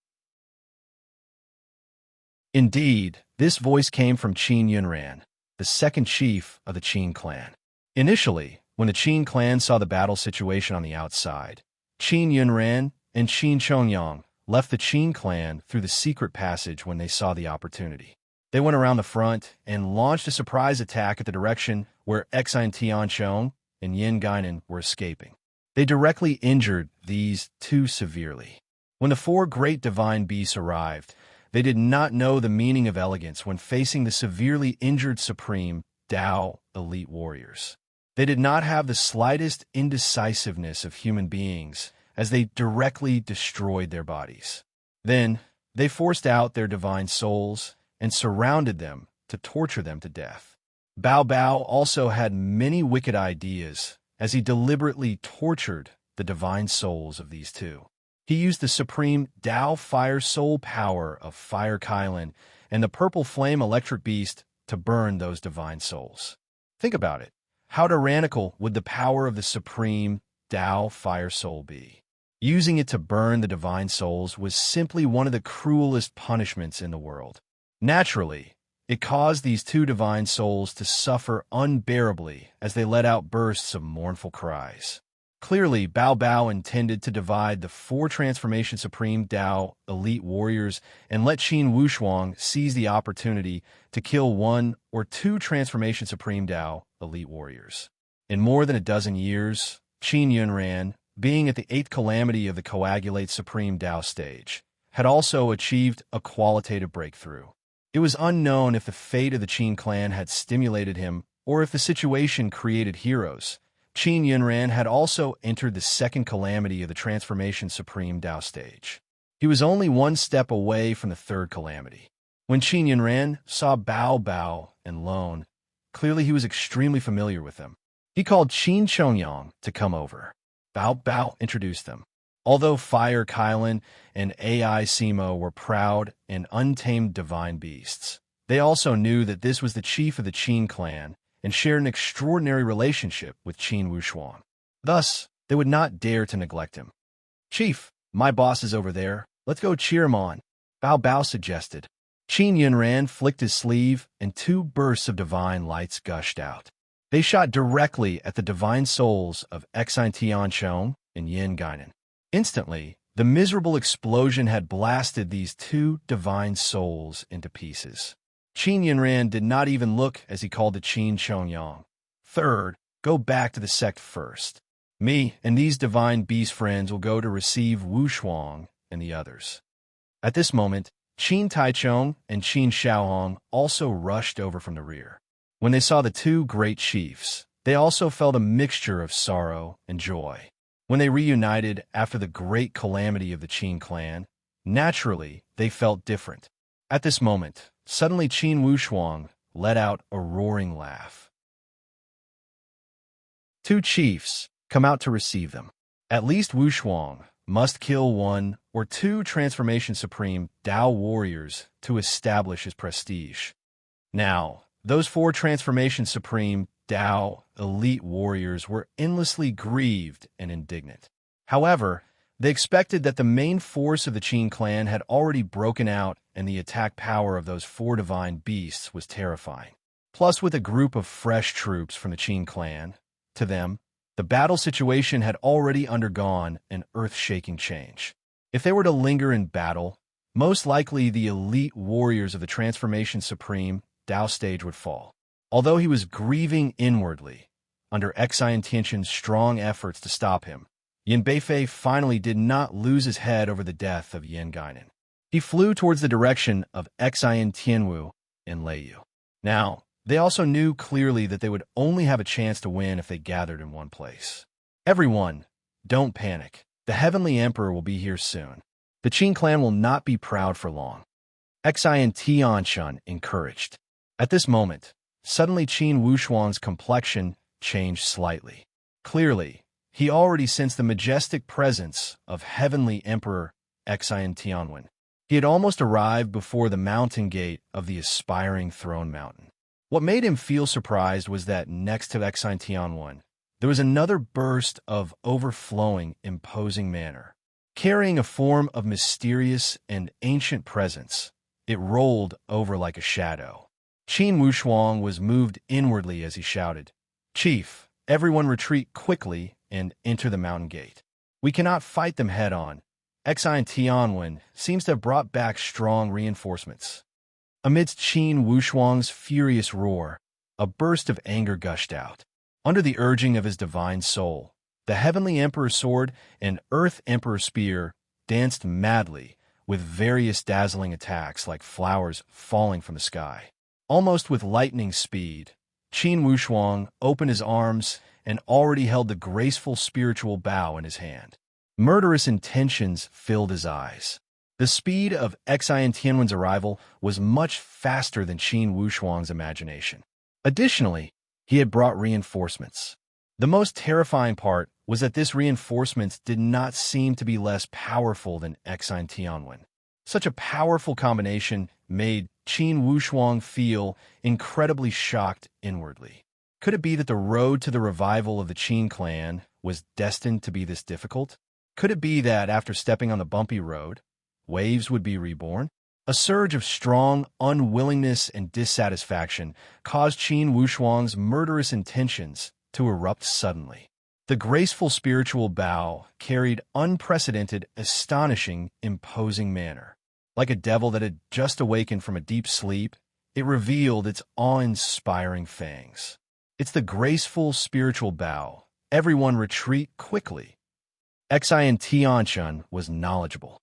Indeed, this voice came from Qin Yunran, the second chief of the Qin clan. Initially, when the Qin clan saw the battle situation on the outside, Qin Yunran and Qin Chongyang left the Qin clan through the secret passage when they saw the opportunity. They went around the front and launched a surprise attack at the direction where Exine Tianchong and Yin Guinan were escaping. They directly injured these two severely. When the four great divine beasts arrived, they did not know the meaning of elegance when facing the severely injured supreme Tao elite warriors. They did not have the slightest indecisiveness of human beings as they directly destroyed their bodies. Then, they forced out their divine souls and surrounded them to torture them to death. Bao Bao also had many wicked ideas as he deliberately tortured the divine souls of these two. He used the supreme Tao fire soul power of Fire Kylan and the purple flame electric beast to burn those divine souls. Think about it. How tyrannical would the power of the supreme Tao fire soul be? Using it to burn the divine souls was simply one of the cruelest punishments in the world. Naturally, it caused these two divine souls to suffer unbearably as they let out bursts of mournful cries. Clearly, Bao Bao intended to divide the four Transformation Supreme Tao elite warriors and let Qin Wushuang seize the opportunity to kill one or two Transformation Supreme Tao elite warriors. In more than a dozen years, Qin Yunran, being at the 8th calamity of the Coagulate Supreme Tao stage, had also achieved a qualitative breakthrough. It was unknown if the fate of the Qin clan had stimulated him or if the situation created heroes. Qin Yunran had also entered the 2nd calamity of the Transformation Supreme Tao stage. He was only one step away from the 3rd calamity. When Qin Yunran saw Bao Bao and Lone, clearly he was extremely familiar with them. He called Qin Chongyang to come over. Bao Bao introduced them. Although Fire Kylan and AI Simo were proud and untamed divine beasts, they also knew that this was the chief of the Qin clan and shared an extraordinary relationship with Qin Wushuang. Thus, they would not dare to neglect him. "Chief, my boss is over there. Let's go cheer him on," Bao Bao suggested. Qin Yunran flicked his sleeve, and two bursts of divine lights gushed out. They shot directly at the divine souls of Exine Tianchong and Yin Guinan. Instantly, the miserable explosion had blasted these two divine souls into pieces. Qin Yunran did not even look as he called to Qin Chongyang. "Third, go back to the sect first. Me and these divine beast friends will go to receive Wu Shuang and the others." At this moment, Qin Taichong and Qin Shaohong also rushed over from the rear. When they saw the two great chiefs, they also felt a mixture of sorrow and joy. When they reunited after the great calamity of the Qin clan, naturally, they felt different. At this moment, suddenly Qin Wushuang let out a roaring laugh. Two chiefs come out to receive them. At least Wushuang must kill one or two Transformation Supreme Tao warriors to establish his prestige. Now, those four Transformation Supreme Tao elite warriors were endlessly grieved and indignant. However, they expected that the main force of the Qin clan had already broken out and the attack power of those four divine beasts was terrifying. Plus, with a group of fresh troops from the Qin clan, to them, the battle situation had already undergone an earth-shaking change. If they were to linger in battle, most likely the elite warriors of the Transformation Supreme Dao stage would fall. Although he was grieving inwardly, under Xian Tianqian's strong efforts to stop him, Yan Beifei finally did not lose his head over the death of Yan Guinan. He flew towards the direction of Xian Tianwu and Leiyu. Now, they also knew clearly that they would only have a chance to win if they gathered in one place. Everyone, don't panic. The Heavenly Emperor will be here soon. The Qin clan will not be proud for long. Xian Tianqian encouraged. At this moment, suddenly Qin Wushuang's complexion changed slightly. Clearly, he already sensed the majestic presence of Heavenly Emperor Xian Tianwen. He had almost arrived before the mountain gate of the aspiring throne mountain. What made him feel surprised was that next to Xian Tianwen, there was another burst of overflowing, imposing manner. Carrying a form of mysterious and ancient presence, it rolled over like a shadow. Qin Wushuang was moved inwardly as he shouted, "Chief, everyone retreat quickly and enter the mountain gate. We cannot fight them head-on. Xian Tianwen seems to have brought back strong reinforcements." Amidst Qin Wushuang's furious roar, a burst of anger gushed out. Under the urging of his divine soul, the Heavenly Emperor's sword and Earth Emperor spear danced madly, with various dazzling attacks like flowers falling from the sky. Almost with lightning speed, Qin Wushuang opened his arms and already held the graceful spiritual bow in his hand. Murderous intentions filled his eyes. The speed of Xian Tianwen's arrival was much faster than Qin Wushuang's imagination. Additionally, he had brought reinforcements. The most terrifying part was that this reinforcement did not seem to be less powerful than Xian Tianwen. Such a powerful combination made Qin Wushuang feel incredibly shocked inwardly. Could it be that the road to the revival of the Qin clan was destined to be this difficult? Could it be that after stepping on the bumpy road, waves would be reborn? A surge of strong unwillingness and dissatisfaction caused Qin Wushuang's murderous intentions to erupt suddenly. The graceful spiritual bow carried unprecedented, astonishing, imposing manner. Like a devil that had just awakened from a deep sleep, it revealed its awe-inspiring fangs. It's the graceful spiritual bow. Everyone retreat quickly. Xian Tianqian was knowledgeable.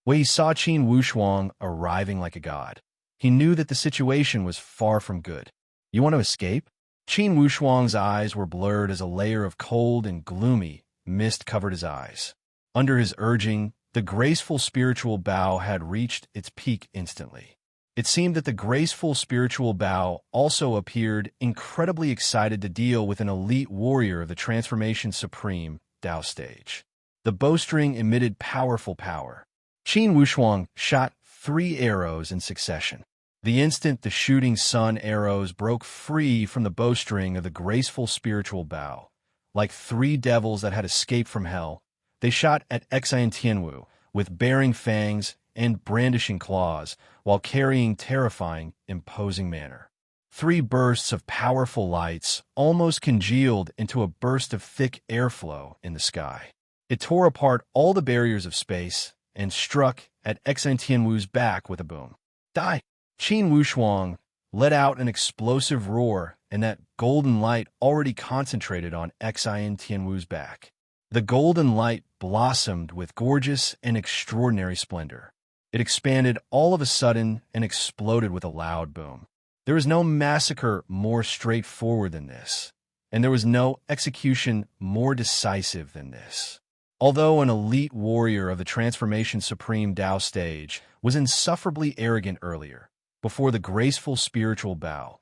When he saw Qin Wushuang arriving like a god, he knew that the situation was far from good. You want to escape? Qin Wushuang's eyes were blurred as a layer of cold and gloomy mist covered his eyes. Under his urging, the graceful spiritual bow had reached its peak instantly. It seemed that the graceful spiritual bow also appeared incredibly excited to deal with an elite warrior of the Transformation Supreme Dao stage. The bowstring emitted powerful power. Qin Wushuang shot 3 arrows in succession. The instant the shooting sun arrows broke free from the bowstring of the graceful spiritual bow, like 3 devils that had escaped from hell, they shot at Xian Tianwu with baring fangs and brandishing claws, while carrying terrifying, imposing manner. 3 bursts of powerful lights almost congealed into a burst of thick airflow in the sky. It tore apart all the barriers of space and struck at Xian Tianwu's back with a boom. Die! Qin Wushuang let out an explosive roar, and that golden light already concentrated on Xian Tianwu's back. The golden light blossomed with gorgeous and extraordinary splendor. It expanded all of a sudden and exploded with a loud boom. There was no massacre more straightforward than this, and there was no execution more decisive than this. Although an elite warrior of the Transformation Supreme Dao stage was insufferably arrogant earlier, before the graceful spiritual bow,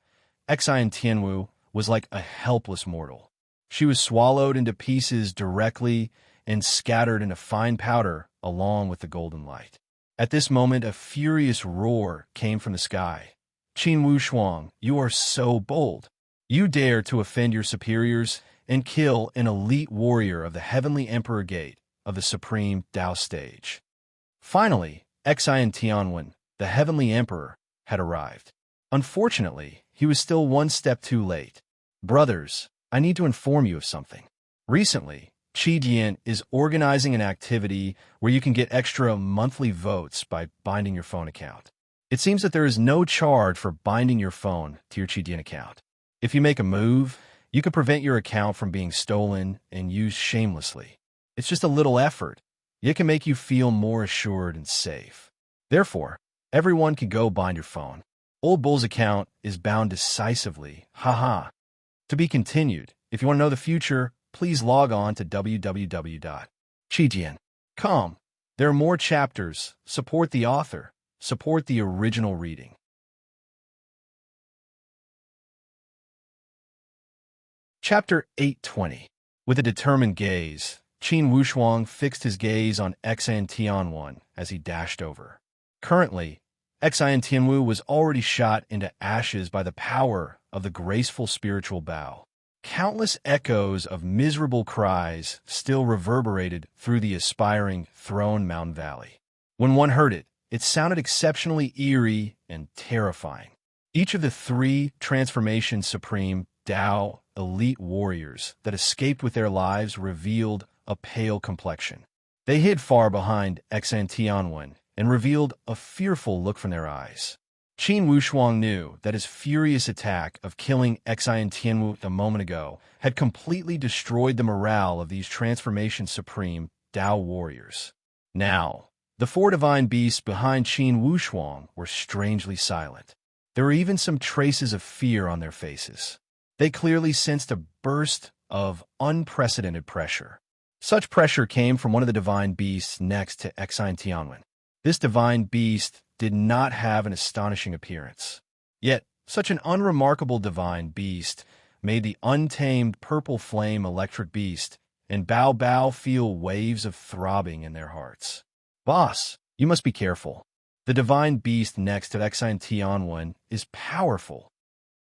Xian Tianwu was like a helpless mortal. She was swallowed into pieces directly and scattered into fine powder along with the golden light. At this moment, a furious roar came from the sky. Qin Wushuang, you are so bold. You dare to offend your superiors and kill an elite warrior of the Heavenly Emperor Gate of the Supreme Dao stage. Finally, Xian Tianwen, the Heavenly Emperor, had arrived. Unfortunately, he was still one step too late. Brothers, I need to inform you of something. Recently, Qi Dian is organizing an activity where you can get extra monthly votes by binding your phone account. It seems that there is no charge for binding your phone to your Qidian account. If you make a move, you can prevent your account from being stolen and used shamelessly. It's just a little effort. It can make you feel more assured and safe. Therefore, everyone can go bind your phone. Old Bull's account is bound decisively. Haha. To be continued. If you want to know the future, please log on to www.qidian.com. There are more chapters. Support the author. Support the original reading. Chapter 820. With a determined gaze, Qin Wushuang fixed his gaze on Xian Tianwen as he dashed over. Currently, Xian Tianwu was already shot into ashes by the power of the graceful spiritual bow. Countless echoes of miserable cries still reverberated through the aspiring Throne Mountain Valley. When one heard it, it sounded exceptionally eerie and terrifying. Each of the three Transformation Supreme Dao elite warriors that escaped with their lives revealed a pale complexion. They hid far behind Xian Tianwen and revealed a fearful look from their eyes. Qin Wushuang knew that his furious attack of killing Xian Tianwu a moment ago had completely destroyed the morale of these Transformation Supreme Dao warriors. Now, the four divine beasts behind Qin Wushuang were strangely silent. There were even some traces of fear on their faces. They clearly sensed a burst of unprecedented pressure. Such pressure came from one of the divine beasts next to Xian Tianwen. This divine beast did not have an astonishing appearance. Yet, such an unremarkable divine beast made the untamed purple flame electric beast and Bao Bao feel waves of throbbing in their hearts. Boss, you must be careful. The divine beast next to Xian Tianwen is powerful.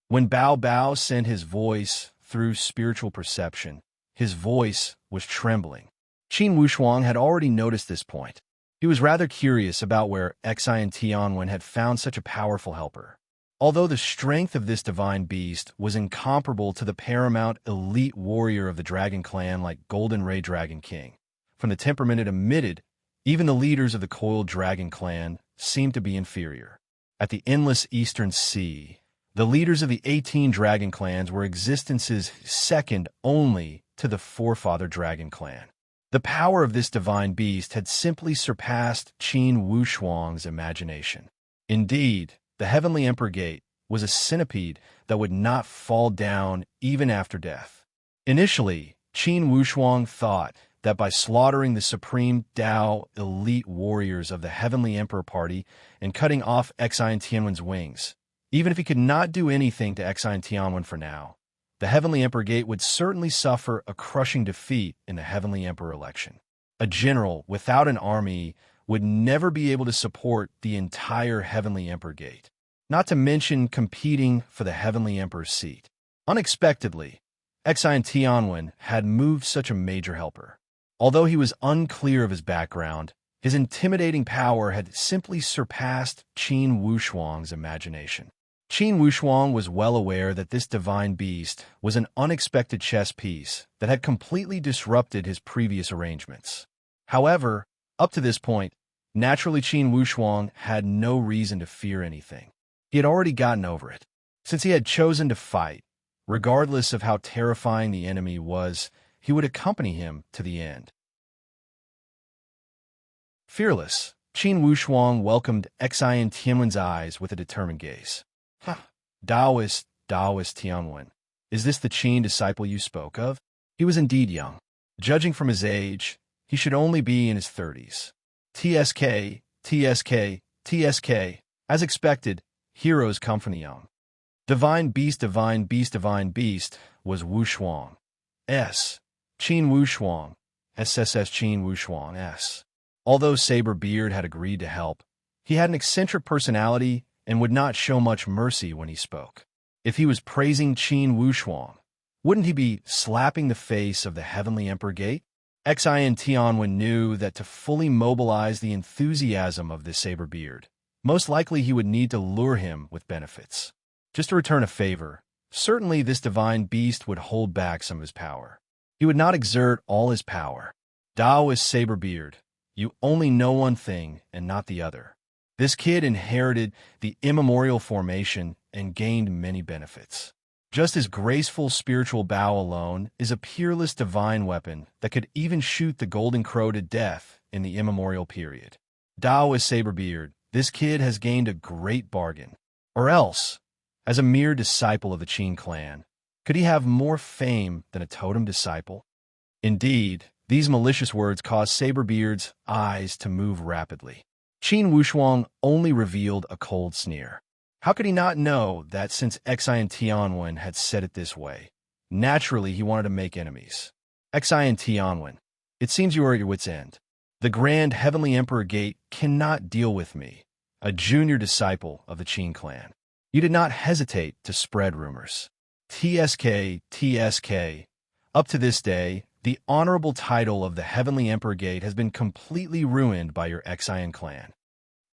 When Bao Bao sent his voice through spiritual perception, his voice was trembling. Qin Wushuang had already noticed this point. He was rather curious about where Xian Tianwen had found such a powerful helper. Although the strength of this divine beast was incomparable to the paramount elite warrior of the Dragon Clan like Golden Ray Dragon King, from the temperament it emitted, even the leaders of the Coiled Dragon Clan seemed to be inferior. At the endless Eastern Sea, the leaders of the 18 Dragon Clans were existences second only to the Forefather Dragon Clan. The power of this divine beast had simply surpassed Qin Wushuang's imagination. Indeed, the Heavenly Emperor Gate was a centipede that would not fall down even after death. Initially, Qin Wushuang thought that by slaughtering the supreme Dao elite warriors of the Heavenly Emperor Party and cutting off Xian Tianwen's wings, even if he could not do anything to Xian Tianwen for now, the Heavenly Emperor Gate would certainly suffer a crushing defeat in the Heavenly Emperor election. A general without an army would never be able to support the entire Heavenly Emperor Gate, not to mention competing for the Heavenly Emperor's seat. Unexpectedly, Xian Tianwen had moved such a major helper. Although he was unclear of his background, his intimidating power had simply surpassed Qin Wushuang's imagination. Qin Wushuang was well aware that this divine beast was an unexpected chess piece that had completely disrupted his previous arrangements. However, up to this point, naturally Qin Wushuang had no reason to fear anything. He had already gotten over it. Since he had chosen to fight, regardless of how terrifying the enemy was, he would accompany him to the end. Fearless, Qin Wushuang welcomed Xian Tianwen's eyes with a determined gaze. Daoist Tianwen, is this the Qin disciple you spoke of? He was indeed young. Judging from his age, he should only be in his 30s. TSK. As expected, heroes come from the young. Divine beast was Wushuang. Qin Wushuang. SSS Qin Wushuang S. Although Saber Beard had agreed to help, he had an eccentric personality and would not show much mercy when he spoke. If he was praising Qin Wushuang, wouldn't he be slapping the face of the Heavenly Emperor Gate? Xian Tianwen knew that to fully mobilize the enthusiasm of this Saber Beard, most likely he would need to lure him with benefits. Just to return a favor, certainly this divine beast would hold back some of his power. He would not exert all his power. Daoist Saber Beard, you only know one thing and not the other. This kid inherited the immemorial formation and gained many benefits. Just as graceful spiritual bow alone is a peerless divine weapon that could even shoot the golden crow to death in the immemorial period. Dao is Saberbeard. This kid has gained a great bargain. Or else, as a mere disciple of the Qin clan, could he have more fame than a totem disciple? Indeed, these malicious words caused Saberbeard's eyes to move rapidly. Qin Wushuang only revealed a cold sneer. How could he not know that since Xian Tianwen had said it this way? Naturally, he wanted to make enemies. Xian Tianwen, it seems you are at your wit's end. The Grand Heavenly Emperor Gate cannot deal with me, a junior disciple of the Qin clan. You did not hesitate to spread rumors. TSK. Up to this day, the honorable title of the Heavenly Emperor Gate has been completely ruined by your Xian clan.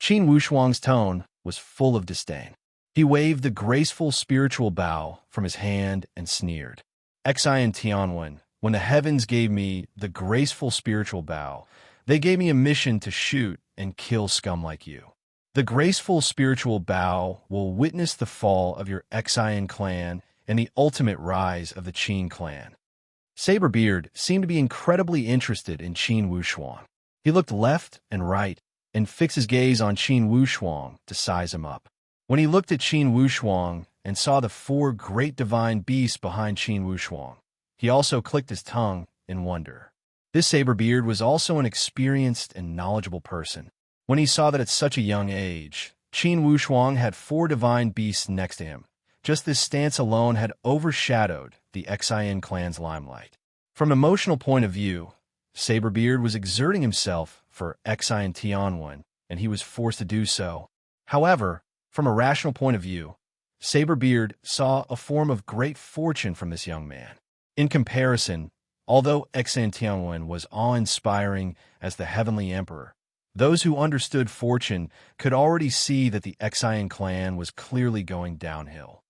Qin Wushuang's tone was full of disdain. He waved the graceful spiritual bow from his hand and sneered. Xian Tianwen, when the heavens gave me the graceful spiritual bow, they gave me a mission to shoot and kill scum like you. The graceful spiritual bow will witness the fall of your Xian clan and the ultimate rise of the Qin clan. Saberbeard seemed to be incredibly interested in Qin Wushuang. He looked left and right and fixed his gaze on Qin Wushuang to size him up. When he looked at Qin Wushuang and saw the four great divine beasts behind Qin Wushuang, he also clicked his tongue in wonder. This Saberbeard was also an experienced and knowledgeable person. When he saw that at such a young age, Qin Wushuang had four divine beasts next to him, just this stance alone had overshadowed the Xian clan's limelight. From an emotional point of view, Saberbeard was exerting himself for Xian Tianwen, and he was forced to do so. However, from a rational point of view, Saberbeard saw a form of great fortune from this young man. In comparison, although Xian Tianwen was awe-inspiring as the Heavenly Emperor, those who understood fortune could already see that the Xian clan was clearly going downhill.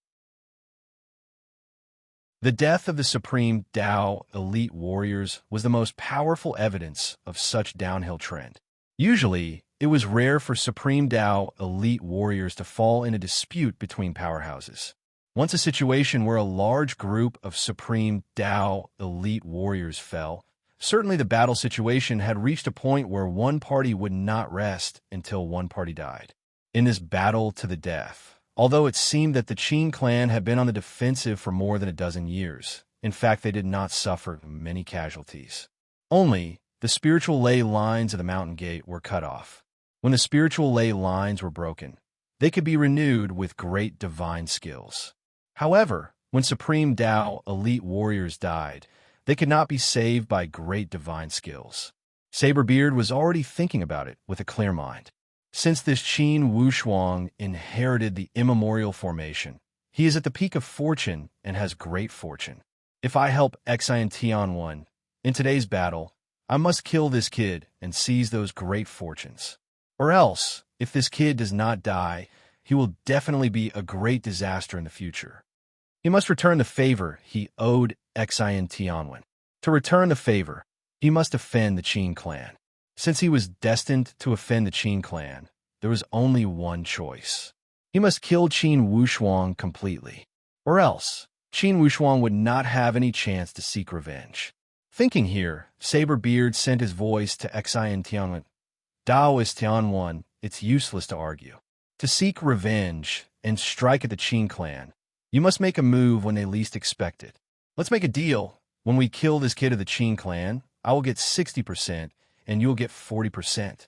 The death of the Supreme Dao elite warriors was the most powerful evidence of such downhill trend. Usually, it was rare for Supreme Dao elite warriors to fall in a dispute between powerhouses. Once a situation where a large group of Supreme Dao elite warriors fell, certainly the battle situation had reached a point where one party would not rest until one party died. In this battle to the death, although it seemed that the Qin clan had been on the defensive for more than a dozen years, in fact they did not suffer many casualties. Only the spiritual ley lines of the mountain gate were cut off. When the spiritual ley lines were broken, they could be renewed with great divine skills. However, when Supreme Dao elite warriors died, they could not be saved by great divine skills. Saberbeard was already thinking about it with a clear mind. Since this Qin Wushuang inherited the immemorial formation, he is at the peak of fortune and has great fortune. If I help Xian Tianwen in today's battle, I must kill this kid and seize those great fortunes. Or else, if this kid does not die, he will definitely be a great disaster in the future. He must return the favor he owed Xian Tianwen. To return the favor, he must offend the Qin clan. Since he was destined to offend the Qin clan, there was only one choice. He must kill Qin Wushuang completely. Or else, Qin Wushuang would not have any chance to seek revenge. Thinking here, Saberbeard sent his voice to Xian Tianwen. Dao is Tianwen, it's useless to argue. To seek revenge and strike at the Qin clan, you must make a move when they least expect it. Let's make a deal. When we kill this kid of the Qin clan, I will get 60% and you'll get 40%.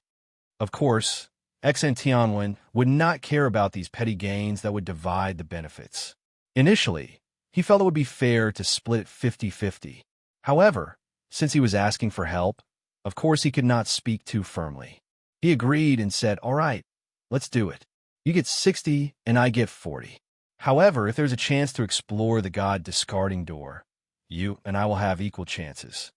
Of course, Xian Tianwen would not care about these petty gains that would divide the benefits. Initially, he felt it would be fair to split it 50-50. However, since he was asking for help, of course he could not speak too firmly. He agreed and said, all right, let's do it. You get 60 and I get 40. However, if there's a chance to explore the god discarding door, you and I will have equal chances.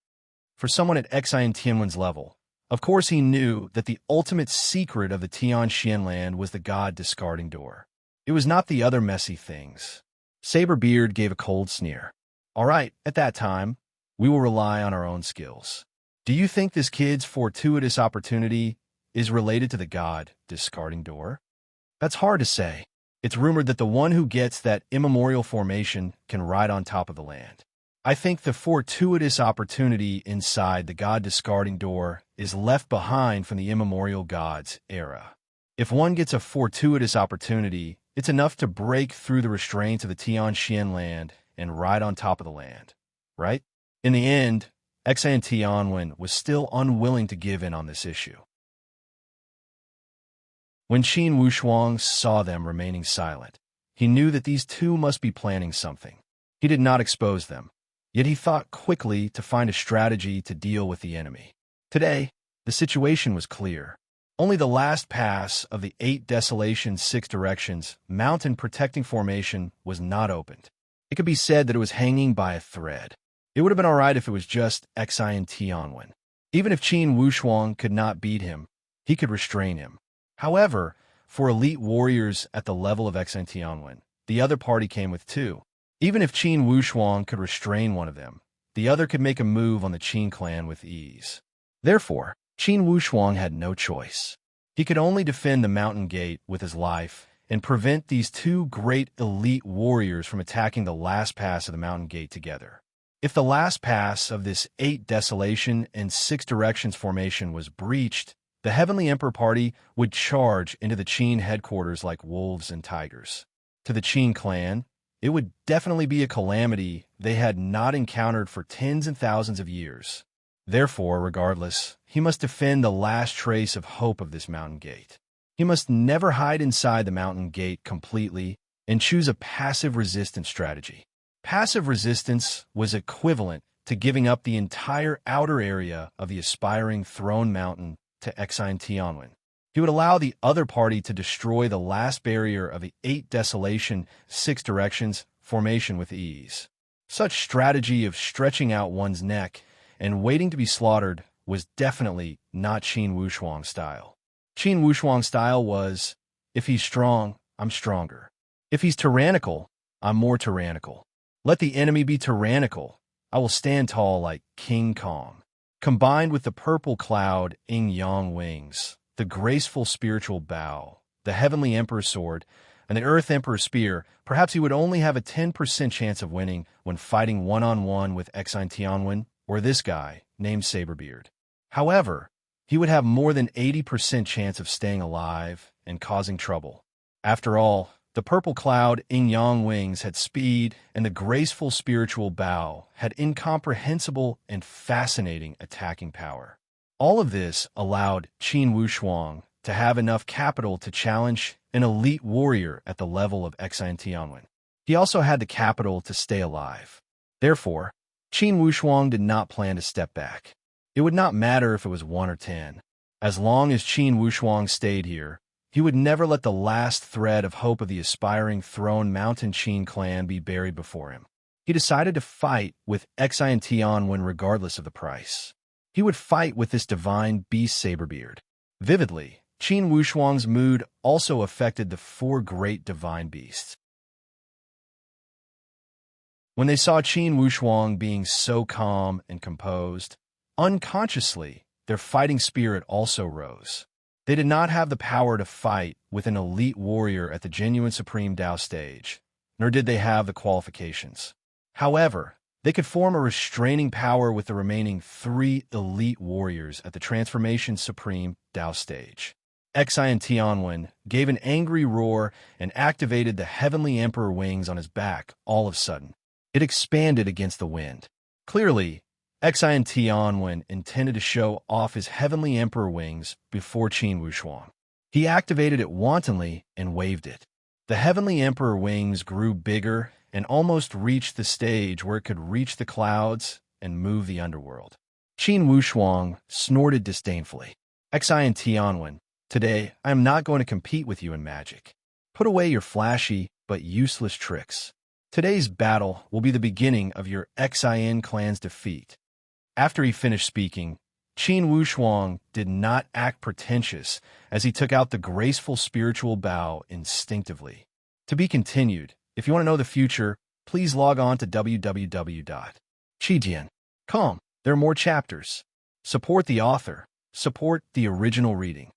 For someone at Xian Tianwen's level, of course he knew that the ultimate secret of the Tian Xianland was the god discarding door. It was not the other messy things. Saberbeard gave a cold sneer. All right, at that time, we will rely on our own skills. Do you think this kid's fortuitous opportunity is related to the god discarding door? That's hard to say. It's rumored that the one who gets that immemorial formation can ride on top of the land. I think the fortuitous opportunity inside the god discarding door is left behind from the immemorial gods era. If one gets a fortuitous opportunity, it's enough to break through the restraints of the Tianxian land and ride on top of the land, right? In the end, Xian Tianwen was still unwilling to give in on this issue. When Qin Wushuang saw them remaining silent, he knew that these two must be planning something. He did not expose them, yet he thought quickly to find a strategy to deal with the enemy. Today, the situation was clear. Only the last pass of the 8 Desolation 6 Directions mountain protecting formation was not opened. It could be said that it was hanging by a thread. It would have been all right if it was just Xian Tianwen. Even if Qin Wushuang could not beat him, he could restrain him. However, for elite warriors at the level of Xian Tianwen, the other party came with 2. Even if Qin Wushuang could restrain one of them, the other could make a move on the Qin clan with ease. Therefore, Qin Wushuang had no choice. He could only defend the mountain gate with his life and prevent these 2 great elite warriors from attacking the last pass of the mountain gate together. If the last pass of this 8 Desolation and 6 Directions formation was breached, the Heavenly Emperor party would charge into the Qin headquarters like wolves and tigers. To the Qin clan, it would definitely be a calamity they had not encountered for tens and thousands of years. Therefore, regardless, he must defend the last trace of hope of this mountain gate. He must never hide inside the mountain gate completely and choose a passive resistance strategy. Passive resistance was equivalent to giving up the entire outer area of the aspiring throne mountain to Xian Tianwen. He would allow the other party to destroy the last barrier of the 8 Desolation 6 Directions formation with ease. Such strategy of stretching out one's neck and waiting to be slaughtered was definitely not Qin Wushuang's style. Qin Wushuang's style was, if he's strong, I'm stronger. If he's tyrannical, I'm more tyrannical. Let the enemy be tyrannical. I will stand tall like King Kong. Combined with the purple cloud yin yang wings, the graceful spiritual bow, the Heavenly Emperor's sword, and the Earth Emperor's spear, perhaps he would only have a 10% chance of winning when fighting one-on-one with Xian Tianwen or this guy named Saberbeard. However, he would have more than 80% chance of staying alive and causing trouble. After all, the purple cloud yin-yang wings had speed, and the graceful spiritual bow had incomprehensible and fascinating attacking power. All of this allowed Qin Wushuang to have enough capital to challenge an elite warrior at the level of Xian Tianwen. He also had the capital to stay alive. Therefore, Qin Wushuang did not plan to step back. It would not matter if it was 1 or 10. As long as Qin Wushuang stayed here, he would never let the last thread of hope of the aspiring throne mountain Qin clan be buried before him. He decided to fight with Xian Tianwen regardless of the price. He would fight with this divine beast Saberbeard. Vividly, Qin Wushuang's mood also affected the 4 great divine beasts. When they saw Qin Wushuang being so calm and composed, unconsciously, their fighting spirit also rose. They did not have the power to fight with an elite warrior at the genuine Supreme Tao stage, nor did they have the qualifications. However, they could form a restraining power with the remaining 3 elite warriors at the Transformation Supreme Tao stage. Xian Tianwen gave an angry roar and activated the Heavenly Emperor wings on his back all of a sudden. It expanded against the wind. Clearly, Xian Tianwen intended to show off his Heavenly Emperor wings before Qin Wushuang. He activated it wantonly and waved it. The Heavenly Emperor wings grew bigger and almost reached the stage where it could reach the clouds and move the underworld. Qin Wushuang snorted disdainfully. Xian Tianwen, today I am not going to compete with you in magic. Put away your flashy but useless tricks. Today's battle will be the beginning of your Xian clan's defeat. After he finished speaking, Qin Wushuang did not act pretentious as he took out the graceful spiritual bow instinctively. To be continued. If you want to know the future, please log on to www.qijian.com. There are more chapters. Support the author. Support the original reading.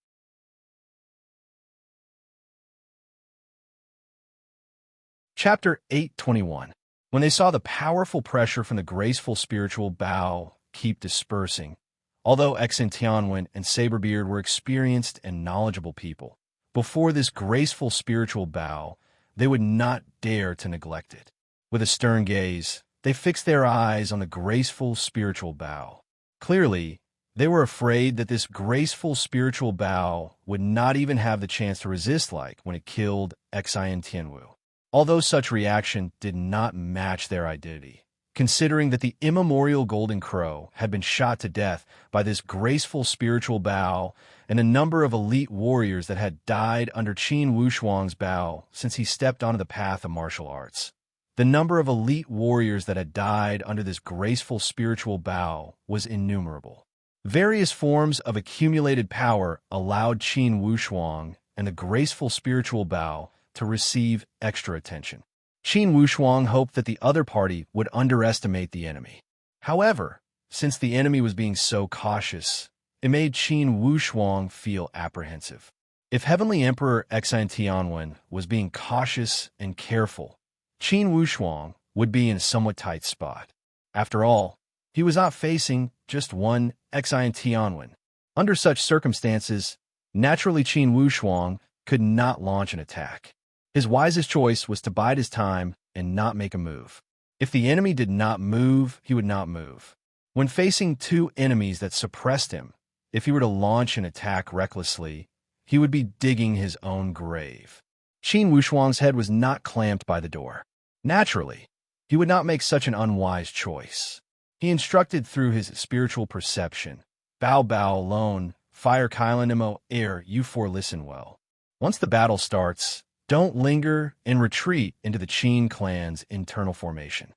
Chapter 821. When they saw the powerful pressure from the graceful spiritual bow keep dispersing, although Exantianwen and Saberbeard were experienced and knowledgeable people, before this graceful spiritual bow, they would not dare to neglect it. With a stern gaze, they fixed their eyes on the graceful spiritual bow. Clearly, they were afraid that this graceful spiritual bow would not even have the chance to resist like when it killed Xian Tianwu. Although such reaction did not match their identity, considering that the immemorial Golden Crow had been shot to death by this graceful spiritual bow and a number of elite warriors that had died under Qin Wushuang's bow since he stepped onto the path of martial arts. The number of elite warriors that had died under this graceful spiritual bow was innumerable. Various forms of accumulated power allowed Qin Wushuang and the graceful spiritual bow to receive extra attention. Qin Wushuang hoped that the other party would underestimate the enemy. However, since the enemy was being so cautious, it made Qin Wushuang feel apprehensive. If Heavenly Emperor Exantianwen was being cautious and careful, Qin Wushuang would be in a somewhat tight spot. After all, he was not facing just one Exantianwen. Under such circumstances, naturally Qin Wushuang could not launch an attack. His wisest choice was to bide his time and not make a move. If the enemy did not move, he would not move. When facing two enemies that suppressed him, if he were to launch an attack recklessly, he would be digging his own grave. Qin Wushuang's head was not clamped by the door. Naturally, he would not make such an unwise choice. He instructed through his spiritual perception. Bao Bao alone, fire Kylan Mo air, you four listen well. Once the battle starts, don't linger and retreat into the Qin clan's internal formation.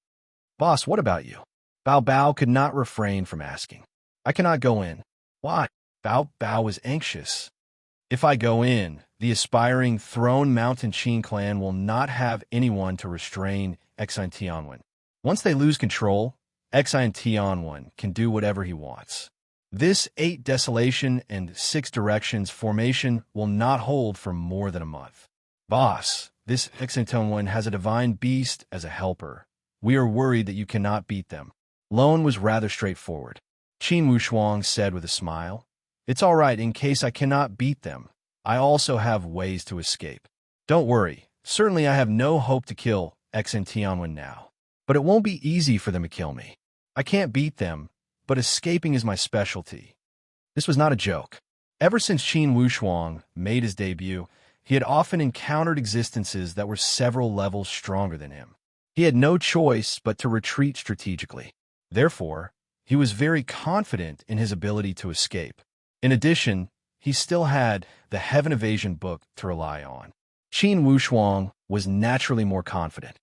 Boss, what about you? Bao Bao could not refrain from asking. I cannot go in. Why? Bao Bao was anxious. If I go in, the aspiring Throne Mountain Qin clan will not have anyone to restrain Exantianwen. Once they lose control, Exantianwen can do whatever he wants. This 8 desolation and 6 directions formation will not hold for more than a month. Boss, this Exantianwen has a divine beast as a helper. We are worried that you cannot beat them. Lone was rather straightforward. Qin Wushuang said with a smile, It's all right in case I cannot beat them. I also have ways to escape. Don't worry, certainly I have no hope to kill Exantianwen now. But it won't be easy for them to kill me. I can't beat them, but escaping is my specialty. This was not a joke. Ever since Qin Wushuang made his debut, he had often encountered existences that were several levels stronger than him. He had no choice but to retreat strategically. Therefore, he was very confident in his ability to escape. In addition, he still had the Heaven Evasion book to rely on. Qin Wushuang was naturally more confident.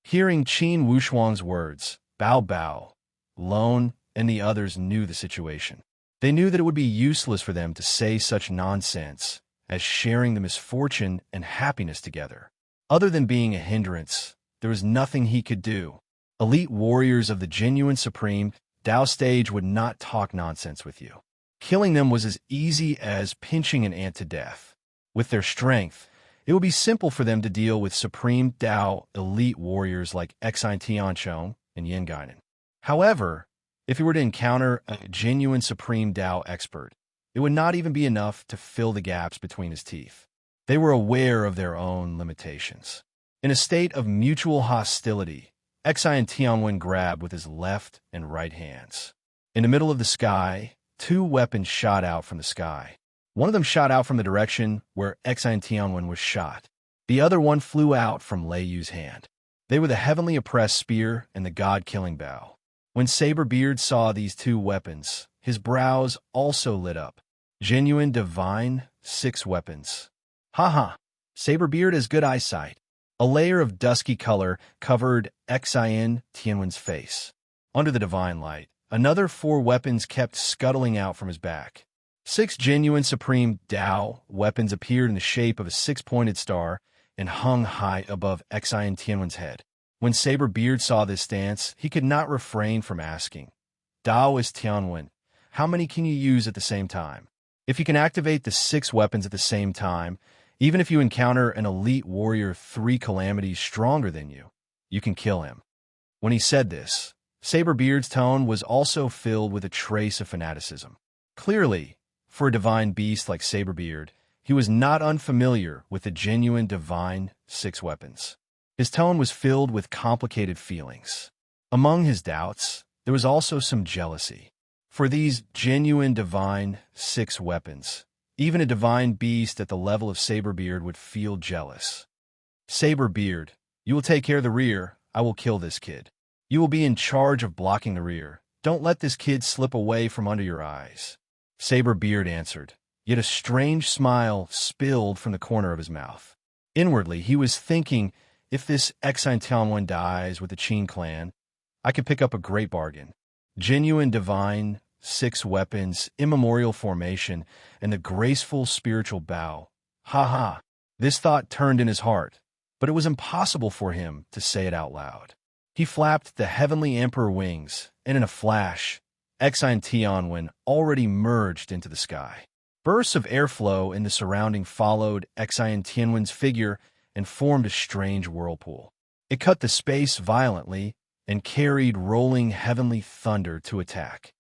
Hearing Qin Wushuang's words, Bao Bao, Lone, and the others knew the situation. They knew that it would be useless for them to say such nonsense as sharing the misfortune and happiness together. Other than being a hindrance, there was nothing he could do. Elite warriors of the genuine Supreme Tao stage would not talk nonsense with you. Killing them was as easy as pinching an ant to death. With their strength, it would be simple for them to deal with Supreme Tao elite warriors like Xine Tianchong and Yin Guinan. However, if he were to encounter a genuine Supreme Tao expert, it would not even be enough to fill the gaps between his teeth. They were aware of their own limitations. In a state of mutual hostility, Xine Tianwen grabbed with his left and right hands. In the middle of the sky, 2 weapons shot out from the sky. One of them shot out from the direction where Xine Tianwen was shot. The other one flew out from Lei Yu's hand. They were the heavenly oppressed spear and the god-killing bow. When Saberbeard saw these 2 weapons, his brows also lit up. Genuine divine 6 weapons. Ha! Saberbeard has good eyesight. A layer of dusky color covered Xine Tianwen's face. Under the divine light, another 4 weapons kept scuttling out from his back. 6 genuine Supreme Tao weapons appeared in the shape of a 6-pointed star and hung high above Xine Tianwen's head. When Saberbeard saw this stance, he could not refrain from asking, Taoist Tianwen, how many can you use at the same time? If you can activate the 6 weapons at the same time, Even if you encounter an elite warrior 3 calamities stronger than you can kill him. When he said this, Saberbeard's tone was also filled with a trace of fanaticism. Clearly, for a divine beast like Saberbeard, he was not unfamiliar with the genuine divine 6 weapons. His tone was filled with complicated feelings. Among his doubts, there was also some jealousy. For these genuine divine 6 weapons, even a divine beast at the level of Saberbeard would feel jealous. Saberbeard, you will take care of the rear. I will kill this kid. You will be in charge of blocking the rear. Don't let this kid slip away from under your eyes. Saberbeard answered, yet a strange smile spilled from the corner of his mouth. Inwardly, he was thinking, if this enchantment dies with the Qin clan, I could pick up a great bargain. Genuine divine 6 weapons, immemorial formation, and the graceful spiritual bow. Ha ha! This thought turned in his heart, but it was impossible for him to say it out loud. He flapped the heavenly emperor wings, and in a flash, enchantment already merged into the sky. Bursts of airflow in the surrounding followed enchantment's figure and formed a strange whirlpool. It cut the space violently and carried rolling heavenly thunder to attack.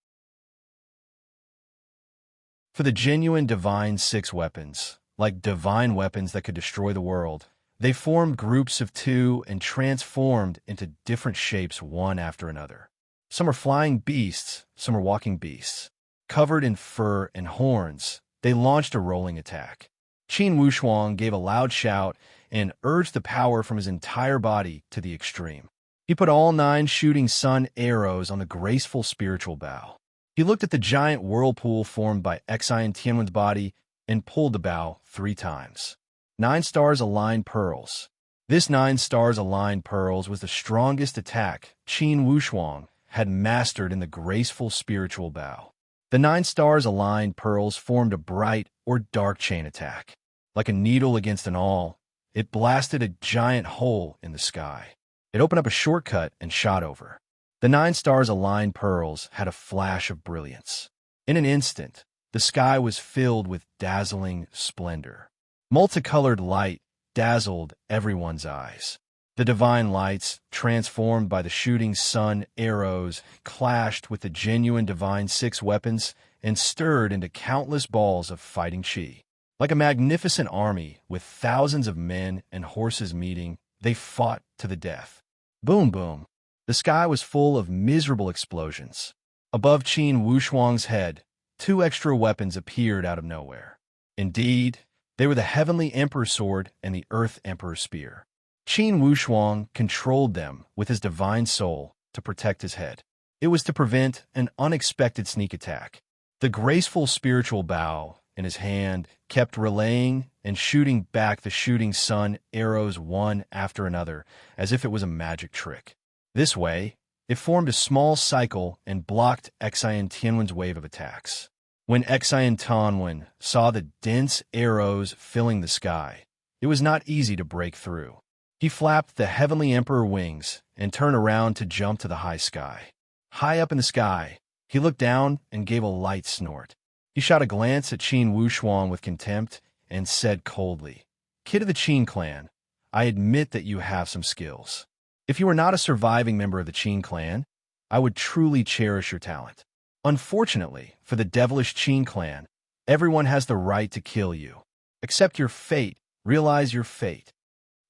For the genuine divine 6 weapons, like divine weapons that could destroy the world, they formed groups of 2 and transformed into different shapes one after another. Some are flying beasts, some are walking beasts. Covered in fur and horns, they launched a rolling attack. Qin Wuxuang gave a loud shout and urged the power from his entire body to the extreme. He put all 9 shooting sun arrows on the graceful spiritual bow. He looked at the giant whirlpool formed by enchantment's body and pulled the bow 3 times. 9 stars-aligned pearls. This 9 stars-aligned pearls was the strongest attack Qin Wuxuang had mastered in the graceful spiritual bow. The 9 stars-aligned pearls formed a bright or dark chain attack. Like a needle against an awl, it blasted a giant hole in the sky. It opened up a shortcut and shot over. The 9 stars-aligned pearls had a flash of brilliance. In an instant, the sky was filled with dazzling splendor. Multicolored light dazzled everyone's eyes. The divine lights, transformed by the shooting sun arrows, clashed with the genuine divine 6 weapons and stirred into countless balls of fighting chi. Like a magnificent army with thousands of men and horses meeting, they fought to the death. Boom, boom. The sky was full of miserable explosions. Above Qin Wuxuang's head, 2 extra weapons appeared out of nowhere. Indeed, they were the Heavenly Emperor's sword and the Earth Emperor's spear. Qin Wuxuang controlled them with his divine soul to protect his head. It was to prevent an unexpected sneak attack. The graceful spiritual bow in his hand kept relaying and shooting back the shooting sun arrows one after another, as if it was a magic trick. This way, it formed a small cycle and blocked enchantment's wave of attacks. When enchantment saw the dense arrows filling the sky, it was not easy to break through. He flapped the Heavenly Emperor wings and turned around to jump to the high sky. High up in the sky, he looked down and gave a light snort. He shot a glance at Qin Wuxuang with contempt and said coldly, "Kid of the Qin clan, I admit that you have some skills. If you were not a surviving member of the Qin clan, I would truly cherish your talent. Unfortunately, for the devilish Qin clan, everyone has the right to kill you. Accept your fate, realize your fate."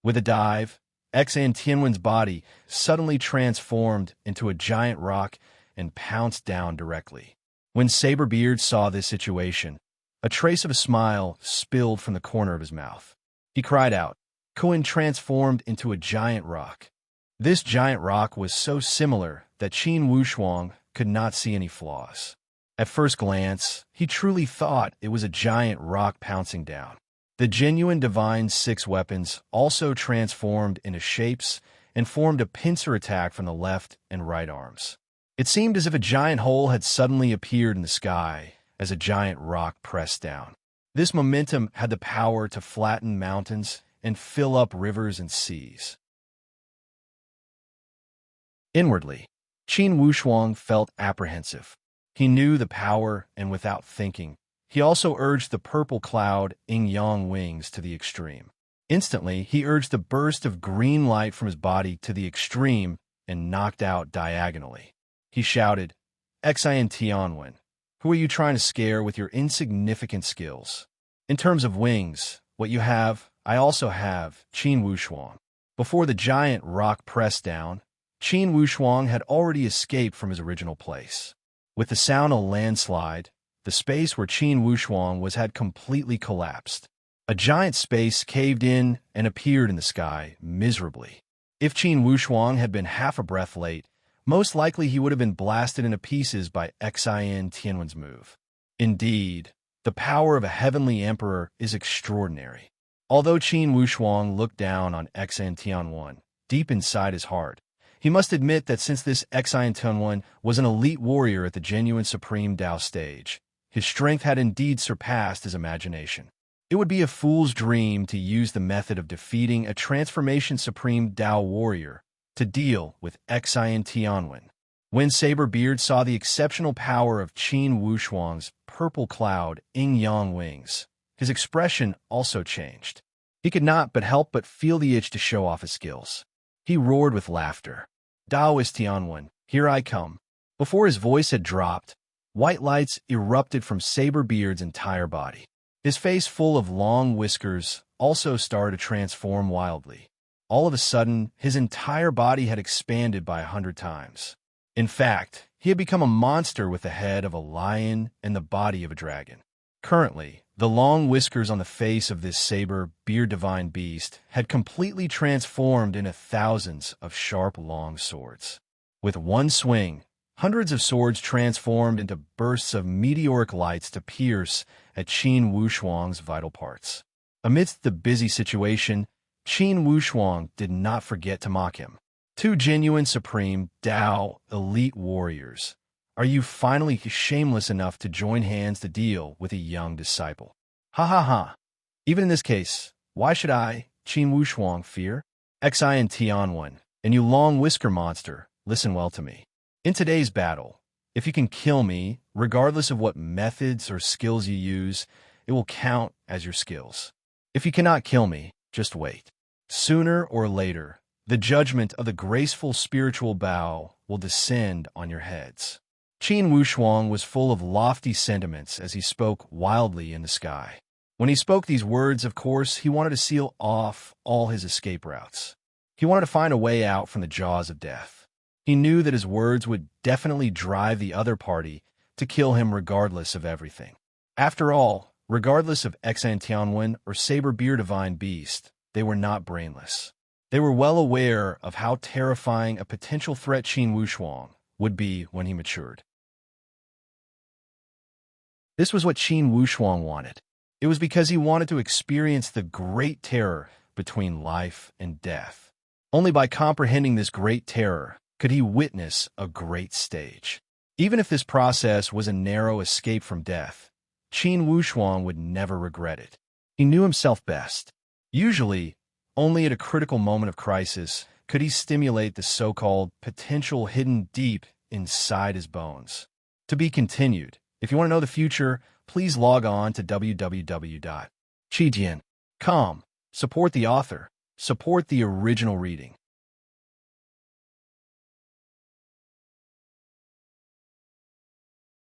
With a dive, enchantment's body suddenly transformed into a giant rock and pounced down directly. When Saberbeard saw this situation, a trace of a smile spilled from the corner of his mouth. He cried out, Cohen transformed into a giant rock. This giant rock was so similar that Qin Wuxuang could not see any flaws. At first glance, he truly thought it was a giant rock pouncing down. The genuine divine 6 weapons also transformed into shapes and formed a pincer attack from the left and right arms. It seemed as if a giant hole had suddenly appeared in the sky as a giant rock pressed down. This momentum had the power to flatten mountains and fill up rivers and seas. Inwardly, Qin Wuxuang felt apprehensive. He knew the power, and without thinking, he also urged the purple cloud yin-yang wings to the extreme. Instantly, he urged the burst of green light from his body to the extreme and knocked out diagonally. He shouted, Xian Tianwen, who are you trying to scare with your insignificant skills? In terms of wings, what you have, I also have, Qin Wushuang. Before the giant rock pressed down, Qin Wushuang had already escaped from his original place. With the sound of a landslide, the space where Qin Wushuang was had completely collapsed. A giant space caved in and appeared in the sky, miserably. If Qin Wushuang had been half a breath late, most likely he would have been blasted into pieces by Xian Tianwen's move. Indeed, the power of a heavenly emperor is extraordinary. Although Qin Wushuang looked down on Xian Tianwen, deep inside his heart, he must admit that since this Xian Tianwen was an elite warrior at the genuine Supreme Tao stage, his strength had indeed surpassed his imagination. It would be a fool's dream to use the method of defeating a transformation Supreme Tao warrior to deal with Xian Tianwen. When Saberbeard saw the exceptional power of Qin Wushuang's purple cloud yin-yang wings, his expression also changed. He could not help but feel the itch to show off his skills. He roared with laughter. Daoist Tianwen, here I come. Before his voice had dropped, white lights erupted from Saberbeard's entire body. His face, full of long whiskers, also started to transform wildly. All of a sudden, his entire body had expanded by 100 times. In fact, he had become a monster with the head of a lion and the body of a dragon. Currently, the long whiskers on the face of this saber-beard divine beast had completely transformed into thousands of sharp, long swords. With one swing, hundreds of swords transformed into bursts of meteoric lights to pierce at Qin Wushuang's vital parts. Amidst the busy situation, Qin Wushuang did not forget to mock him. Two genuine Supreme Tao elite warriors. Are you finally shameless enough to join hands to deal with a young disciple? Ha ha ha. Even in this case, why should I, Qin Wushuang, fear? Xian Tianwen, and you long whisker monster, listen well to me. In today's battle, if you can kill me, regardless of what methods or skills you use, it will count as your skills. If you cannot kill me, just wait. Sooner or later, the judgment of the graceful spiritual bow will descend on your heads. Qin Wushuang was full of lofty sentiments as he spoke wildly in the sky. When he spoke these words, of course, he wanted to seal off all his escape routes. He wanted to find a way out from the jaws of death. He knew that his words would definitely drive the other party to kill him regardless of everything. After all, regardless of Xian Tianwen or Saber-Beard Divine Beast, they were not brainless. They were well aware of how terrifying a potential threat Qin Wushuang would be when he matured. This was what Qin Wushuang wanted. It was because he wanted to experience the great terror between life and death. Only by comprehending this great terror could he witness a great stage. Even if this process was a narrow escape from death, Qin Wushuang would never regret it. He knew himself best. Usually, only at a critical moment of crisis could he stimulate the so-called potential hidden deep inside his bones. To be continued. If you want to know the future, please log on to www.chijian.com. Support the author. Support the original reading.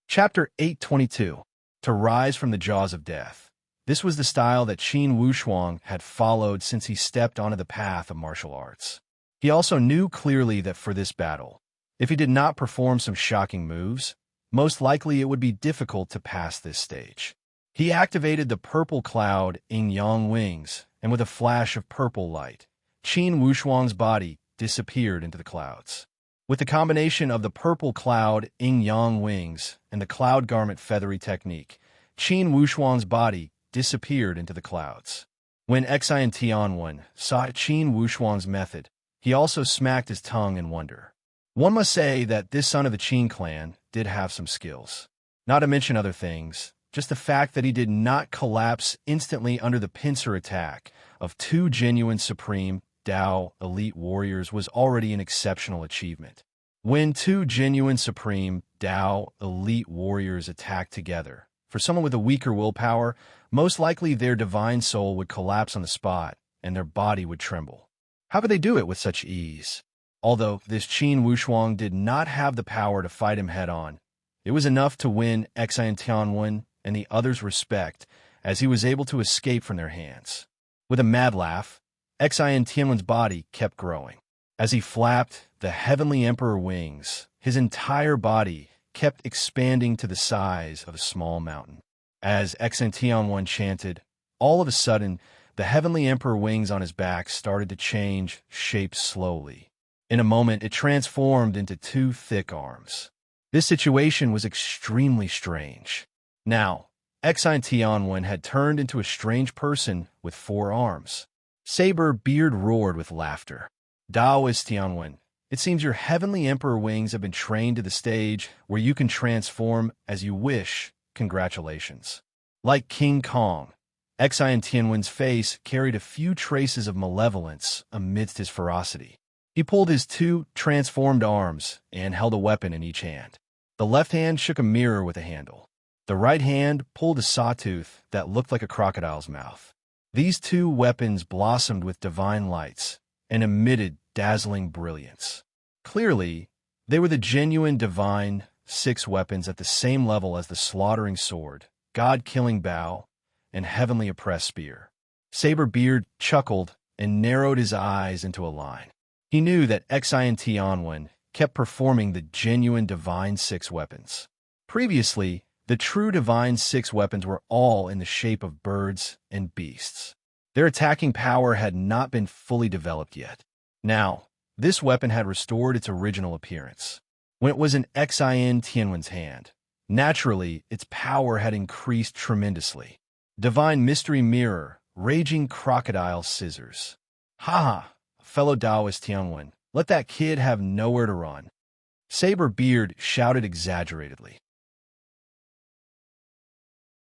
Chapter 822. To Rise from the Jaws of Death. This was the style that Qin Wushuang had followed since he stepped onto the path of martial arts. He also knew clearly that for this battle, if he did not perform some shocking moves, most likely it would be difficult to pass this stage. He activated the purple cloud yin-yang wings, and with a flash of purple light, Qin Wushuang's body disappeared into the clouds. With the combination of the purple cloud yin-yang wings and the cloud garment feathery technique, Qin Wushuang's body disappeared into the clouds. When Xian Tianwen saw Qin Wushuang's method, he also smacked his tongue in wonder. One must say that this son of the Qin clan did have some skills. Not to mention other things, just the fact that he did not collapse instantly under the pincer attack of two genuine Supreme Tao elite warriors was already an exceptional achievement. When two genuine Supreme Tao elite warriors attack together, For someone with a weaker willpower, most likely their divine soul would collapse on the spot and their body would tremble. How could they do it with such ease? Although this Qin Wushuang did not have the power to fight him head-on, it was enough to win Xian Tianwen and the others' respect, as he was able to escape from their hands. With a mad laugh, Xian Tianwen's body kept growing. As he flapped the heavenly emperor wings, his entire body kept expanding to the size of a small mountain. As Xian Tianwen chanted, all of a sudden, the heavenly emperor wings on his back started to change shape slowly. In a moment, it transformed into two thick arms. This situation was extremely strange. Now, Xian Tianwen had turned into a strange person with 4 arms. Saber Beard roared with laughter. Daoist Tianwen, it seems your heavenly emperor wings have been trained to the stage where you can transform as you wish. Congratulations. Like King Kong, Xian Tianwen's face carried a few traces of malevolence amidst his ferocity. He pulled his 2 transformed arms and held a weapon in each hand. The left hand shook a mirror with a handle. The right hand pulled a sawtooth that looked like a crocodile's mouth. These 2 weapons blossomed with divine lights and emitted dazzling brilliance. Clearly, they were the genuine divine 6 weapons at the same level as the slaughtering sword, god-killing bow, and heavenly oppressed spear. Saber Beard chuckled and narrowed his eyes into a line. He knew that Xian Tianwen kept performing the genuine divine 6 weapons. Previously, the true divine 6 weapons were all in the shape of birds and beasts. Their attacking power had not been fully developed yet. Now, this weapon had restored its original appearance. When it was in Xian Tianwen's hand, naturally, its power had increased tremendously. Divine mystery mirror, raging crocodile scissors. Ha! Fellow Taoist Tianwen, let that kid have nowhere to run. Saber Beard shouted exaggeratedly.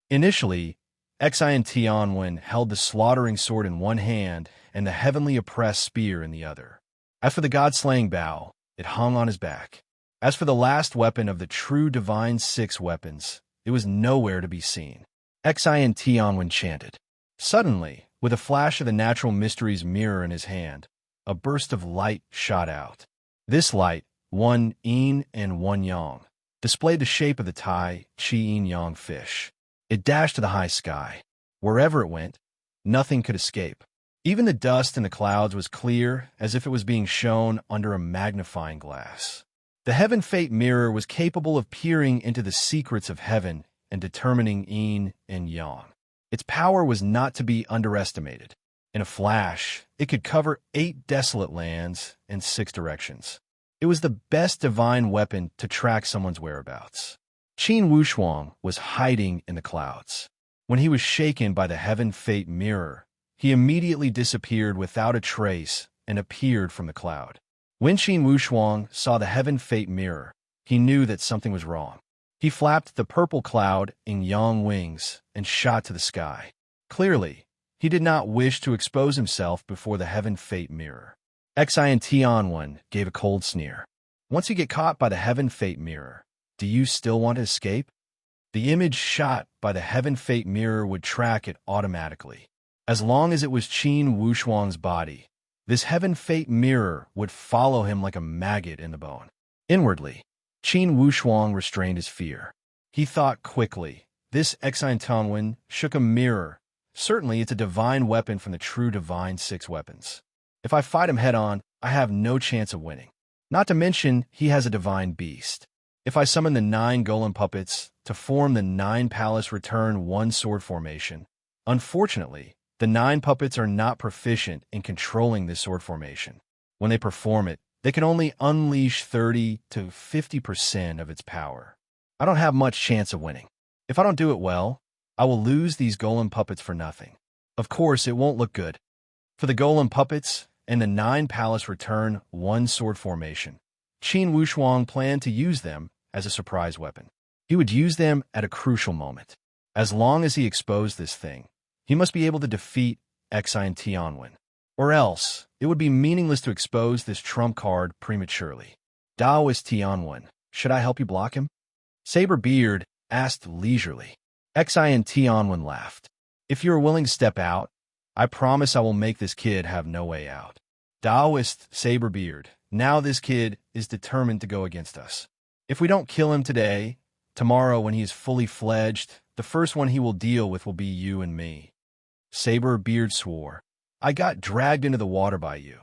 Initially, Xian Tianwen held the slaughtering sword in one hand and the heavenly oppressed spear in the other. As for the god-slaying bow, it hung on his back. As for the last weapon of the true divine 6 weapons, it was nowhere to be seen. Xian Tianwen chanted. Suddenly, with a flash of the natural mystery's mirror in his hand, a burst of light shot out. This light, 1 yin and 1 yang, displayed the shape of the Tai Chi Yin Yang fish. It dashed to the high sky. Wherever it went, nothing could escape. Even the dust in the clouds was clear, as if it was being shown under a magnifying glass. The Heaven Fate Mirror was capable of peering into the secrets of heaven and determining yin and yang. Its power was not to be underestimated. In a flash, it could cover 8 desolate lands and 6 directions. It was the best divine weapon to track someone's whereabouts. Qin Wushuang was hiding in the clouds. When he was shaken by the Heaven Fate Mirror, he immediately disappeared without a trace and appeared from the cloud. When Qin Wushuang saw the Heaven Fate Mirror, he knew that something was wrong. He flapped the purple cloud in yang wings and shot to the sky. Clearly, he did not wish to expose himself before the Heaven Fate Mirror. Xian Tianwen gave a cold sneer. Once you get caught by the Heaven Fate Mirror, do you still want to escape? The image shot by the Heaven Fate Mirror would track it automatically. As long as it was Qin Wushuang's body, this Heaven Fate Mirror would follow him like a maggot in the bone. Inwardly, Qin Wushuang restrained his fear. He thought quickly. This Xian Tianwen shook a mirror. Certainly, it's a divine weapon from the true divine 6 weapons. If I fight him head-on, I have no chance of winning. Not to mention, he has a divine beast. If I summon the 9 golem puppets to form the 9 palace return 1 sword formation, unfortunately, the 9 puppets are not proficient in controlling this sword formation. When they perform it, they can only unleash 30 to 50% of its power. I don't have much chance of winning. If I don't do it well, I will lose these golem puppets for nothing. Of course, it won't look good. For the golem puppets and the 9 palace return 1 sword formation, Qin Wushuang planned to use them as a surprise weapon. He would use them at a crucial moment. As long as he exposed this thing, he must be able to defeat Xian Tianwen. Or else, it would be meaningless to expose this trump card prematurely. Taoist Tianwen, should I help you block him? Saber Beard asked leisurely. Xin Tianwen laughed. If you are willing to step out, I promise I will make this kid have no way out. Taoist Saberbeard, now this kid is determined to go against us. If we don't kill him today, tomorrow when he is fully fledged, the first one he will deal with will be you and me. Saberbeard swore. I got dragged into the water by you.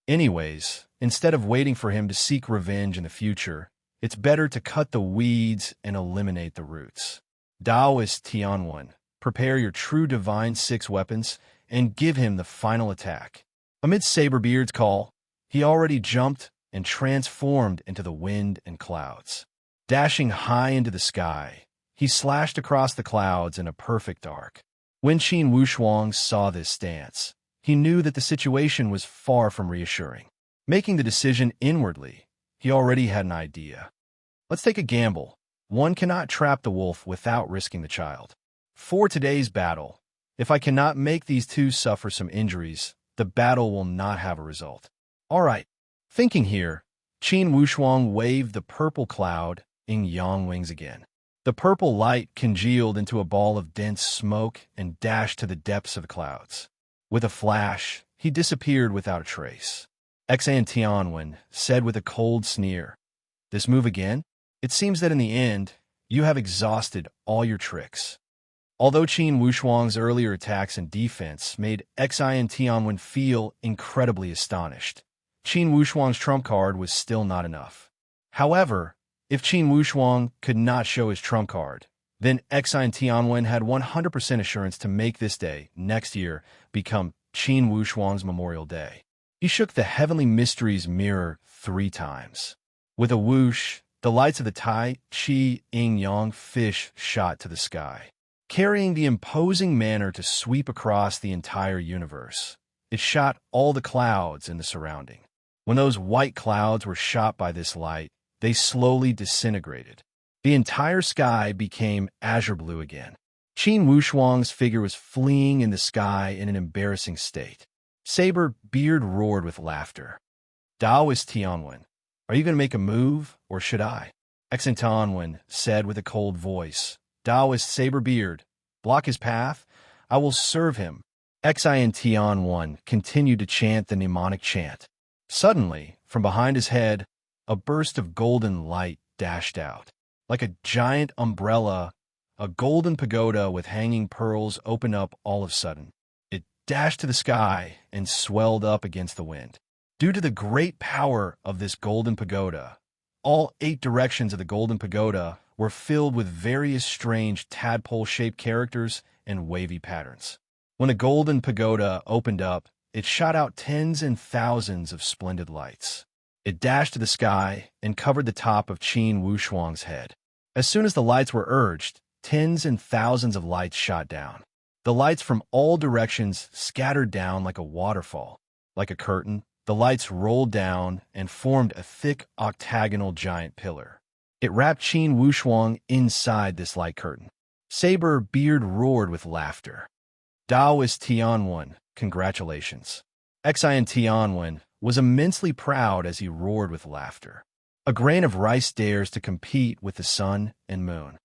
Anyways, instead of waiting for him to seek revenge in the future, it's better to cut the weeds and eliminate the roots. Taoist Tianwen, prepare your true divine 6 weapons and give him the final attack. Amid Saberbeard's call, he already jumped and transformed into the wind and clouds. Dashing high into the sky, he slashed across the clouds in a perfect arc. When Qin Wushuang saw this stance, he knew that the situation was far from reassuring. Making the decision inwardly, he already had an idea. Let's take a gamble. One cannot trap the wolf without risking the child. For today's battle, if I cannot make these two suffer some injuries, the battle will not have a result. All right. Thinking here, Qin Wushuang waved the purple cloud in yang wings again. The purple light congealed into a ball of dense smoke and dashed to the depths of the clouds. With a flash, he disappeared without a trace. Xin Tianwen said with a cold sneer, "This move again? It seems that in the end, you have exhausted all your tricks." Although Qin Wushuang's earlier attacks and defense made Xin Tianwen feel incredibly astonished, Qin Wushuang's trump card was still not enough. However, if Qin Wushuang could not show his trump card, then Xin Tianwen had 100% assurance to make this day, next year, become Qin Wushuang's Memorial Day. He shook the heavenly mysteries mirror 3 times. With a whoosh, the lights of the Tai Chi Yin Yang fish shot to the sky, carrying the imposing manner to sweep across the entire universe. It shot all the clouds in the surrounding. When those white clouds were shot by this light, they slowly disintegrated. The entire sky became azure blue again. Qin Wushuang's figure was fleeing in the sky in an embarrassing state. Saberbeard roared with laughter. Taoist Tianwen, are you going to make a move, or should I? Xin Tianwen said with a cold voice. Taoist Saberbeard, block his path? I will serve him. Xin Tianwen continued to chant the mnemonic chant. Suddenly, from behind his head, a burst of golden light dashed out. Like a giant umbrella, a golden pagoda with hanging pearls opened up all of a sudden. It dashed to the sky and swelled up against the wind. Due to the great power of this golden pagoda, all 8 directions of the golden pagoda were filled with various strange tadpole-shaped characters and wavy patterns. When the golden pagoda opened up, it shot out tens and thousands of splendid lights. It dashed to the sky and covered the top of Qin Wushuang's head. As soon as the lights were urged, tens and thousands of lights shot down. The lights from all directions scattered down like a waterfall. Like a curtain, the lights rolled down and formed a thick octagonal giant pillar. It wrapped Qin Wushuang inside this light curtain. Saberbeard roared with laughter. Taoist Tianwen, congratulations. Xin Tianwen was immensely proud as he roared with laughter. A grain of rice dares to compete with the sun and moon.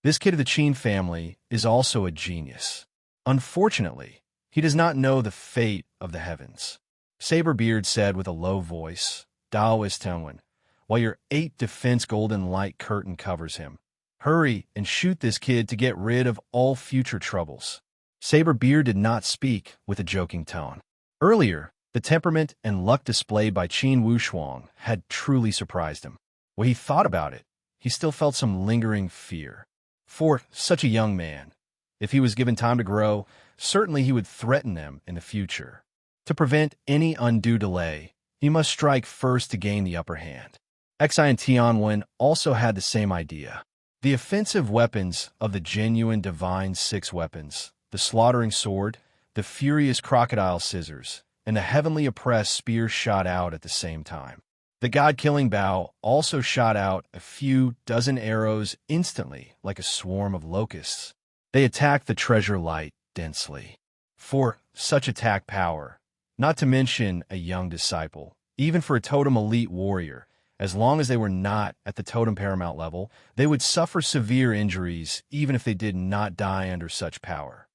This kid of the Qin family is also a genius. Unfortunately, he does not know the fate of the heavens. Saberbeard said with a low voice, Taoist Tianwen, while your 8 defense golden light curtain covers him. Hurry and shoot this kid to get rid of all future troubles. Saberbeard did not speak with a joking tone. Earlier, the temperament and luck displayed by Qin Wushuang had truly surprised him. When he thought about it, he still felt some lingering fear. For such a young man, if he was given time to grow, certainly he would threaten them in the future. To prevent any undue delay, he must strike first to gain the upper hand. Xin Tianwen also had the same idea. The offensive weapons of the genuine divine 6 weapons, the slaughtering sword, the furious crocodile scissors, and the heavenly oppressed spear shot out at the same time. The god-killing bow also shot out a few dozen arrows instantly like a swarm of locusts. They attacked the treasure light densely. For such attack power, not to mention a young disciple, even for a totem elite warrior, As long as they were not at the totem paramount level, they would suffer severe injuries even if they did not die under such power.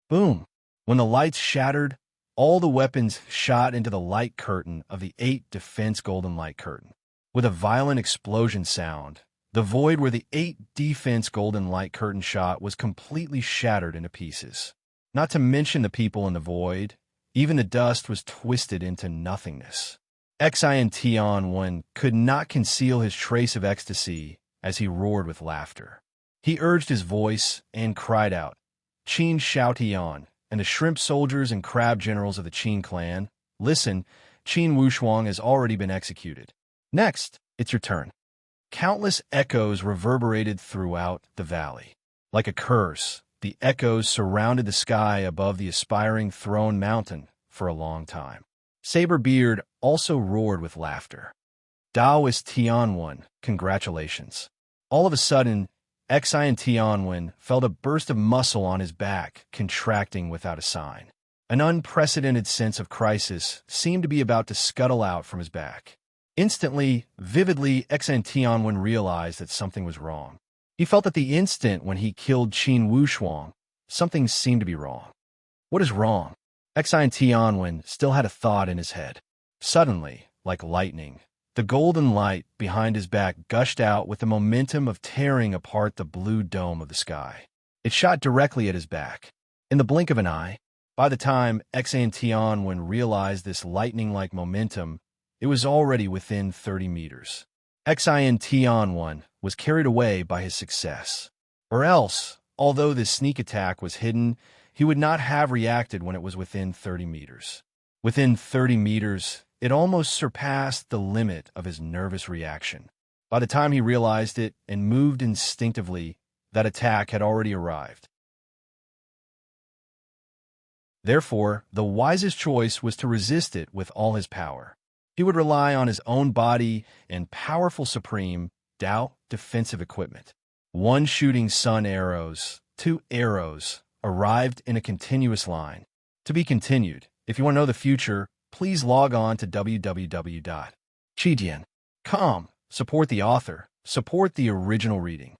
Boom! When the lights shattered, all the weapons shot into the light curtain of the 8 defense golden light curtain. With a violent explosion sound, the void where the 8 defense golden light curtain shot was completely shattered into pieces. Not to mention the people in the void, even the dust was twisted into nothingness. Xian could not conceal his trace of ecstasy as he roared with laughter. He urged his voice and cried out, "Qin Shao Tian, and the shrimp soldiers and crab generals of the Qin clan, listen, Qin Wushuang has already been executed. Next, it's your turn." Countless echoes reverberated throughout the valley. Like a curse, the echoes surrounded the sky above the aspiring throne mountain for a long time. Saberbeard also roared with laughter. Taoist Tianwen, congratulations. All of a sudden, Xian Tianwen felt a burst of muscle on his back, contracting without a sign. An unprecedented sense of crisis seemed to be about to scuttle out from his back. Instantly, vividly, Xian Tianwen realized that something was wrong. He felt at the instant when he killed Qin Wushuang, something seemed to be wrong. What is wrong? Xian Tianwen still had a thought in his head. Suddenly, like lightning, the golden light behind his back gushed out with the momentum of tearing apart the blue dome of the sky. It shot directly at his back. In the blink of an eye, by the time Xian Tianwen realized this lightning-like momentum, it was already within 30 meters. Xian Tianwen was carried away by his success. Or else, although this sneak attack was hidden, he would not have reacted when it was within 30 meters. Within 30 meters, it almost surpassed the limit of his nervous reaction. By the time he realized it and moved instinctively, that attack had already arrived. Therefore, the wisest choice was to resist it with all his power. He would rely on his own body and powerful supreme Dao defensive equipment. 1 shooting sun arrows, 2 arrows, arrived in a continuous line. To be continued. If you want to know the future, please log on to www.chidian.com. Support the author. Support the original reading.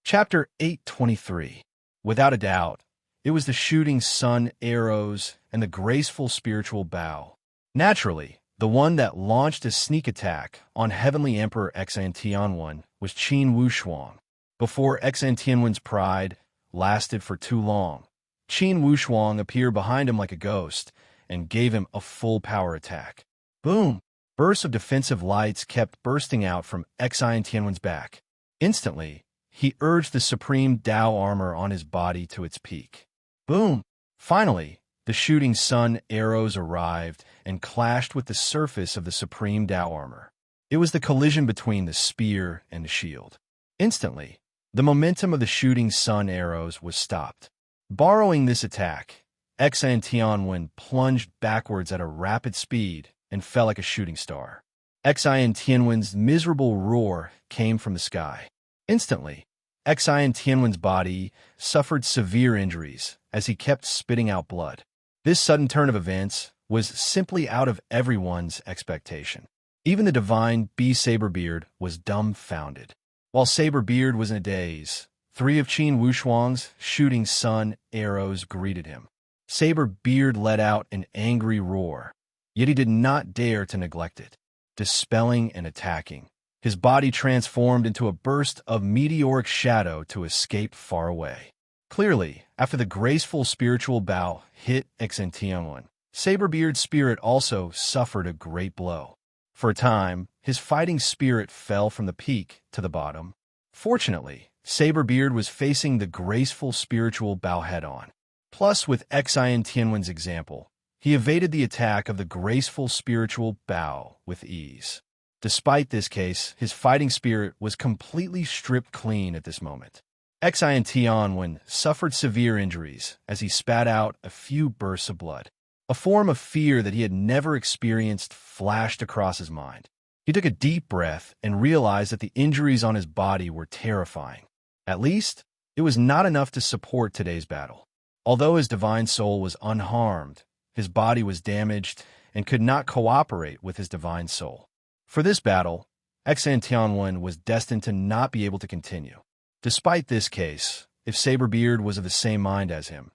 Chapter 823. Without a doubt, it was the shooting sun arrows and the graceful spiritual bow. Naturally, the one that launched a sneak attack on Heavenly Emperor Xian Tianwen was Qin Wushuang. Before Xian Tianwen's pride lasted for too long, Qin Wushuang appeared behind him like a ghost and gave him a full power attack. Boom! Bursts of defensive lights kept bursting out from Xian Tianwen's back. Instantly, he urged the supreme Dao armor on his body to its peak. Boom! Finally, the shooting sun arrows arrived and clashed with the surface of the supreme Dao armor. It was the collision between the spear and the shield. Instantly, the momentum of the shooting sun arrows was stopped. Borrowing this attack, Xian Tianwen plunged backwards at a rapid speed and fell like a shooting star. Xian Tianwen's miserable roar came from the sky. Instantly, Xian Tianwen's body suffered severe injuries as he kept spitting out blood. This sudden turn of events was simply out of everyone's expectation. Even the divine B. Saberbeard was dumbfounded. While Saberbeard was in a daze, 3 of Qin Wushuang's shooting sun arrows greeted him. Saberbeard let out an angry roar, yet he did not dare to neglect it. Dispelling and attacking, his body transformed into a burst of meteoric shadow to escape far away. Clearly, after the graceful spiritual bow hit Xian Tianwen, Saberbeard's spirit also suffered a great blow. For a time, his fighting spirit fell from the peak to the bottom. Fortunately, Saberbeard was facing the graceful spiritual bow head-on. Plus, with Xian Tianwen's example, he evaded the attack of the graceful spiritual bow with ease. Despite this case, his fighting spirit was completely stripped clean at this moment. Xian Tianwen suffered severe injuries as he spat out a few bursts of blood. A form of fear that he had never experienced flashed across his mind. He took a deep breath and realized that the injuries on his body were terrifying. At least, it was not enough to support today's battle. Although his divine soul was unharmed, his body was damaged and could not cooperate with his divine soul. For this battle, Exantianwen was destined to not be able to continue. Despite this case, if Saberbeard was of the same mind as him,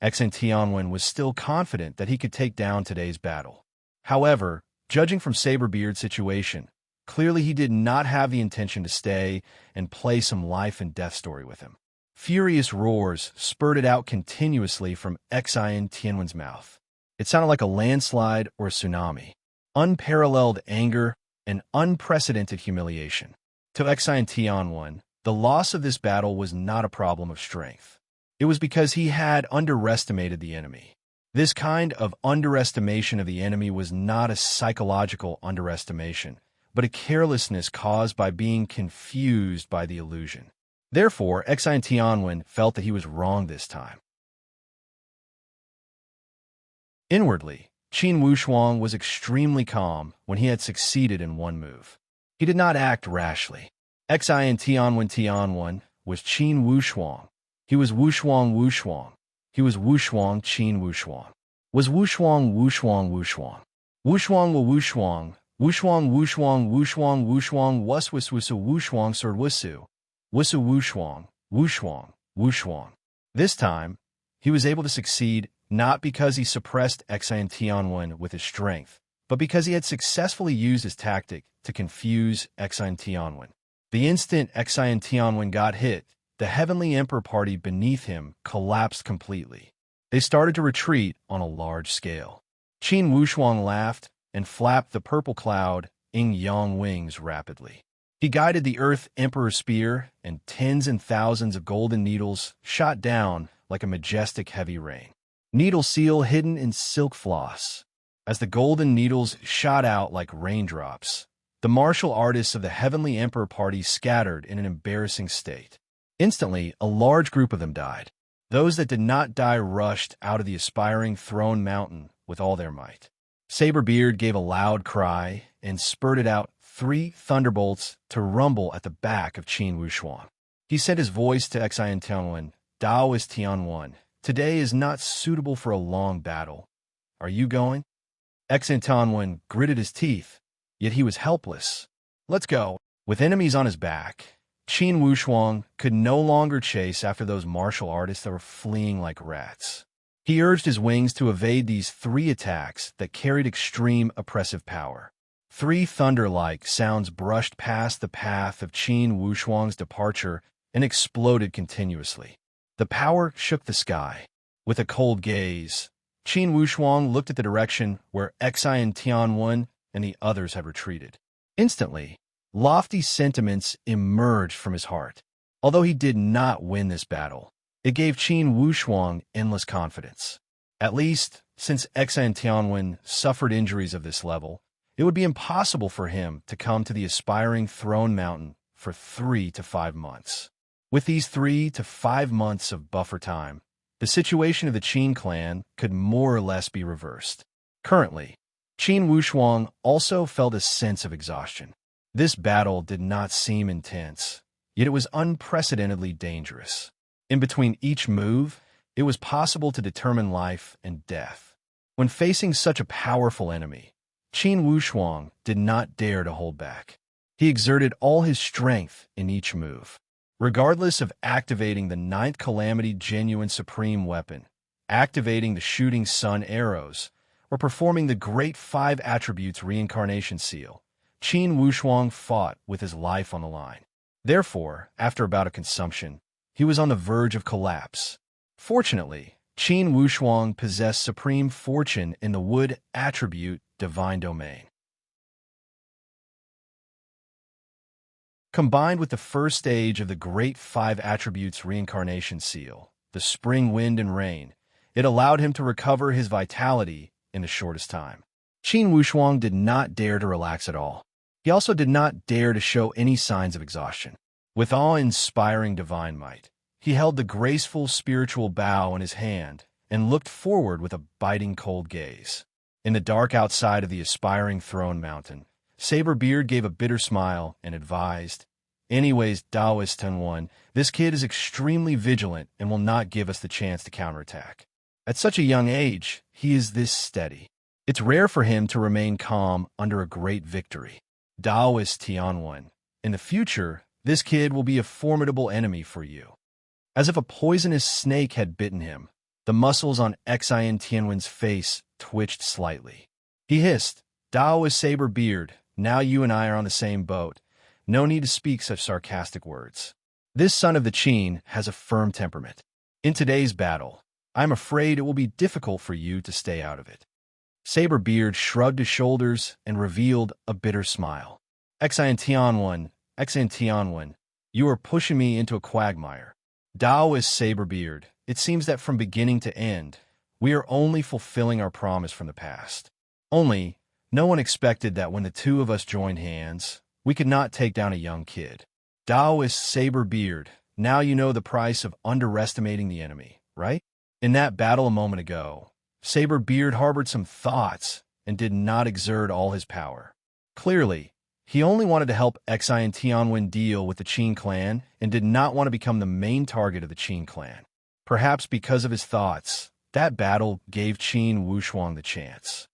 Exantianwen was still confident that he could take down today's battle. However, judging from Saberbeard's situation, clearly he did not have the intention to stay and play some life and death story with him. Furious roars spurted out continuously from Exantianwen's mouth. It sounded like a landslide or a tsunami. Unparalleled anger and unprecedented humiliation. To Exantianwen, the loss of this battle was not a problem of strength. It was because he had underestimated the enemy. This kind of underestimation of the enemy was not a psychological underestimation, but a carelessness caused by being confused by the illusion. Therefore, Exantianwen felt that he was wrong this time. Inwardly, Qin Wushuang was extremely calm when he had succeeded in one move. He did not act rashly. Exantianwen was Qin Wushuang. He was Wushuang. He was Wushuang Qin Wushuang. Was Wushuang Wushuang. Wushuang wa Wushuang. Wushuang Wuswisu Wushuang Sir Wusu. Wusu Wushuang. This time, he was able to succeed not because he suppressed Exantianwen with his strength, but because he had successfully used his tactic to confuse Exantianwen. The instant Exantianwen got hit, the Heavenly Emperor party beneath him collapsed completely. They started to retreat on a large scale. Qin Wushuang laughed and flapped the purple cloud Yang wings rapidly. He guided the Earth Emperor's spear, and tens and thousands of golden needles shot down like a majestic heavy rain. Needle seal hidden in silk floss. As the golden needles shot out like raindrops, the martial artists of the Heavenly Emperor party scattered in an embarrassing state. Instantly, a large group of them died. Those that did not die rushed out of the aspiring throne mountain with all their might. Saberbeard gave a loud cry and spurted out 3 thunderbolts to rumble at the back of Qin Wushuang. He sent his voice to Exantianwen, Dao is Tianwen. Today is not suitable for a long battle. Are you going? Exantianwen gritted his teeth, yet he was helpless. Let's go. With enemies on his back, Qin Wushuang could no longer chase after those martial artists that were fleeing like rats. He urged his wings to evade these 3 attacks that carried extreme oppressive power. 3 thunder-like sounds brushed past the path of Qin Wushuang's departure and exploded continuously. The power shook the sky. With a cold gaze, Qin Wushuang looked at the direction where Exantianwen and the others had retreated. Instantly, lofty sentiments emerged from his heart. Although he did not win this battle, it gave Qin Wushuang endless confidence. At least, since Exantianwen suffered injuries of this level, it would be impossible for him to come to the aspiring throne mountain for 3 to 5 months. With these 3 to 5 months of buffer time, the situation of the Qin clan could more or less be reversed. Currently, Qin Wushuang also felt a sense of exhaustion. This battle did not seem intense, yet it was unprecedentedly dangerous. In between each move, it was possible to determine life and death. When facing such a powerful enemy, Qin Wushuang did not dare to hold back. He exerted all his strength in each move. Regardless of activating the 9th Calamity Genuine Supreme Weapon, activating the Shooting Sun arrows, or performing the Great 5 Attributes Reincarnation Seal, Qin Wushuang fought with his life on the line. Therefore, after a bout of consumption, he was on the verge of collapse. Fortunately, Qin Wushuang possessed supreme fortune in the wood attribute Divine Domain. Combined with the first stage of the Great 5 Attributes Reincarnation Seal, the Spring Wind and Rain, it allowed him to recover his vitality in the shortest time. Qin Wushuang did not dare to relax at all. He also did not dare to show any signs of exhaustion. With awe-inspiring divine might, he held the graceful spiritual bow in his hand and looked forward with a biting cold gaze. In the dark outside of the aspiring throne mountain, Saberbeard gave a bitter smile and advised, Anyways, Taoist One, this kid is extremely vigilant and will not give us the chance to counterattack. At such a young age, he is this steady. It's rare for him to remain calm under a great victory. Taoist Tianwen, in the future, this kid will be a formidable enemy for you. As if a poisonous snake had bitten him, the muscles on Xian Tianwen's face twitched slightly. He hissed, Taoist Saber Beard, now you and I are on the same boat. No need to speak such sarcastic words. This son of the Qin has a firm temperament. In today's battle, I'm afraid it will be difficult for you to stay out of it. Saber Beard shrugged his shoulders and revealed a bitter smile. Xian Tianwen, you are pushing me into a quagmire. Taoist Saber Beard, it seems that from beginning to end, we are only fulfilling our promise from the past. Only, no one expected that when the two of us joined hands, we could not take down a young kid. Taoist Saber Beard, now you know the price of underestimating the enemy, right? In that battle a moment ago, Saber Beard harbored some thoughts and did not exert all his power. Clearly, he only wanted to help Xian Tianwen deal with the Qin clan and did not want to become the main target of the Qin clan. Perhaps because of his thoughts, that battle gave Qin Wushuang the chance.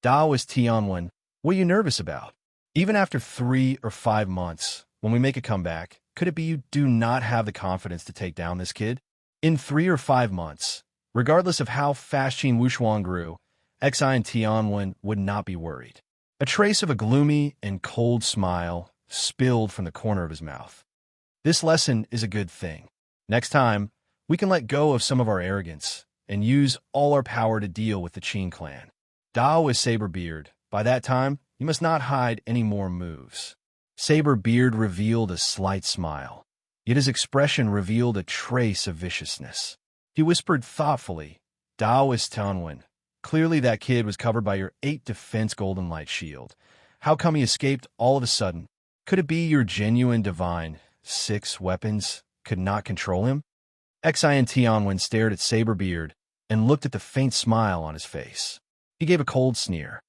Taoist Tianwen, what are you nervous about? Even after 3 or 5 months, when we make a comeback, could it be you do not have the confidence to take down this kid? In 3 or 5 months, regardless of how fast Qin Wushuang grew, Xian Tianwen would not be worried. A trace of a gloomy and cold smile spilled from the corner of his mouth. This lesson is a good thing. Next time, we can let go of some of our arrogance and use all our power to deal with the Qin clan. Taoist Saber Beard, by that time, you must not hide any more moves. Saber Beard revealed a slight smile, yet his expression revealed a trace of viciousness. He whispered thoughtfully, Taoist Tianwen, clearly that kid was covered by your 8 defense golden light shield. How come he escaped all of a sudden? Could it be your genuine divine 6 weapons could not control him? Xian Tianwen stared at Saber Beard and looked at the faint smile on his face. He gave a cold sneer.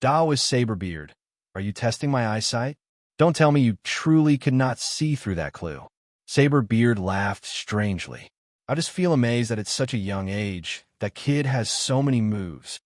Taoist Saber Beard, are you testing my eyesight? Don't tell me you truly could not see through that clue. Saber Beard laughed strangely. I just feel amazed that at such a young age, that kid has so many moves.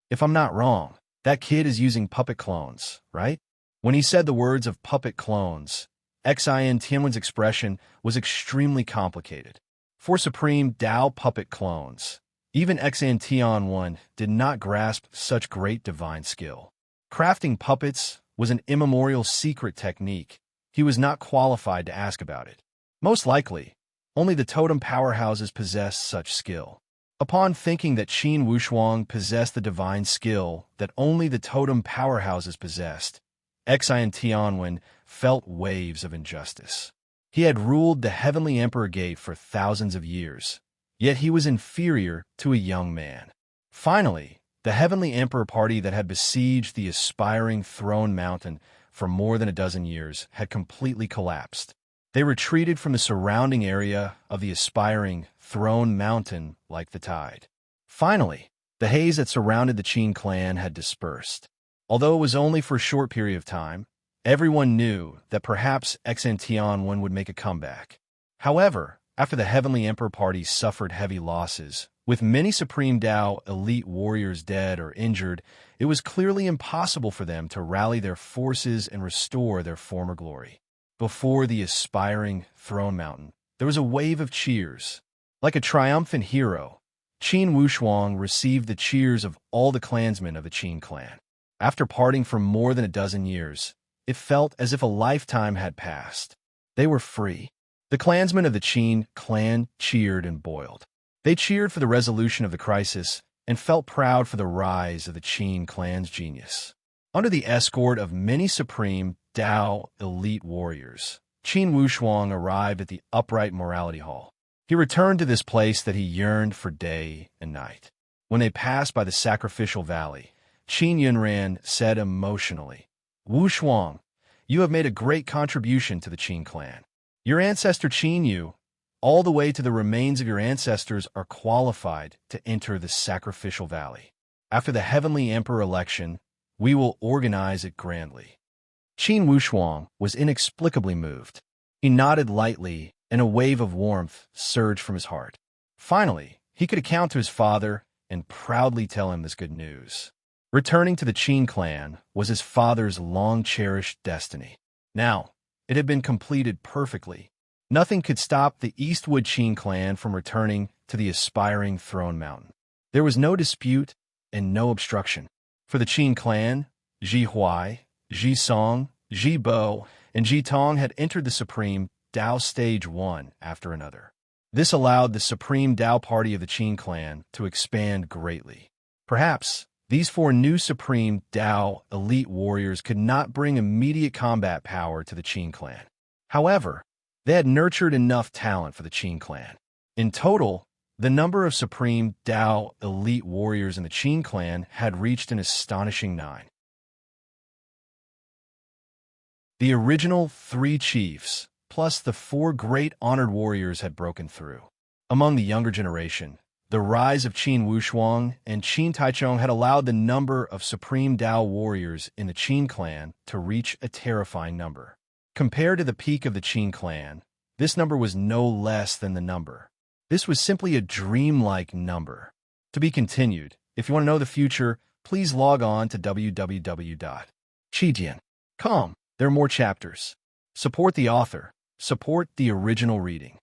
If I'm not wrong, that kid is using puppet clones, right? When he said the words of puppet clones, Xian Tianwen's expression was extremely complicated. For Supreme Tao puppet clones, even Xian Tianwen did not grasp such great divine skill. Crafting puppets was an immemorial secret technique. He was not qualified to ask about it. Most likely, only the totem powerhouses possessed such skill. Upon thinking that Qin Wushuang possessed the divine skill that only the totem powerhouses possessed, Xian Tianwen felt waves of injustice. He had ruled the Heavenly Emperor Gate for thousands of years, yet he was inferior to a young man. Finally, the Heavenly Emperor party that had besieged the aspiring Throne Mountain for more than a dozen years had completely collapsed. They retreated from the surrounding area of the aspiring Throne Mountain like the tide. Finally, the haze that surrounded the Qin clan had dispersed. Although it was only for a short period of time, everyone knew that perhaps Xian Tianwen would make a comeback. However, after the Heavenly Emperor party suffered heavy losses, with many Supreme Tao elite warriors dead or injured, it was clearly impossible for them to rally their forces and restore their former glory. Before the aspiring Throne Mountain, there was a wave of cheers. Like a triumphant hero, Qin Wushuang received the cheers of all the clansmen of the Qin clan. After parting for more than a dozen years, it felt as if a lifetime had passed. They were free. The clansmen of the Qin clan cheered and boiled. They cheered for the resolution of the crisis and felt proud for the rise of the Qin clan's genius. Under the escort of many Supreme Tao elite warriors, Qin Wushuang arrived at the Upright Morality Hall. He returned to this place that he yearned for day and night. When they passed by the Sacrificial Valley, Qin Yunran said emotionally, Wushuang, you have made a great contribution to the Qin clan. Your ancestor Qin Yu, all the way to the remains of your ancestors, are qualified to enter the Sacrificial Valley. After the Heavenly Emperor election, we will organize it grandly. Qin Wushuang was inexplicably moved. He nodded lightly, and a wave of warmth surged from his heart. Finally, he could account to his father and proudly tell him this good news. Returning to the Qin clan was his father's long-cherished destiny. Now, it had been completed perfectly. Nothing could stop the Eastwood Qin clan from returning to the aspiring Throne Mountain. There was no dispute and no obstruction. For the Qin clan, Ji Huai, Ji Song, Ji Bo, and Ji Tong had entered the Supreme Dao Stage one after another. This allowed the Supreme Dao Party of the Qin clan to expand greatly. Perhaps these four new Supreme Dao elite warriors could not bring immediate combat power to the Qin clan. However, they had nurtured enough talent for the Qin clan. In total, the number of Supreme Dao elite warriors in the Qin clan had reached an astonishing 9. The original 3 chiefs, plus the 4 great honored warriors, had broken through. Among the younger generation, the rise of Qin Wushuang and Qin Taichung had allowed the number of Supreme Dao warriors in the Qin clan to reach a terrifying number. Compared to the peak of the Qin clan, this number was no less than the number. This was simply a dreamlike number. To be continued. If you want to know the future, please log on to www.qidian.com. There are more chapters. Support the author. Support the original reading.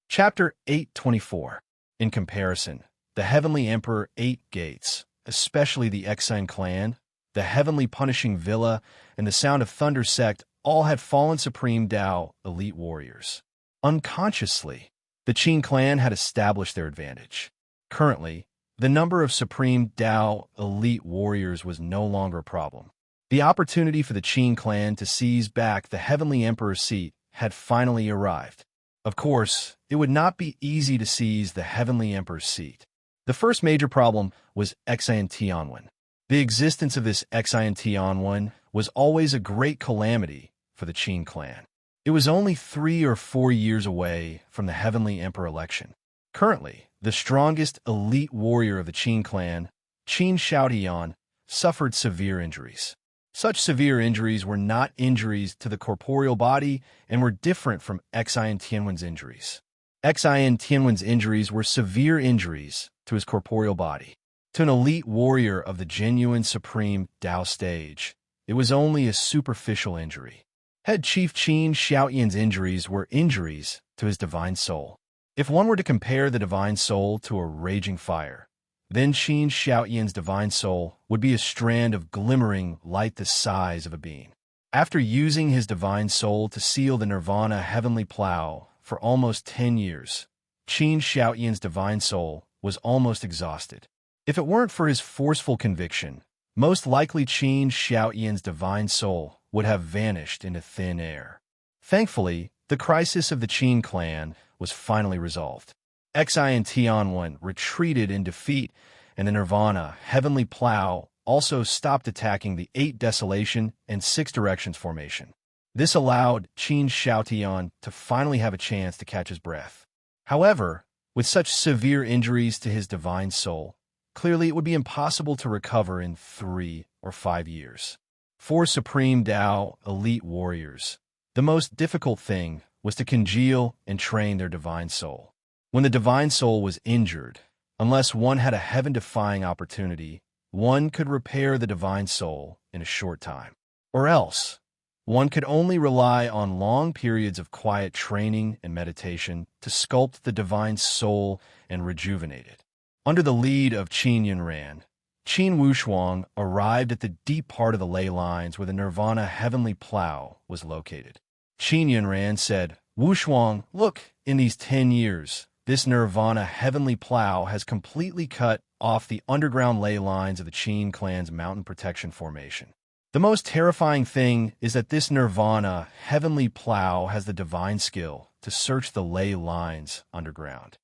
Chapter 824. In comparison, the Heavenly Emperor 8 Gates, especially the Exine clan, the Heavenly Punishing Villa, and the Sound of Thunder sect all had fallen Supreme Dao elite warriors. Unconsciously, the Qin clan had established their advantage. Currently, the number of Supreme Dao elite warriors was no longer a problem. The opportunity for the Qin clan to seize back the Heavenly Emperor's seat had finally arrived. Of course, it would not be easy to seize the Heavenly Emperor's seat. The first major problem was Exine Tianwen. The existence of this Exine Tianwen was always a great calamity for the Qin clan. It was only 3 or 4 years away from the Heavenly Emperor election. Currently, the strongest elite warrior of the Qin clan, Qin Xiaotian, suffered severe injuries. Such severe injuries were not injuries to the corporeal body and were different from Exine Tianwen's injuries. Exine Tianwen's injuries were severe injuries to his corporeal body. To an elite warrior of the genuine Supreme Dao stage, it was only a superficial injury. Head Chief Qin Xiaotian's injuries were injuries to his divine soul. If one were to compare the divine soul to a raging fire, then Qin Xiaotian's divine soul would be a strand of glimmering light the size of a bean. After using his divine soul to seal the Nirvana heavenly plow for almost 10 years, Qin Xiaotian's divine soul was almost exhausted. If it weren't for his forceful conviction, most likely Qin Xiaotian's divine soul would have vanished into thin air. Thankfully, the crisis of the Qin clan was finally resolved. Exine Tianwen retreated in defeat, and the Nirvana heavenly plow also stopped attacking the 8 Desolation and 6 Directions formation. This allowed Qin Xiaotian to finally have a chance to catch his breath. However, with such severe injuries to his divine soul, clearly it would be impossible to recover in 3 or 5 years. For Supreme Dao elite warriors, the most difficult thing was to congeal and train their divine soul. When the divine soul was injured, unless one had a heaven-defying opportunity, one could repair the divine soul in a short time. Or else, one could only rely on long periods of quiet training and meditation to sculpt the divine soul and rejuvenate it. Under the lead of Qin Yunran, Qin Wushuang arrived at the deep part of the ley lines where the Nirvana heavenly plow was located. Qin Yunran said, "Wushuang, look, in these 10 years, this Nirvana heavenly plow has completely cut off the underground ley lines of the Qin clan's mountain protection formation. The most terrifying thing is that this Nirvana heavenly plow has the divine skill to search the ley lines underground."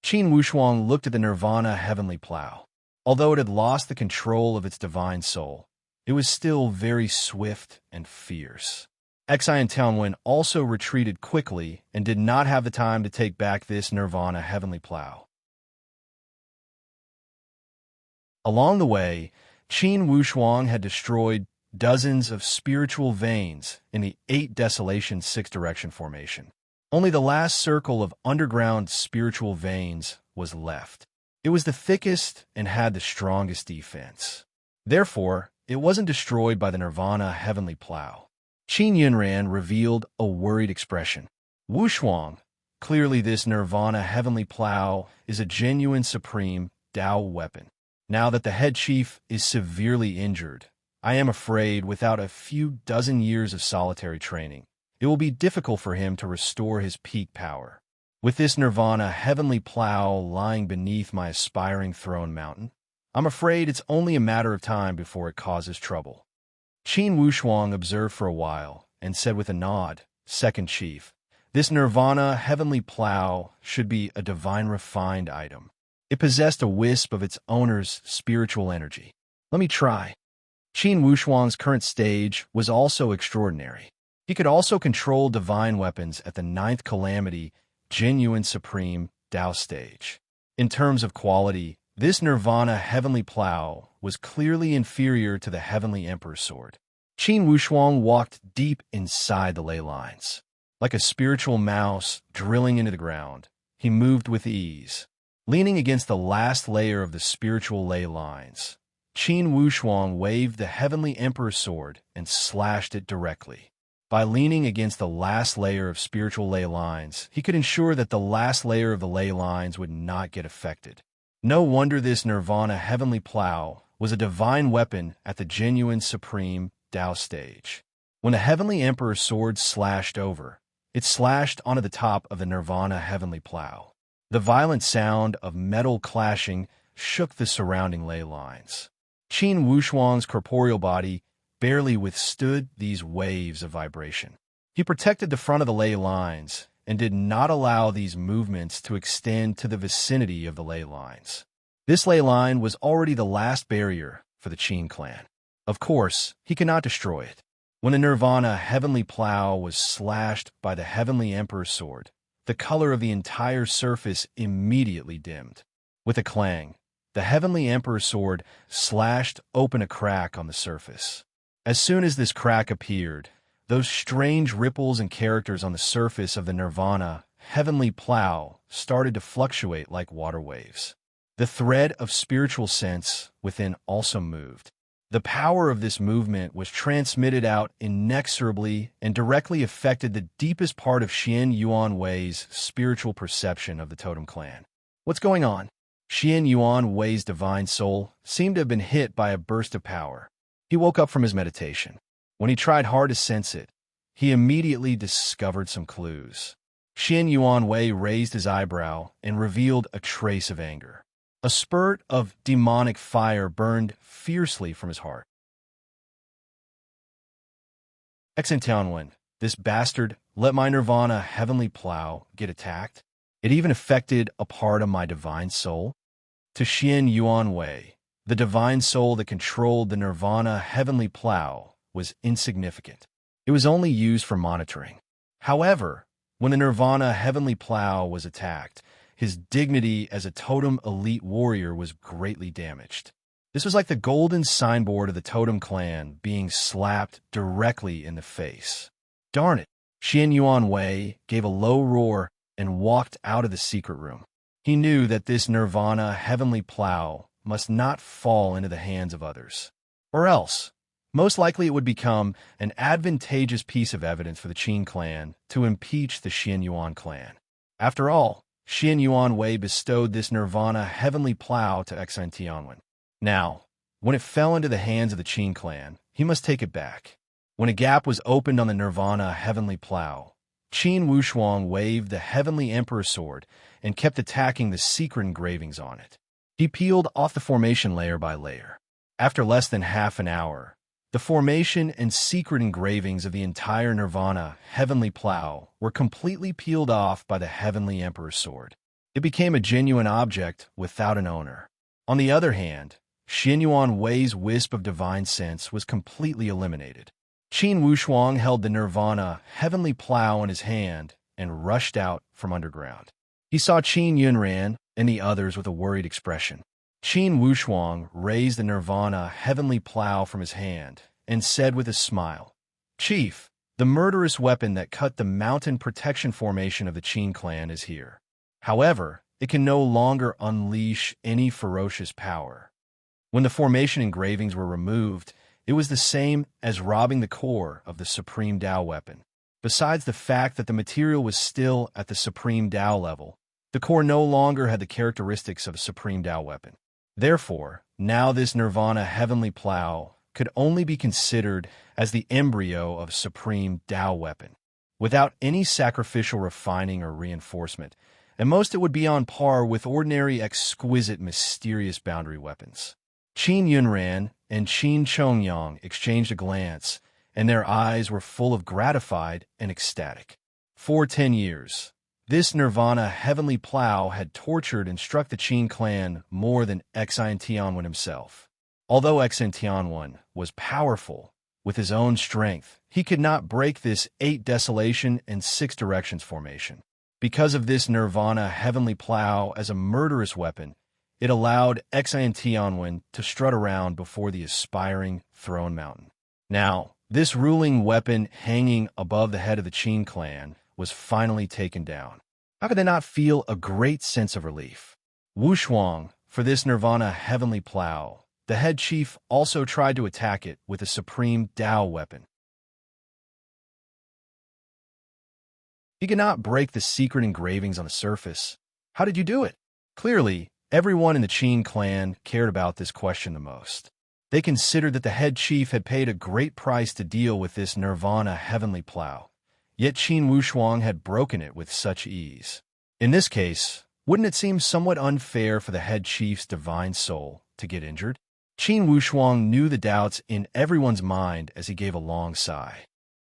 Qin Wushuang looked at the Nirvana heavenly plow. Although it had lost the control of its divine soul, it was still very swift and fierce. Exine Tianwen also retreated quickly and did not have the time to take back this Nirvana heavenly plow. Along the way, Qin Wushuang had destroyed dozens of spiritual veins in the 8 Desolation 6-direction formation. Only the last circle of underground spiritual veins was left. It was the thickest and had the strongest defense. Therefore, it wasn't destroyed by the Nirvana Heavenly Plow. Qin Yunran revealed a worried expression. Wushuang, clearly this Nirvana Heavenly Plow is a genuine supreme Tao weapon. Now that the head chief is severely injured, I am afraid without a few dozen years of solitary training, it will be difficult for him to restore his peak power. With this Nirvana Heavenly Plow lying beneath my aspiring throne mountain, I'm afraid it's only a matter of time before it causes trouble. Qin Wushuang observed for a while and said with a nod, Second Chief, this Nirvana Heavenly Plow should be a divine refined item. It possessed a wisp of its owner's spiritual energy. Let me try. Qin Wushuang's current stage was also extraordinary. He could also control divine weapons at the 9th Calamity, genuine supreme Tao stage. In terms of quality, this Nirvana Heavenly Plow was clearly inferior to the Heavenly Emperor's sword. Qin Wushuang walked deep inside the ley lines. Like a spiritual mouse drilling into the ground, he moved with ease. Leaning against the last layer of the spiritual ley lines, Qin Wushuang waved the Heavenly Emperor's sword and slashed it directly. By leaning against the last layer of spiritual ley lines, he could ensure that the last layer of the ley lines would not get affected. No wonder this Nirvana Heavenly Plow was a divine weapon at the genuine supreme Tao stage. When the Heavenly Emperor's sword slashed over, it slashed onto the top of the Nirvana Heavenly Plow. The violent sound of metal clashing shook the surrounding ley lines. Qin Wushuang's corporeal body barely withstood these waves of vibration. He protected the front of the ley lines and did not allow these movements to extend to the vicinity of the ley lines. This ley line was already the last barrier for the Qin clan. Of course, he could not destroy it. When the Nirvana Heavenly Plow was slashed by the Heavenly Emperor's sword, the color of the entire surface immediately dimmed. With a clang, the Heavenly Emperor's sword slashed open a crack on the surface. As soon as this crack appeared, those strange ripples and characters on the surface of the Nirvana Heavenly Plow started to fluctuate like water waves. The thread of spiritual sense within also moved. The power of this movement was transmitted out inexorably and directly affected the deepest part of Xian Yuan Wei's spiritual perception of the Totem Clan. What's going on? Xian Yuan Wei's divine soul seemed to have been hit by a burst of power. He woke up from his meditation. When he tried hard to sense it, he immediately discovered some clues. Xian Yuan Wei raised his eyebrow and revealed a trace of anger. A spurt of demonic fire burned fiercely from his heart. Exantianwen, this bastard let my Nirvana Heavenly Plow get attacked. It even affected a part of my divine soul. To Xian Yuan Wei, the divine soul that controlled the Nirvana Heavenly Plow was insignificant. It was only used for monitoring. However, when the Nirvana Heavenly Plow was attacked, his dignity as a totem elite warrior was greatly damaged. This was like the golden signboard of the Totem Clan being slapped directly in the face. Darn it! Xian Yuan Wei gave a low roar and walked out of the secret room. He knew that this Nirvana Heavenly Plow must not fall into the hands of others. Or else, most likely it would become an advantageous piece of evidence for the Qin clan to impeach the Xian Yuan clan. After all, Xian Yuan Wei bestowed this Nirvana Heavenly Plow to Exantianwen. Now, when it fell into the hands of the Qin clan, he must take it back. When a gap was opened on the Nirvana Heavenly Plow, Qin Wushuang waved the Heavenly Emperor's sword and kept attacking the secret engravings on it. He peeled off the formation layer by layer. After less than half an hour, the formation and secret engravings of the entire Nirvana Heavenly Plow were completely peeled off by the Heavenly Emperor's sword. It became a genuine object without an owner. On the other hand, Xian Yuan Wei's wisp of divine sense was completely eliminated. Qin Wushuang held the Nirvana Heavenly Plow in his hand and rushed out from underground. He saw Qin Yunran and the others with a worried expression. Qin Wushuang raised the Nirvana heavenly plow from his hand and said with a smile, "Chief, the murderous weapon that cut the mountain protection formation of the Qin clan is here. However, it can no longer unleash any ferocious power." When the formation engravings were removed, it was the same as robbing the core of the Supreme Tao weapon. Besides the fact that the material was still at the Supreme Tao level, the core no longer had the characteristics of a Supreme Tao weapon. Therefore, now this Nirvana heavenly plow could only be considered as the embryo of a Supreme Tao weapon, without any sacrificial refining or reinforcement. At most, it would be on par with ordinary exquisite mysterious boundary weapons. Qin Yunran and Qin Chongyang exchanged a glance, and their eyes were full of gratified and ecstatic. For 10 years, this Nirvana heavenly plow had tortured and struck the Qin clan more than Xian Tianwen himself. Although Xian Tianwen was powerful with his own strength, he could not break this 8 desolation and 6 directions formation. Because of this Nirvana heavenly plow as a murderous weapon, it allowed Xian Tianwen to strut around before the aspiring throne mountain. Now, this ruling weapon hanging above the head of the Qin clan was finally taken down. How could they not feel a great sense of relief? Wushuang, for this Nirvana heavenly plow, the head chief also tried to attack it with a Supreme Tao weapon. He could not break the secret engravings on the surface. How did you do it? Clearly, everyone in the Qin clan cared about this question the most. They considered that the head chief had paid a great price to deal with this Nirvana heavenly plow, yet Qin Wushuang had broken it with such ease. In this case, wouldn't it seem somewhat unfair for the head chief's divine soul to get injured? Qin Wushuang knew the doubts in everyone's mind as he gave a long sigh.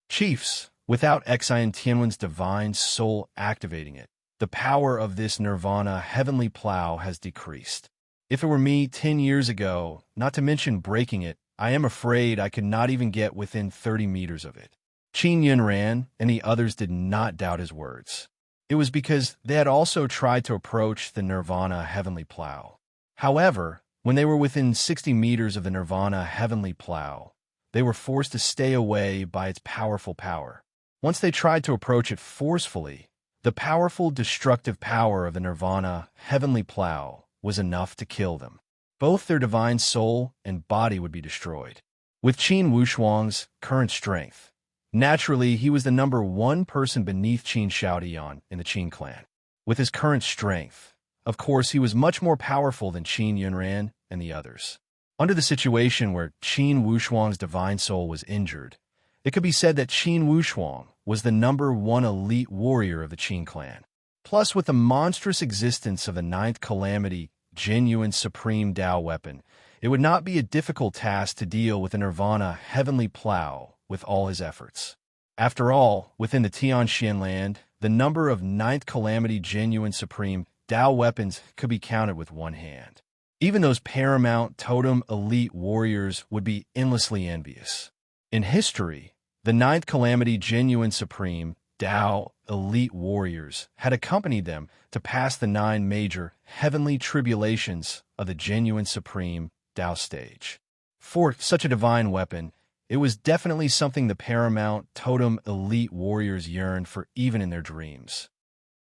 Chiefs, without Xian Tianwen's divine soul activating it, the power of this Nirvana heavenly plow has decreased. If it were me 10 years ago, not to mention breaking it, I am afraid I could not even get within 30 meters of it. Qin Yunran and the others did not doubt his words. It was because they had also tried to approach the Nirvana heavenly plow. However, when they were within 60 meters of the Nirvana heavenly plow, they were forced to stay away by its powerful power. Once they tried to approach it forcefully, the powerful destructive power of the Nirvana heavenly plow was enough to kill them. Both their divine soul and body would be destroyed. With Qin Wushuang's current strength, naturally he was the number 1 person beneath Qin Shaodian in the Qin clan. With his current strength, of course, he was much more powerful than Qin Yunran and the others. Under the situation where Qin Wushuang's divine soul was injured, it could be said that Qin Wushuang was the number 1 elite warrior of the Qin clan. Plus, with the monstrous existence of the 9th calamity, genuine Supreme Tao weapon, it would not be a difficult task to deal with the Nirvana heavenly plow with all his efforts. After all, within the Tianxian land, the number of 9th calamity genuine Supreme Tao weapons could be counted with one hand. Even those paramount totem elite warriors would be endlessly envious. In history, the 9th calamity genuine Supreme Tao elite warriors had accompanied them to pass the 9 major heavenly tribulations of the genuine Supreme Tao stage. For such a divine weapon, it was definitely something the paramount totem elite warriors yearned for even in their dreams.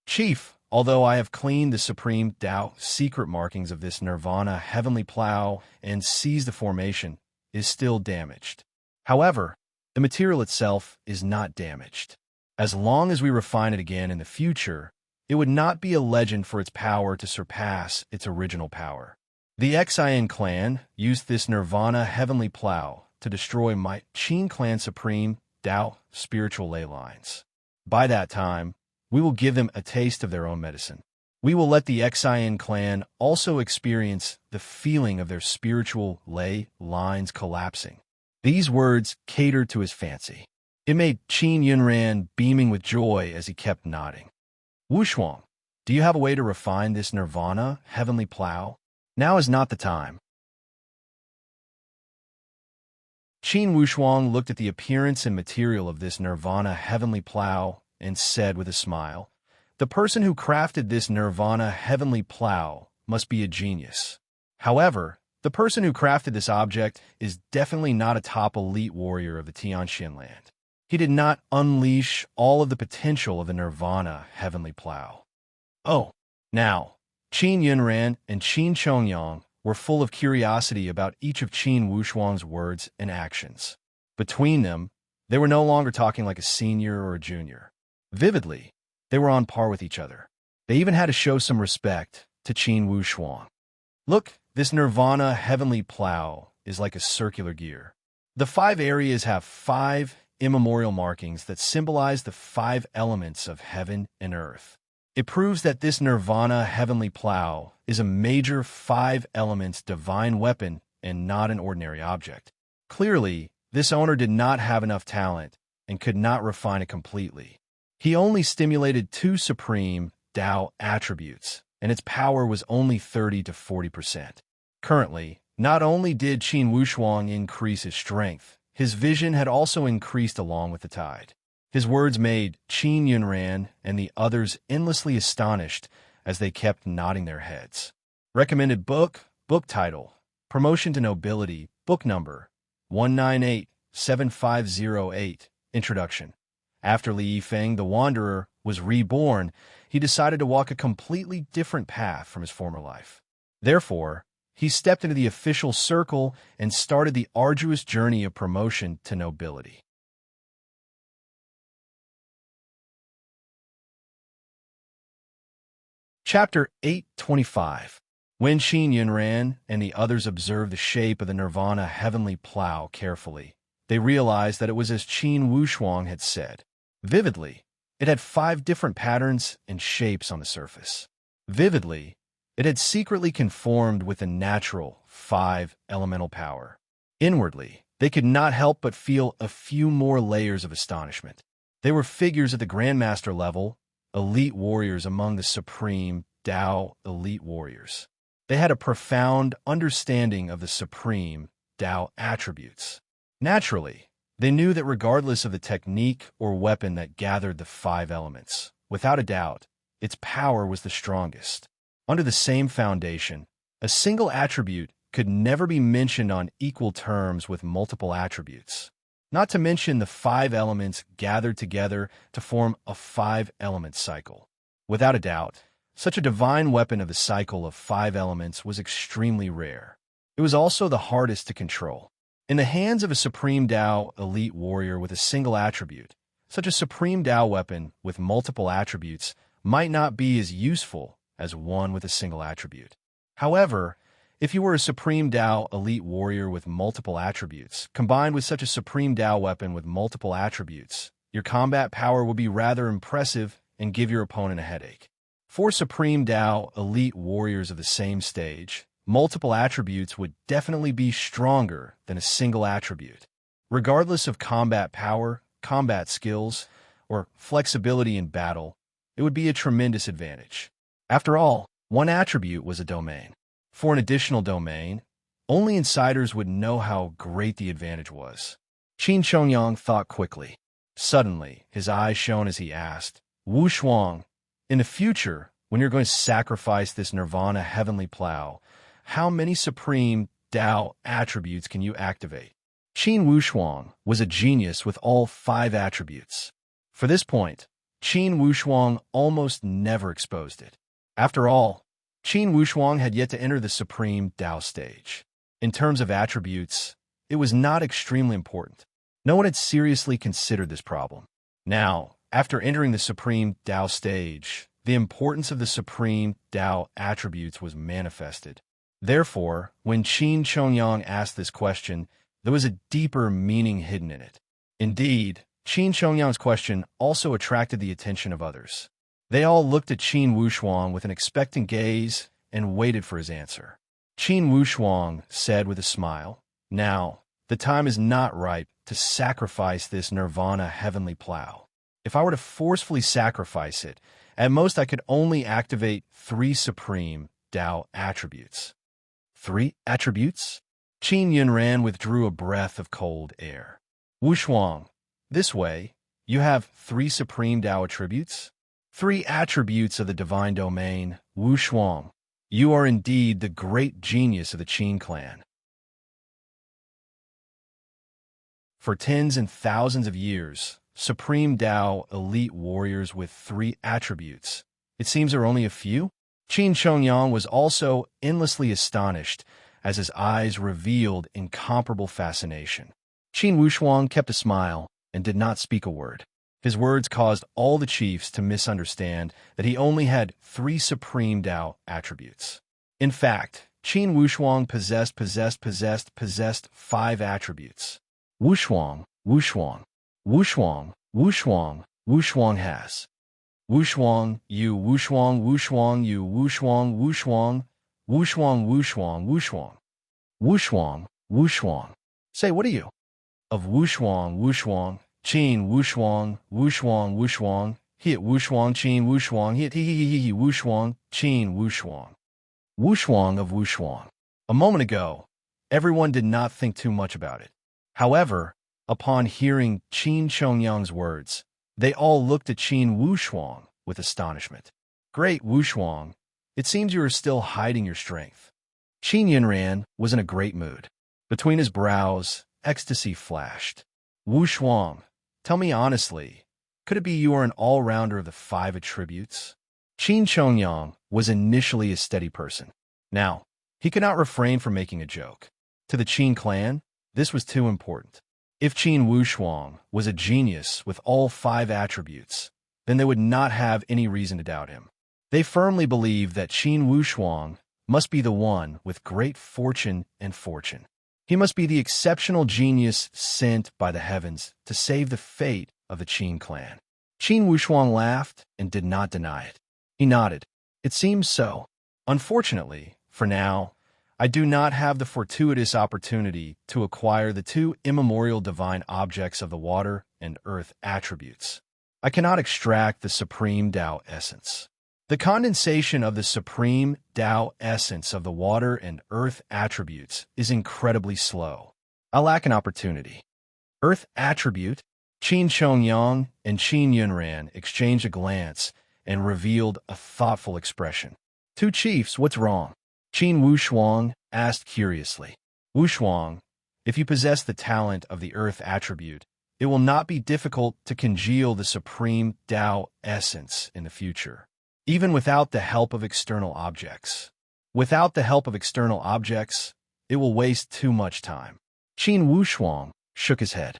Chief, although I have cleaned the Supreme Tao secret markings of this Nirvana heavenly plow and seized the formation, is still damaged. However, the material itself is not damaged. As long as we refine it again in the future, it would not be a legend for its power to surpass its original power. The Xian clan used this Nirvana heavenly plow to destroy my Qin clan Supreme Tao spiritual ley lines. By that time, we will give them a taste of their own medicine. We will let the Xian clan also experience the feeling of their spiritual ley lines collapsing. These words catered to his fancy. It made Qin Yunran beaming with joy as he kept nodding. Wushuang, do you have a way to refine this Nirvana heavenly plow? Now is not the time. Qin Wushuang looked at the appearance and material of this Nirvana heavenly plow and said with a smile, "The person who crafted this Nirvana heavenly plow must be a genius. However, the person who crafted this object is definitely not a top elite warrior of the Tianxin land. He did not unleash all of the potential of the Nirvana heavenly plow. Oh, now, Qin Yunran and Qin Chongyang were full of curiosity about each of Qin Wushuang's words and actions. Between them, they were no longer talking like a senior or a junior. Vividly, they were on par with each other. They even had to show some respect to Qin Wushuang. Look, this Nirvana heavenly plow is like a circular gear. The 5 areas have 5 immemorial markings that symbolize the 5 elements of heaven and earth. It proves that this Nirvana heavenly plow is a major 5 elements divine weapon and not an ordinary object. Clearly, this owner did not have enough talent and could not refine it completely. He only stimulated 2 supreme Tao attributes, and its power was only 30 to 40%. Currently, not only did Qin Wushuang increase his strength, his vision had also increased along with the tide. His words made Qin Yunran and the others endlessly astonished as they kept nodding their heads. Recommended book, book title, Promotion to Nobility, book number 1987508, Introduction. After Li Yifeng the Wanderer was reborn, he decided to walk a completely different path from his former life. Therefore, he stepped into the official circle and started the arduous journey of promotion to nobility. Chapter 825. When Qin Yunran and the others observed the shape of the Nirvana heavenly plow carefully, they realized that it was as Qin Wushuang had said. Vividly, it had 5 different patterns and shapes on the surface. Vividly, it had secretly conformed with the natural 5 elemental power. Inwardly, they could not help but feel a few more layers of astonishment. They were figures at the Grandmaster level, elite warriors among the supreme Tao elite warriors. They had a profound understanding of the supreme Tao attributes. Naturally, they knew that regardless of the technique or weapon that gathered the 5 elements, without a doubt, its power was the strongest. Under the same foundation, a single attribute could never be mentioned on equal terms with multiple attributes. Not to mention the 5 elements gathered together to form a 5-element cycle. Without a doubt, such a divine weapon of the cycle of 5 elements was extremely rare. It was also the hardest to control. In the hands of a Supreme Tao elite warrior with a single attribute, such a Supreme Tao weapon with multiple attributes might not be as useful as one with a single attribute. However, if you were a Supreme Tao elite warrior with multiple attributes, combined with such a Supreme Tao weapon with multiple attributes, your combat power would be rather impressive and give your opponent a headache. For Supreme Tao elite warriors of the same stage, multiple attributes would definitely be stronger than a single attribute. Regardless of combat power, combat skills, or flexibility in battle, it would be a tremendous advantage. After all, one attribute was a domain. For an additional domain, only insiders would know how great the advantage was. Qin Chongyang thought quickly. Suddenly, his eyes shone as he asked, Wushuang, in the future, when you're going to sacrifice this Nirvana heavenly plow, how many supreme Tao attributes can you activate? Qin Wushuang was a genius with all 5 attributes. For this point, Qin Wushuang almost never exposed it. After all, Qin Wushuang had yet to enter the supreme Tao stage. In terms of attributes, it was not extremely important. No one had seriously considered this problem. Now, after entering the supreme Tao stage, the importance of the supreme Tao attributes was manifested. Therefore, when Qin Chongyang asked this question, there was a deeper meaning hidden in it. Indeed, Qin Chongyang's question also attracted the attention of others. They all looked at Qin Wushuang with an expectant gaze and waited for his answer. Qin Wushuang said with a smile, Now, the time is not ripe to sacrifice this Nirvana heavenly plow. If I were to forcefully sacrifice it, at most I could only activate 3 supreme Tao attributes. 3 attributes? Qin Yunran withdrew a breath of cold air. Wushuang, this way, you have 3 supreme Tao attributes? 3 attributes of the divine domain, Wushuang. You are indeed the great genius of the Qin clan. For tens and thousands of years, Supreme Tao elite warriors with 3 attributes. It seems there are only a few? Qin Chongyang was also endlessly astonished as his eyes revealed incomparable fascination. Qin Wushuang kept a smile and did not speak a word. His words caused all the chiefs to misunderstand that he only had 3 Supreme Tao attributes. In fact, Qin Wushuang possessed 5 attributes. Wushuang, Wushuang, Wushuang, Wushuang, Wushuang has. Wushuang, you, Wushuang, Wushuang, you, Wushuang, Wushuang, Wushuang, Wushuang, Wushuang, Wushuang, Wushuang. Say, what are you? Of Wushuang, Wushuang, Qin Wushuang, Wushuang, Wushuang, hit Wushuang, Qin Wushuang, hit he Wushuang, Qin Wushuang. Wushuang of Wushuang. A moment ago, everyone did not think too much about it. However, upon hearing Qin Chongyang's words, they all looked at Qin Wushuang with astonishment. Great Wushuang, it seems you are still hiding your strength. Qin Yunran was in a great mood. Between his brows, ecstasy flashed. Wushuang, tell me honestly, could it be you are an all-rounder of the 5 attributes? Qin Chongyang was initially a steady person. Now, he could not refrain from making a joke. To the Qin clan, this was too important. If Qin Wushuang was a genius with all 5 attributes, then they would not have any reason to doubt him. They firmly believed that Qin Wushuang must be the one with great fortune and fortune. He must be the exceptional genius sent by the heavens to save the fate of the Qin clan. Qin Wushuang laughed and did not deny it. He nodded. It seems so. Unfortunately, for now, I do not have the fortuitous opportunity to acquire the 2 immemorial divine objects of the water and earth attributes. I cannot extract the Supreme Tao essence. The condensation of the Supreme Tao essence of the water and earth attributes is incredibly slow. I lack an opportunity. Earth attribute? Qin Chongyang and Qin Yunran exchanged a glance and revealed a thoughtful expression. 2 chiefs, what's wrong? Qin Wushuang asked curiously. Wushuang, if you possess the talent of the earth attribute, it will not be difficult to congeal the Supreme Tao essence in the future, even without the help of external objects. Without the help of external objects, it will waste too much time. Qin Wushuang shook his head.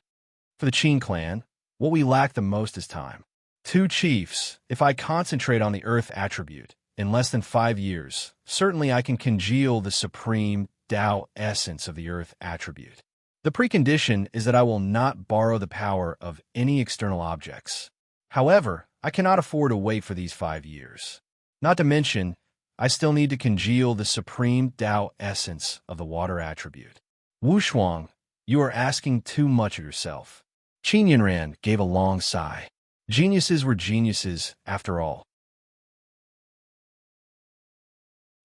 For the Qin clan, what we lack the most is time. 2 chiefs, if I concentrate on the earth attribute, in less than 5 years, certainly I can congeal the Supreme Tao essence of the earth attribute. The precondition is that I will not borrow the power of any external objects. However, I cannot afford to wait for these 5 years. Not to mention, I still need to congeal the Supreme Tao essence of the water attribute. Wushuang, you are asking too much of yourself. Qin Yunran gave a long sigh. Geniuses were geniuses, after all.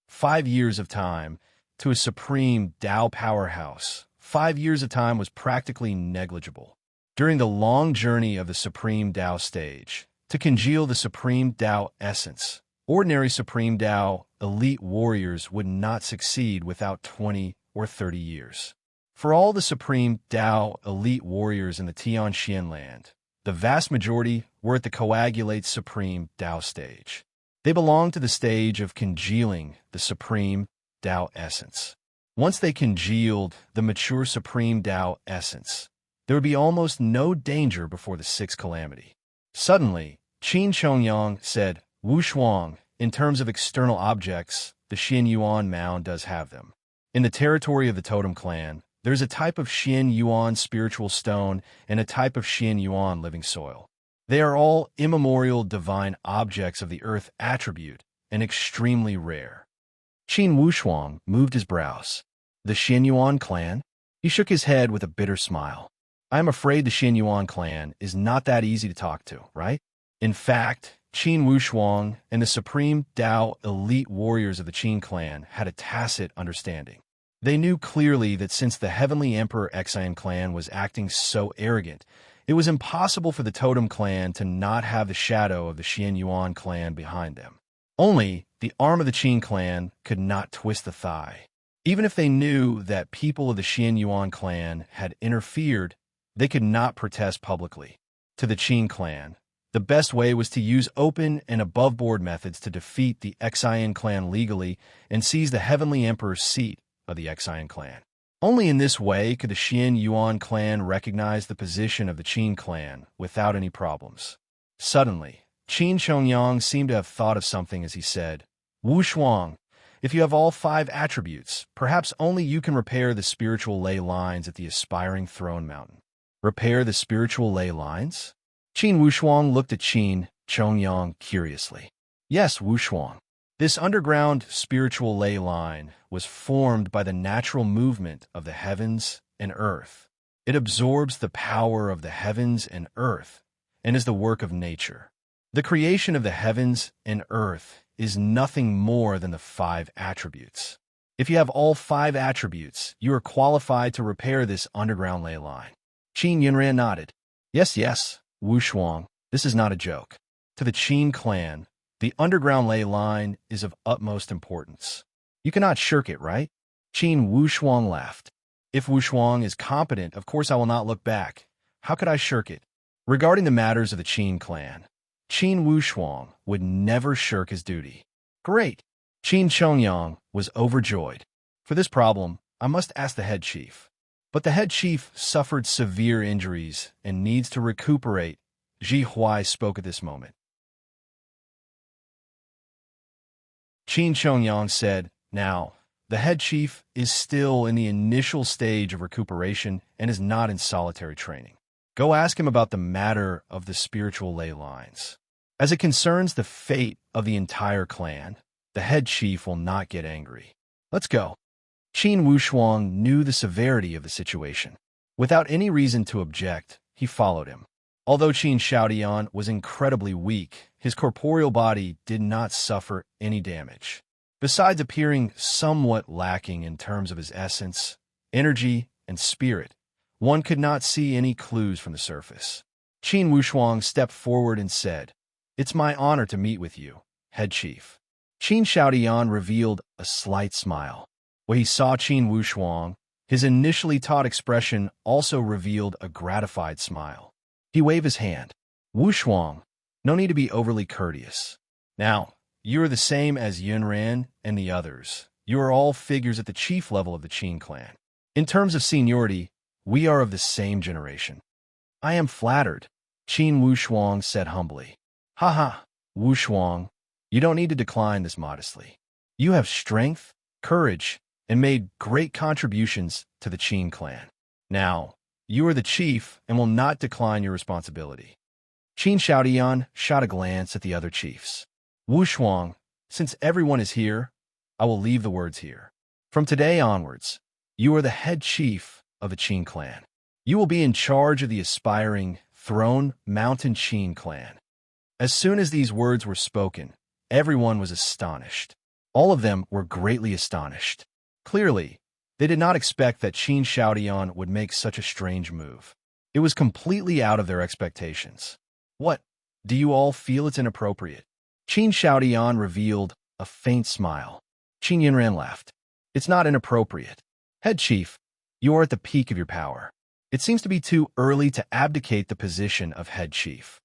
5 years of time to a Supreme Tao powerhouse. 5 years of time was practically negligible. During the long journey of the Supreme Tao stage, to congeal the Supreme Tao essence, ordinary Supreme Tao elite warriors would not succeed without 20 or 30 years. For all the Supreme Tao elite warriors in the Tianxian land, the vast majority were at the coagulate Supreme Tao stage. They belonged to the stage of congealing the Supreme Tao essence. Once they congealed the mature Supreme Tao essence, there would be almost no danger before the 6th calamity. Suddenly, Qin Chongyang said, Wushuang, in terms of external objects, the Xian Yuan mound does have them. In the territory of the Totem clan, there is a type of Xian Yuan spiritual stone and a type of Xian Yuan living soil. They are all immemorial divine objects of the earth attribute and extremely rare. Qin Wushuang moved his brows. The Xian Yuan clan? He shook his head with a bitter smile. I am afraid the Xian Yuan clan is not that easy to talk to, right? In fact, Qin Wushuang and the Supreme Tao elite warriors of the Qin clan had a tacit understanding. They knew clearly that since the Heavenly Emperor Xian clan was acting so arrogant, it was impossible for the Totem clan to not have the shadow of the Xian Yuan clan behind them. Only the arm of the Qin clan could not twist the thigh. Even if they knew that people of the Xian Yuan clan had interfered, they could not protest publicly. To the Qin clan, the best way was to use open and above-board methods to defeat the Xian clan legally and seize the Heavenly Emperor's seat of the Xian clan. Only in this way could the Xian Yuan clan recognize the position of the Qin clan without any problems. Suddenly, Qin Chongyang seemed to have thought of something as he said, "Wu Shuang, if you have all 5 attributes, perhaps only you can repair the spiritual ley lines at the aspiring throne mountain." Repair the spiritual ley lines? Qin Wushuang looked at Qin Chongyang curiously. Yes, Wushuang. This underground spiritual ley line was formed by the natural movement of the heavens and earth. It absorbs the power of the heavens and earth and is the work of nature. The creation of the heavens and earth is nothing more than the 5 attributes. If you have all 5 attributes, you are qualified to repair this underground ley line. Qin Yunran nodded. Yes, Wu Shuang, this is not a joke. To the Qin clan, the underground ley line is of utmost importance. You cannot shirk it, right? Qin Wu Shuang laughed. If Wu Shuang is competent, of course I will not look back. How could I shirk it? Regarding the matters of the Qin clan, Qin Wu Shuang would never shirk his duty. Great! Qin Chongyang was overjoyed. For this problem, I must ask the head chief. But the head chief suffered severe injuries and needs to recuperate. Ji Huai spoke at this moment. Qin Chongyang said, "Now, the head chief is still in the initial stage of recuperation and is not in solitary training. Go ask him about the matter of the spiritual ley lines. As it concerns the fate of the entire clan, the head chief will not get angry. Let's go." Qin Wushuang knew the severity of the situation. Without any reason to object, he followed him. Although Qin Xiaodian was incredibly weak, his corporeal body did not suffer any damage. Besides appearing somewhat lacking in terms of his essence, energy, and spirit, one could not see any clues from the surface. Qin Wushuang stepped forward and said, "It's my honor to meet with you, head chief." Qin Xiaodian revealed a slight smile. When he saw Qin Wushuang, his initially taut expression also revealed a gratified smile. He waved his hand. "Wushuang, no need to be overly courteous. Now, you are the same as Yunran and the others. You are all figures at the chief level of the Qin clan. In terms of seniority, we are of the same generation." "I am flattered," Qin Wushuang said humbly. "Haha, Wushuang, you don't need to decline this modestly. You have strength, courage, and made great contributions to the Qin clan. Now, you are the chief and will not decline your responsibility." Qin Xiaodian shot a glance at the other chiefs. "Wushuang, since everyone is here, I will leave the words here. From today onwards, you are the head chief of the Qin clan. You will be in charge of the aspiring Throne Mountain Qin clan." As soon as these words were spoken, everyone was astonished. All of them were greatly astonished. Clearly, they did not expect that Qin Xiaodian would make such a strange move. It was completely out of their expectations. "What? Do you all feel it's inappropriate?" Qin Xiaodian revealed a faint smile. Qin Yunran laughed. "It's not inappropriate. Head chief, you are at the peak of your power. It seems to be too early to abdicate the position of head chief."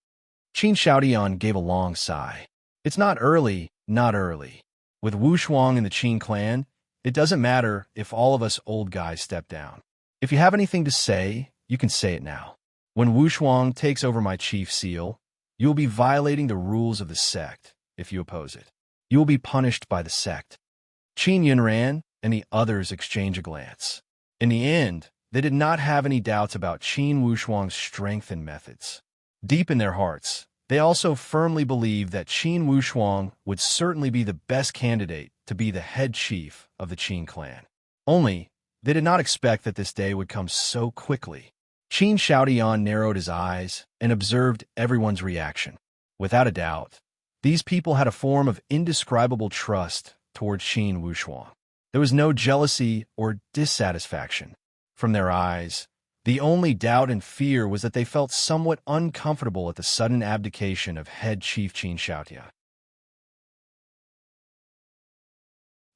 Qin Xiaodian gave a long sigh. "It's not early, not early. With Wu Shuang and the Qin clan, it doesn't matter if all of us old guys step down. If you have anything to say, you can say it now. When Wu Shuang takes over my chief seal, you will be violating the rules of the sect if you oppose it. You will be punished by the sect." Qin Yunran and the others exchanged a glance. In the end, they did not have any doubts about Qin Wushuang's strength and methods. Deep in their hearts, they also firmly believed that Qin Wushuang would certainly be the best candidate to be the head chief of the Qin clan. Only, they did not expect that this day would come so quickly. Qin Xiaodian narrowed his eyes and observed everyone's reaction. Without a doubt, these people had a form of indescribable trust towards Qin Wushuang. There was no jealousy or dissatisfaction. From their eyes, the only doubt and fear was that they felt somewhat uncomfortable at the sudden abdication of head chief Qin Xiaodian.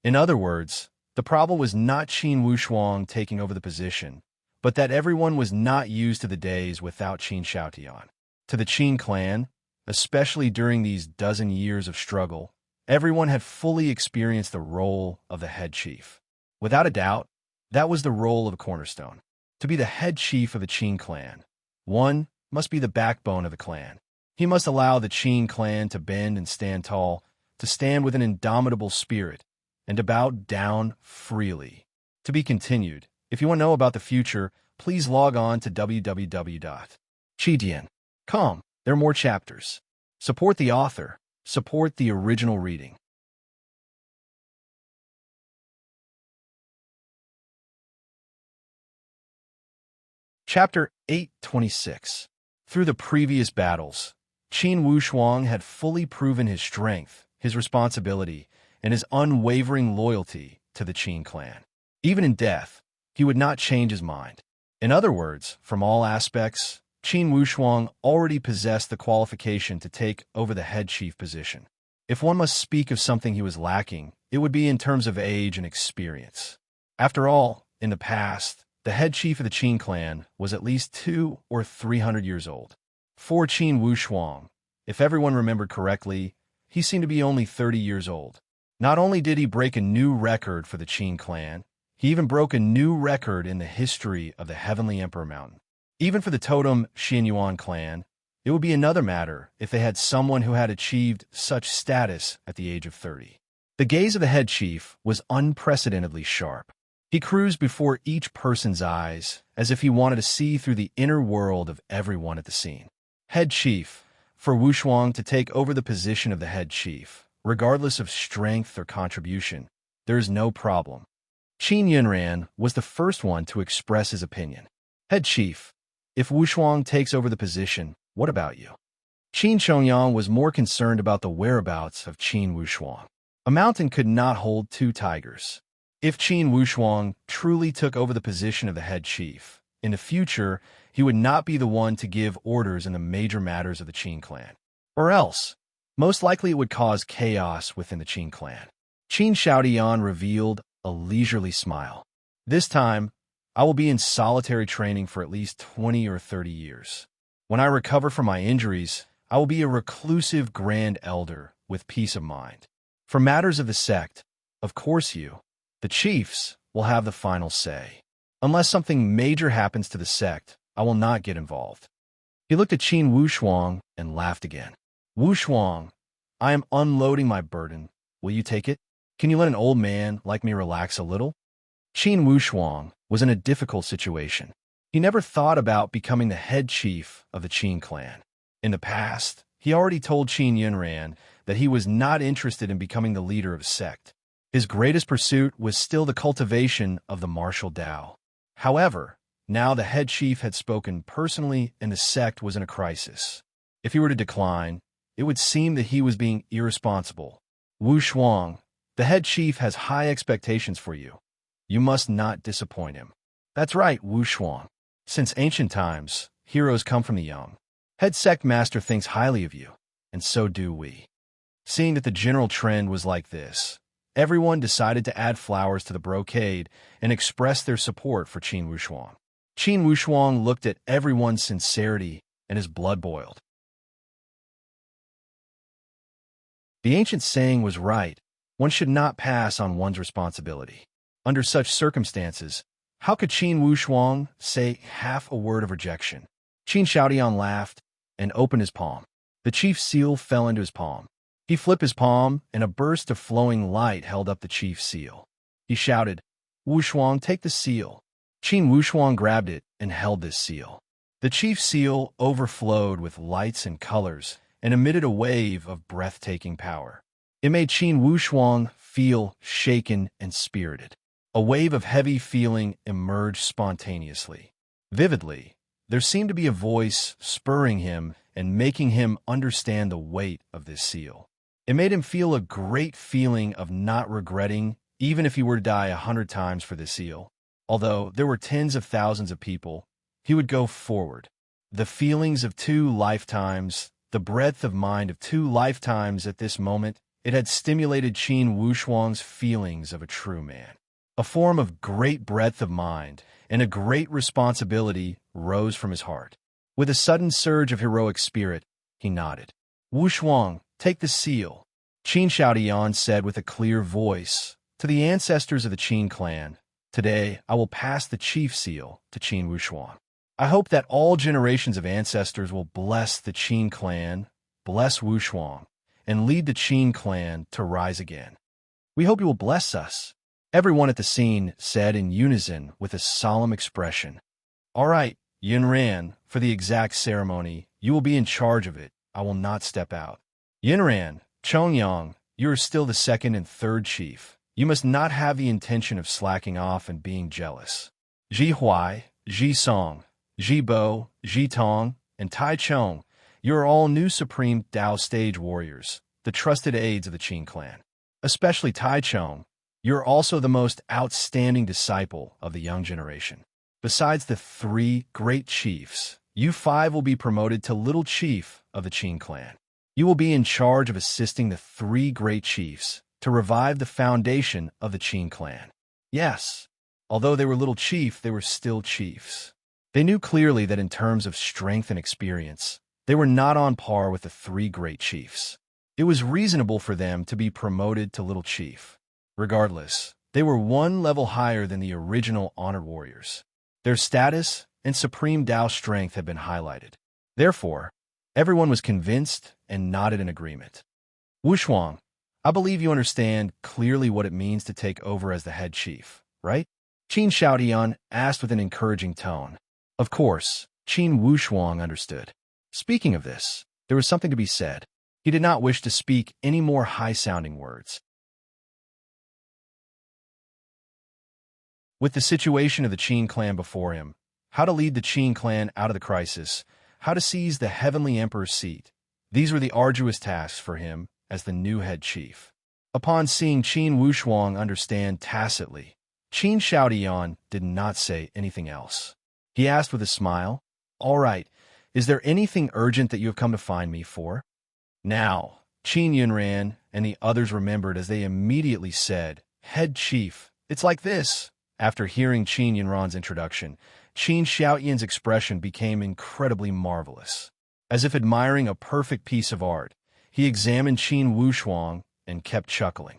In other words, the problem was not Qin Wushuang taking over the position, but that everyone was not used to the days without Qin Xiaotian. To the Qin clan, especially during these dozen years of struggle, everyone had fully experienced the role of the head chief. Without a doubt, that was the role of a cornerstone. To be the head chief of the Qin clan, one must be the backbone of the clan. He must allow the Qin clan to bend and stand tall, to stand with an indomitable spirit, and to bow down freely. To be continued. If you want to know about the future, please log on to www.chidian.com. There are more chapters. Support the author. Support the original reading. Chapter 826. Through the previous battles, Qin Wushuang had fully proven his strength, his responsibility, and his unwavering loyalty to the Qin clan. Even in death, he would not change his mind. In other words, from all aspects, Qin Wushuang already possessed the qualification to take over the head chief position. If one must speak of something he was lacking, it would be in terms of age and experience. After all, in the past, the head chief of the Qin clan was at least 200 or 300 years old. For Qin Wushuang, if everyone remembered correctly, he seemed to be only 30 years old. Not only did he break a new record for the Qin clan, he even broke a new record in the history of the Heavenly Emperor Mountain. Even for the totem Xianyuan clan, it would be another matter if they had someone who had achieved such status at the age of 30. The gaze of the head chief was unprecedentedly sharp. He cruised before each person's eyes as if he wanted to see through the inner world of everyone at the scene. Head chief. For Wushuang to take over the position of the head chief, regardless of strength or contribution, there is no problem. Qin Yunran was the first one to express his opinion. Head chief, if Wushuang takes over the position, what about you? Qin Chongyang was more concerned about the whereabouts of Qin Wushuang. A mountain could not hold two tigers. If Qin Wushuang truly took over the position of the head chief, in the future, he would not be the one to give orders in the major matters of the Qin clan. Or else, most likely it would cause chaos within the Qin clan. Qin Xiaotian revealed a leisurely smile. This time, I will be in solitary training for at least 20 or 30 years. When I recover from my injuries, I will be a reclusive grand elder with peace of mind. For matters of the sect, of course you, the chiefs, will have the final say. Unless something major happens to the sect, I will not get involved. He looked at Qin Wushuang and laughed again. Wushuang, I am unloading my burden. Will you take it? Can you let an old man like me relax a little? Qin Wushuang was in a difficult situation. He never thought about becoming the head chief of the Qin clan. In the past, he already told Qin Yunran that he was not interested in becoming the leader of a sect. His greatest pursuit was still the cultivation of the martial Tao. However, now the head chief had spoken personally and the sect was in a crisis. If he were to decline, it would seem that he was being irresponsible. Wushuang, the head chief has high expectations for you. You must not disappoint him. That's right, Wushuang. Since ancient times, heroes come from the young. Head sect master thinks highly of you, and so do we. Seeing that the general trend was like this, everyone decided to add flowers to the brocade and express their support for Qin Wushuang. Qin Wushuang looked at everyone's sincerity and his blood boiled. The ancient saying was right. One should not pass on one's responsibility. Under such circumstances, how could Qin Wushuang say half a word of rejection? Qin Xiaotian laughed and opened his palm. The chief's seal fell into his palm. He flipped his palm, and a burst of flowing light held up the chief's seal. He shouted, Wushuang, take the seal. Qin Wushuang grabbed it and held this seal. The chief's seal overflowed with lights and colors and emitted a wave of breathtaking power. It made Qin Wushuang feel shaken and spirited. A wave of heavy feeling emerged spontaneously. Vividly, there seemed to be a voice spurring him and making him understand the weight of this seal. It made him feel a great feeling of not regretting, even if he were to die 100 times for this seal. Although there were tens of thousands of people, he would go forward. The feelings of 2 lifetimes, the breadth of mind of 2 lifetimes at this moment, it had stimulated Qin Wushuang's feelings of a true man. A form of great breadth of mind and a great responsibility rose from his heart. With a sudden surge of heroic spirit, he nodded. "Wushuang, take the seal," Qin Xiaodian said with a clear voice. "To the ancestors of the Qin clan, today I will pass the chief seal to Qin Wushuang. I hope that all generations of ancestors will bless the Qin clan, bless Wushuang, and lead the Qin clan to rise again." "We hope you will bless us," everyone at the scene said in unison with a solemn expression. "All right, Yunran, for the exact ceremony, you will be in charge of it. I will not step out." "Yunran, Chongyang, you are still the second and third chief. You must not have the intention of slacking off and being jealous. Ji Huai, Ji Song, Ji Bo, Ji Tong, and Tai Chong, you are all new Supreme Tao stage warriors, the trusted aides of the Qin clan. Especially Tai Chong, you are also the most outstanding disciple of the young generation. Besides the 3 great chiefs, you 5 will be promoted to Little Chief of the Qin clan. You will be in charge of assisting the 3 great chiefs to revive the foundation of the Qin clan." Yes, although they were Little Chief, they were still chiefs. They knew clearly that in terms of strength and experience, they were not on par with the 3 great chiefs. It was reasonable for them to be promoted to Little Chief. Regardless, they were 1 level higher than the original honored warriors. Their status and supreme Tao strength had been highlighted. Therefore, everyone was convinced and nodded in agreement. "Wushuang, I believe you understand clearly what it means to take over as the head chief, right?" Qin Xiaodian asked with an encouraging tone. Of course, Qin Wushuang understood. Speaking of this, there was something to be said. He did not wish to speak any more high-sounding words. With the situation of the Qin clan before him, how to lead the Qin clan out of the crisis, how to seize the heavenly emperor's seat, these were the arduous tasks for him as the new head chief. Upon seeing Qin Wushuang understand tacitly, Qin Xiaodian did not say anything else. He asked with a smile, "All right, is there anything urgent that you have come to find me for?" Now, Qin Yunran and the others remembered as they immediately said, "Head chief, it's like this." After hearing Qin Yunran's introduction, Qin Xiaoyan's expression became incredibly marvelous. As if admiring a perfect piece of art, he examined Qin Wushuang and kept chuckling.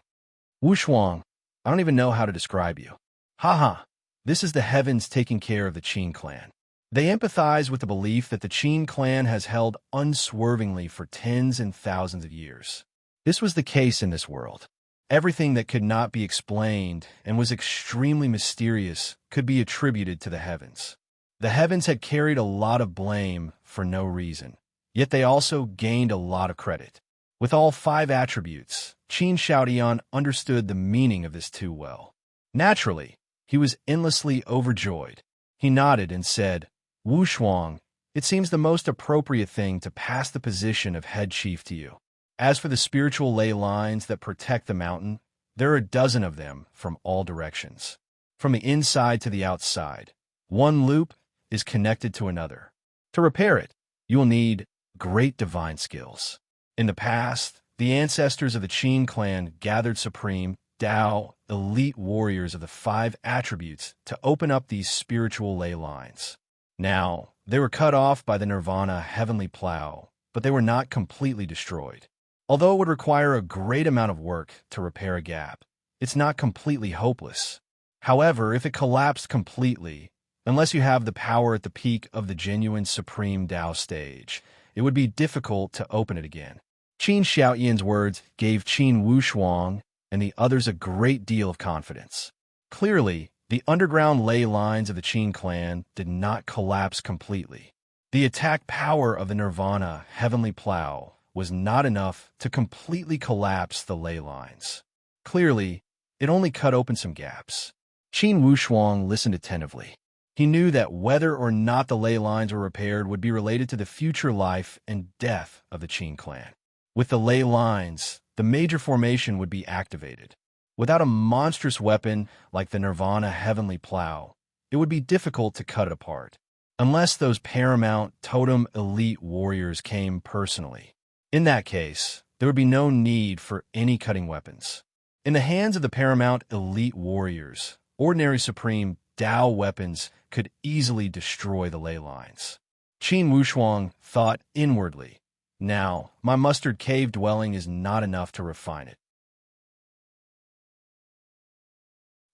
"Wushuang, I don't even know how to describe you. Haha, this is the heavens taking care of the Qin clan." They empathize with the belief that the Qin clan has held unswervingly for tens and thousands of years. This was the case in this world. Everything that could not be explained and was extremely mysterious could be attributed to the heavens. The heavens had carried a lot of blame for no reason, yet they also gained a lot of credit. With all 5 attributes, Qin Xiaodian understood the meaning of this too well. Naturally, he was endlessly overjoyed. He nodded and said, "Wushuang, it seems the most appropriate thing to pass the position of head chief to you. As for the spiritual ley lines that protect the mountain, there are a dozen of them from all directions. From the inside to the outside, one loop is connected to another. To repair it, you will need great divine skills. In the past, the ancestors of the Qin clan gathered supreme, Tao, elite warriors of the 5 attributes to open up these spiritual ley lines. Now, they were cut off by the Nirvana heavenly plow, but they were not completely destroyed. Although it would require a great amount of work to repair a gap, it's not completely hopeless. However, if it collapsed completely, unless you have the power at the peak of the genuine Supreme Tao stage, it would be difficult to open it again." Qin Xiaoyan's words gave Qin Wushuang and the others a great deal of confidence. Clearly, the underground ley lines of the Qin clan did not collapse completely. The attack power of the Nirvana heavenly plow was not enough to completely collapse the ley lines. Clearly, it only cut open some gaps. Qin Wushuang listened attentively. He knew that whether or not the ley lines were repaired would be related to the future life and death of the Qin clan. With the ley lines, the major formation would be activated. Without a monstrous weapon like the Nirvana heavenly plow, it would be difficult to cut it apart, unless those paramount totem elite warriors came personally. In that case, there would be no need for any cutting weapons. In the hands of the paramount elite warriors, ordinary supreme Tao weapons could easily destroy the ley lines. Qin Wushuang thought inwardly, "Now, my mustard cave dwelling is not enough to refine it.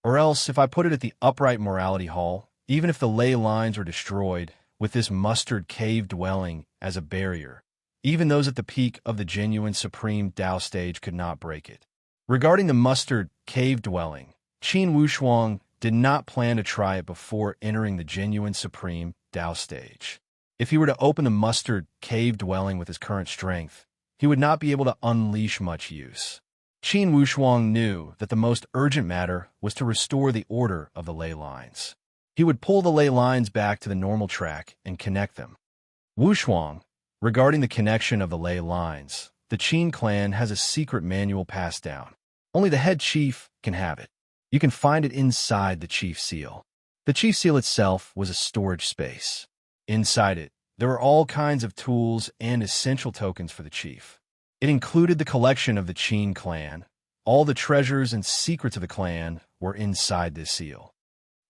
Or else, if I put it at the upright morality hall, even if the ley lines are destroyed, with this mustard cave dwelling as a barrier, even those at the peak of the genuine supreme Tao stage could not break it." Regarding the mustard cave dwelling, Qin Wushuang did not plan to try it before entering the genuine supreme Tao stage. If he were to open the mustard cave dwelling with his current strength, he would not be able to unleash much use. Qin Wushuang knew that the most urgent matter was to restore the order of the ley lines. He would pull the ley lines back to the normal track and connect them. Wushuang, regarding the connection of the ley lines, the Qin clan has a secret manual passed down. Only the head chief can have it. You can find it inside the chief seal. The chief seal itself was a storage space. Inside it, there were all kinds of tools and essential tokens for the chief. It included the collection of the Qin clan. All the treasures and secrets of the clan were inside this seal.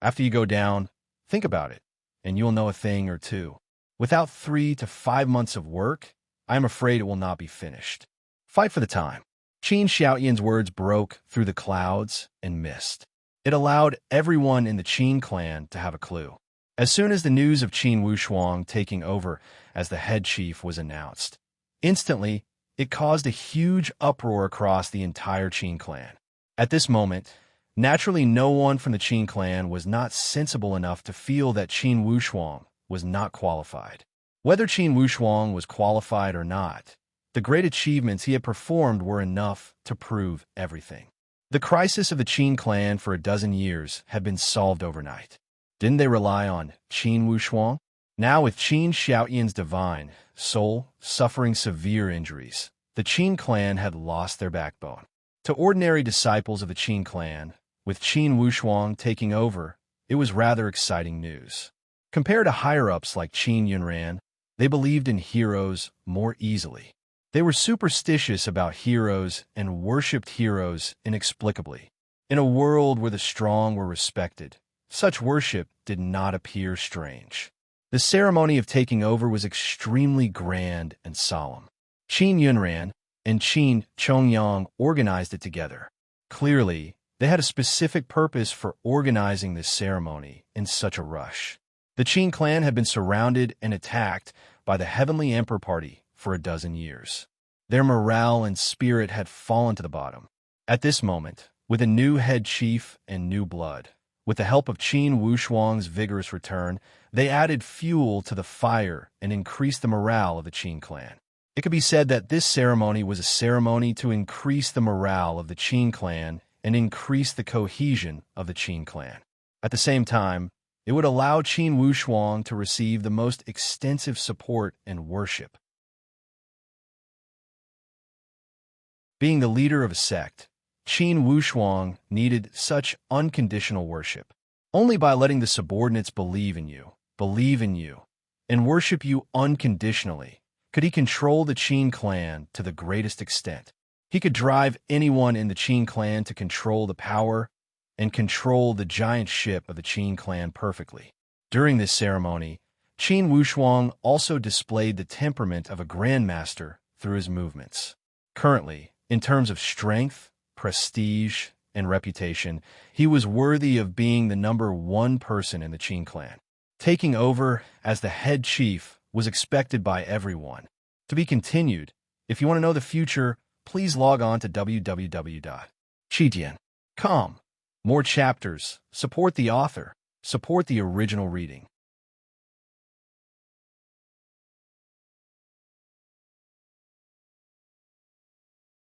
After you go down, think about it, and you'll know a thing or two. Without 3 to 5 months of work, I am afraid it will not be finished. Fight for the time. Qin Xiaoyan's words broke through the clouds and mist. It allowed everyone in the Qin clan to have a clue. As soon as the news of Qin Wushuang taking over as the head chief was announced, instantly, it caused a huge uproar across the entire Qin clan. At this moment, naturally no one from the Qin clan was not sensible enough to feel that Qin Wushuang was not qualified. Whether Qin Wushuang was qualified or not, the great achievements he had performed were enough to prove everything. The crisis of the Qin clan for a dozen years had been solved overnight. Didn't they rely on Qin Wushuang? Now with Qin Xiaoyan's divine soul suffering severe injuries, the Qin clan had lost their backbone. To ordinary disciples of the Qin clan, with Qin Wushuang taking over, it was rather exciting news. Compared to higher-ups like Qin Yunran, they believed in heroes more easily. They were superstitious about heroes and worshipped heroes inexplicably. In a world where the strong were respected, such worship did not appear strange. The ceremony of taking over was extremely grand and solemn. Qin Yunran and Qin Chongyang organized it together. Clearly, they had a specific purpose for organizing this ceremony in such a rush. The Qin clan had been surrounded and attacked by the Heavenly Emperor Party for a dozen years. Their morale and spirit had fallen to the bottom. At this moment, with a new head chief and new blood, with the help of Qin Wushuang's vigorous return, they added fuel to the fire and increased the morale of the Qin clan. It could be said that this ceremony was a ceremony to increase the morale of the Qin clan and increase the cohesion of the Qin clan. At the same time, it would allow Qin Wushuang to receive the most extensive support and worship. Being the leader of a sect, Qin Wushuang needed such unconditional worship. Only by letting the subordinates believe in you, and worship you unconditionally, could he control the Qin clan to the greatest extent. He could drive anyone in the Qin clan to control the power and control the giant ship of the Qin clan perfectly. During this ceremony, Qin Wushuang also displayed the temperament of a grandmaster through his movements. Currently, in terms of strength, prestige, and reputation, he was worthy of being the #1 person in the Qin clan. Taking over as the head chief was expected by everyone. To be continued. If you want to know the future, please log on to www.chidian.com. More chapters. Support the author. Support the original reading.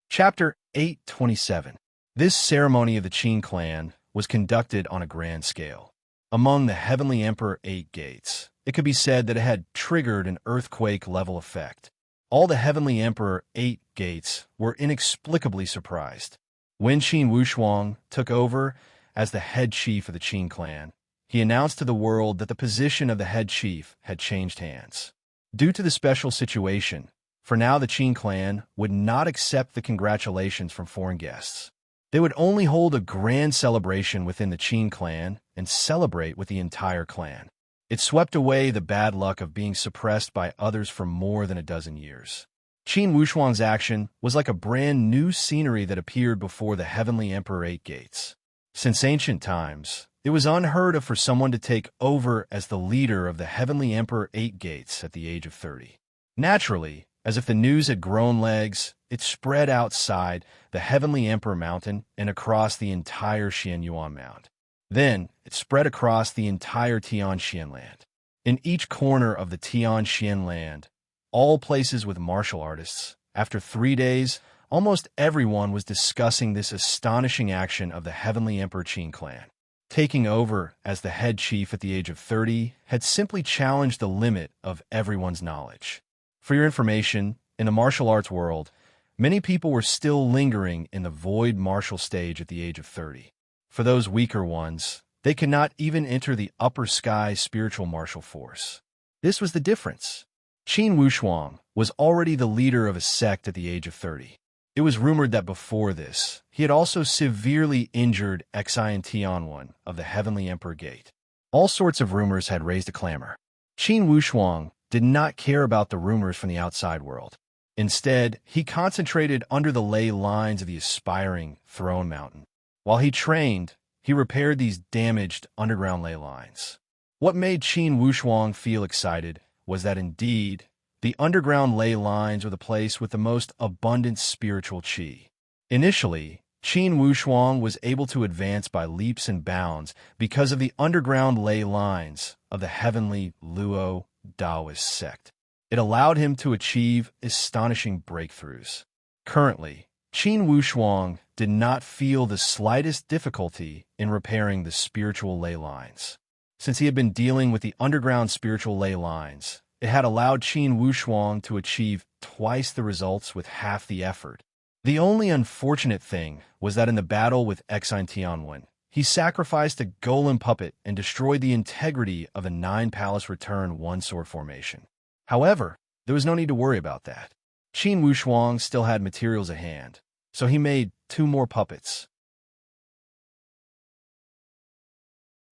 Chapter 827. This ceremony of the Qin clan was conducted on a grand scale. Among the Heavenly Emperor 8 gates, it could be said that it had triggered an earthquake-level effect. All the Heavenly Emperor 8 gates were inexplicably surprised. When Qin Wushuang took over as the head chief of the Qin clan, he announced to the world that the position of the head chief had changed hands. Due to the special situation, For now, the Qin clan would not accept the congratulations from foreign guests. They would only hold a grand celebration within the Qin clan and celebrate with the entire clan. It swept away the bad luck of being suppressed by others for more than a dozen years. Qin Wushuang's action was like a brand new scenery that appeared before the Heavenly Emperor Eight Gates. Since ancient times, it was unheard of for someone to take over as the leader of the Heavenly Emperor Eight Gates at the age of 30. Naturally, as if the news had grown legs, it spread outside the Heavenly Emperor Mountain and across the entire Xianyuan Mount. Then, it spread across the entire Tianxian land. In each corner of the Tianxian land, all places with martial artists, after 3 days, almost everyone was discussing this astonishing action of the Heavenly Emperor Qin clan. Taking over as the head chief at the age of 30 had simply challenged the limit of everyone's knowledge. For your information, in the martial arts world, many people were still lingering in the void martial stage at the age of 30. For those weaker ones, they could not even enter the upper sky spiritual martial force. This was the difference. Qin Wushuang was already the leader of a sect at the age of 30. It was rumored that before this, he had also severely injured Xian Tianwen of the Heavenly Emperor Gate. All sorts of rumors had raised a clamor. Qin Wushuang did not care about the rumors from the outside world. Instead, he concentrated under the ley lines of the aspiring Throne Mountain. While he trained, he repaired these damaged underground ley lines. What made Qin Wushuang feel excited was that indeed, the underground ley lines were the place with the most abundant spiritual qi. Initially, Qin Wushuang was able to advance by leaps and bounds because of the underground ley lines of the heavenly Luo Taoist sect. It allowed him to achieve astonishing breakthroughs. Currently, Qin Wushuang did not feel the slightest difficulty in repairing the spiritual ley lines. Since he had been dealing with the underground spiritual ley lines, it had allowed Qin Wushuang to achieve twice the results with half the effort. The only unfortunate thing was that in the battle with Xian Tianwen, he sacrificed a golem puppet and destroyed the integrity of a 9-palace return one-sword formation. However, there was no need to worry about that. Qin Wushuang still had materials at hand, so he made 2 more puppets.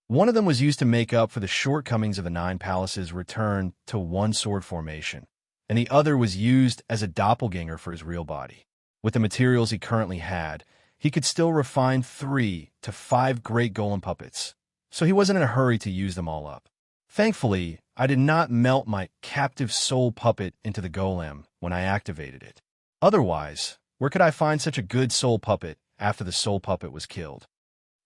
One of them was used to make up for the shortcomings of the 9 palaces' return to one-sword formation, and the other was used as a doppelganger for his real body. With the materials he currently had, he could still refine 3 to 5 great golem puppets, so he wasn't in a hurry to use them all up. Thankfully, I did not melt my captive soul puppet into the golem when I activated it. Otherwise, where could I find such a good soul puppet after the soul puppet was killed?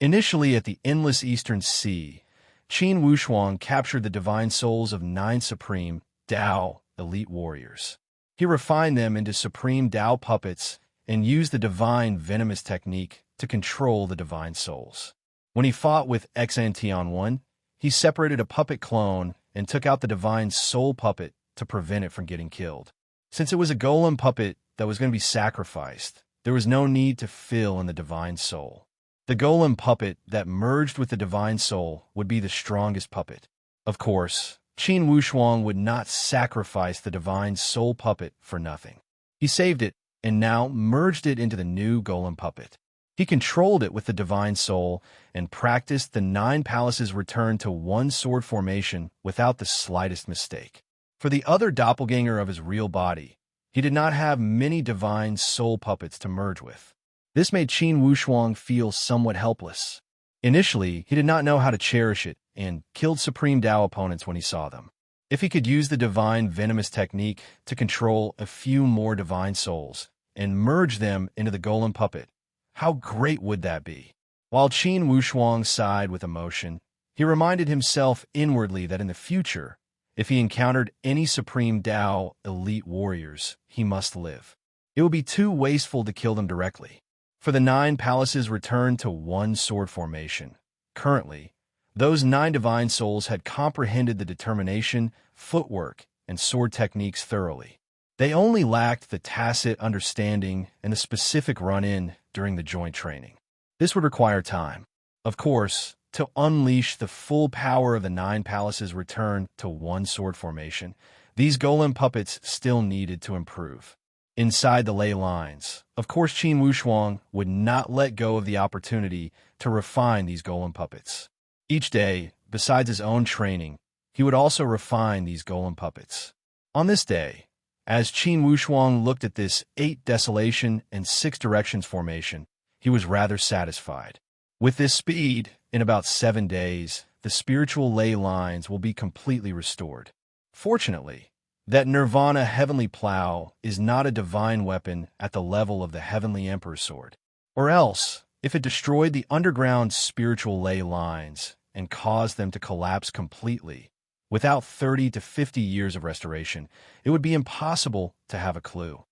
Initially at the Endless Eastern Sea, Qin Wushuang captured the divine souls of 9 supreme Dao elite warriors. He refined them into supreme Dao puppets and used the divine venomous technique to control the divine souls. When he fought with Xian Tianwen, he separated a puppet clone and took out the divine soul puppet to prevent it from getting killed. Since it was a golem puppet that was going to be sacrificed, there was no need to fill in the divine soul. The golem puppet that merged with the divine soul would be the strongest puppet. Of course, Qin Wushuang would not sacrifice the divine soul puppet for nothing. He saved it and now merged it into the new golem puppet. He controlled it with the divine soul and practiced the 9 palaces' return to one-sword formation without the slightest mistake. For the other doppelganger of his real body, he did not have many divine soul puppets to merge with. This made Qin Wushuang feel somewhat helpless. Initially, he did not know how to cherish it and killed Supreme Dao opponents when he saw them. If he could use the divine venomous technique to control a few more divine souls and merge them into the golem puppet, how great would that be? While Qin Wushuang sighed with emotion, he reminded himself inwardly that in the future, if he encountered any Supreme Dao elite warriors, he must live. It would be too wasteful to kill them directly. For the 9 palaces returned to one-sword formation. Currently, those 9 divine souls had comprehended the determination, footwork, and sword techniques thoroughly. They only lacked the tacit understanding and the specific run-in during the joint training. This would require time. Of course, to unleash the full power of the 9 palaces return to one-sword formation, These golem puppets still needed to improve. Inside the ley lines, of course, Qin Wushuang would not let go of the opportunity to refine these golem puppets. Each day, besides his own training, he would also refine these golem puppets. On this day, as Qin Wushuang looked at this 8 desolation and 6 directions formation, he was rather satisfied. With this speed, in about 7 days, the spiritual ley lines will be completely restored. Fortunately, that Nirvana heavenly plow is not a divine weapon at the level of the heavenly Emperor's sword. Or else, if it destroyed the underground spiritual ley lines and caused them to collapse completely, without 30 to 50 years of restoration, it would be impossible to have a clue.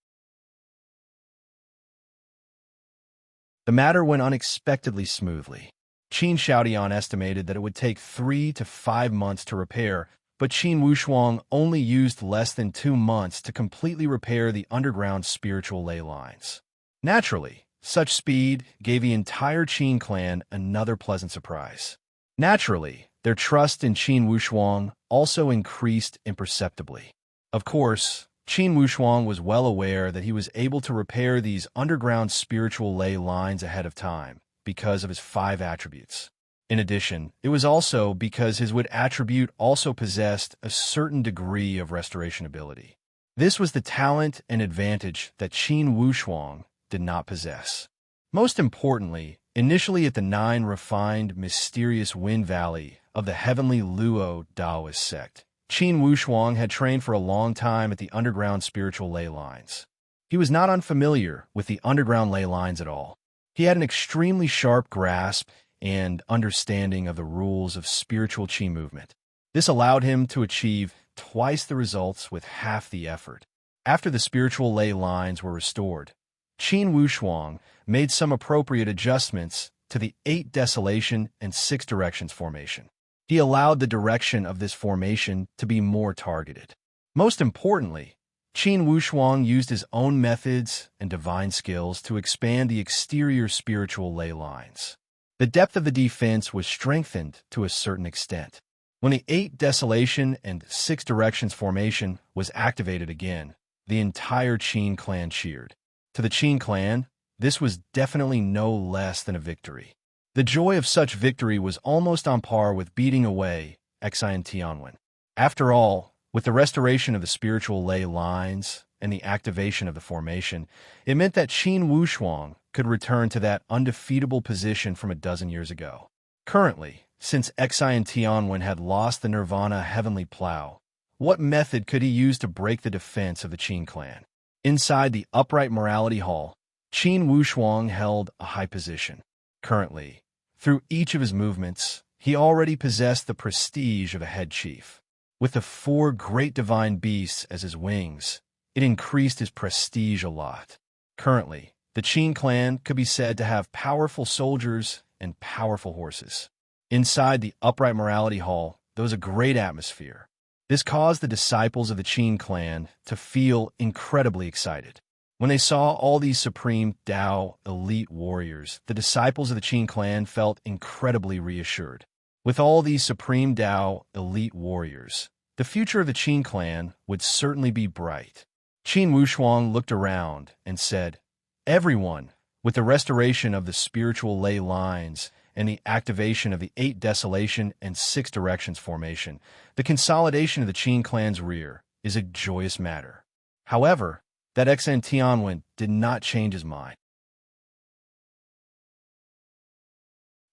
The matter went unexpectedly smoothly. Qin Xiaodian estimated that it would take 3 to 5 months to repair, but Qin Wushuang only used less than 2 months to completely repair the underground spiritual ley lines. Naturally, such speed gave the entire Qin clan another pleasant surprise. Naturally, their trust in Qin Wushuang also increased imperceptibly. Of course, Qin Wushuang was well aware that he was able to repair these underground spiritual ley lines ahead of time because of his 5 attributes. In addition, it was also because his wood attribute also possessed a certain degree of restoration ability. This was the talent and advantage that Qin Wushuang did not possess. Most importantly, initially at the 9 refined mysterious wind valley of the heavenly Luo Taoist sect, Qin Wushuang had trained for a long time at the underground spiritual ley lines. He was not unfamiliar with the underground ley lines at all. He had an extremely sharp grasp and understanding of the rules of spiritual qi movement. This allowed him to achieve twice the results with half the effort. After the spiritual ley lines were restored, Qin Wushuang made some appropriate adjustments to the 8 desolation and 6 directions formation. He allowed the direction of this formation to be more targeted. Most importantly, Qin Wushuang used his own methods and divine skills to expand the exterior spiritual ley lines. The depth of the defense was strengthened to a certain extent. When the 8 desolation and 6 directions formation was activated again, the entire Qin clan cheered. To the Qin clan, this was definitely no less than a victory. The joy of such victory was almost on par with beating away Xi and Tianwen. After all, with the restoration of the spiritual ley lines and the activation of the formation, it meant that Qin Wushuang could return to that undefeatable position from a dozen years ago. Currently, since Xi and Tianwen had lost the Nirvana heavenly plow, what method could he use to break the defense of the Qin clan? Inside the upright morality hall, Qin Wushuang held a high position. Currently, through each of his movements, he already possessed the prestige of a head chief. With the 4 great divine beasts as his wings, it increased his prestige a lot. Currently, the Qin clan could be said to have powerful soldiers and powerful horses. Inside the upright morality hall, there was a great atmosphere. This caused the disciples of the Qin clan to feel incredibly excited. When they saw all these supreme Dao elite warriors, the disciples of the Qin clan felt incredibly reassured. With all these supreme Dao elite warriors, the future of the Qin clan would certainly be bright. Qin Wushuang looked around and said, "Everyone, with the restoration of the spiritual ley lines and the activation of the 8 desolation and 6 directions formation, the consolidation of the Qin clan's rear is a joyous matter." However, that Xen Tianwen did not change his mind.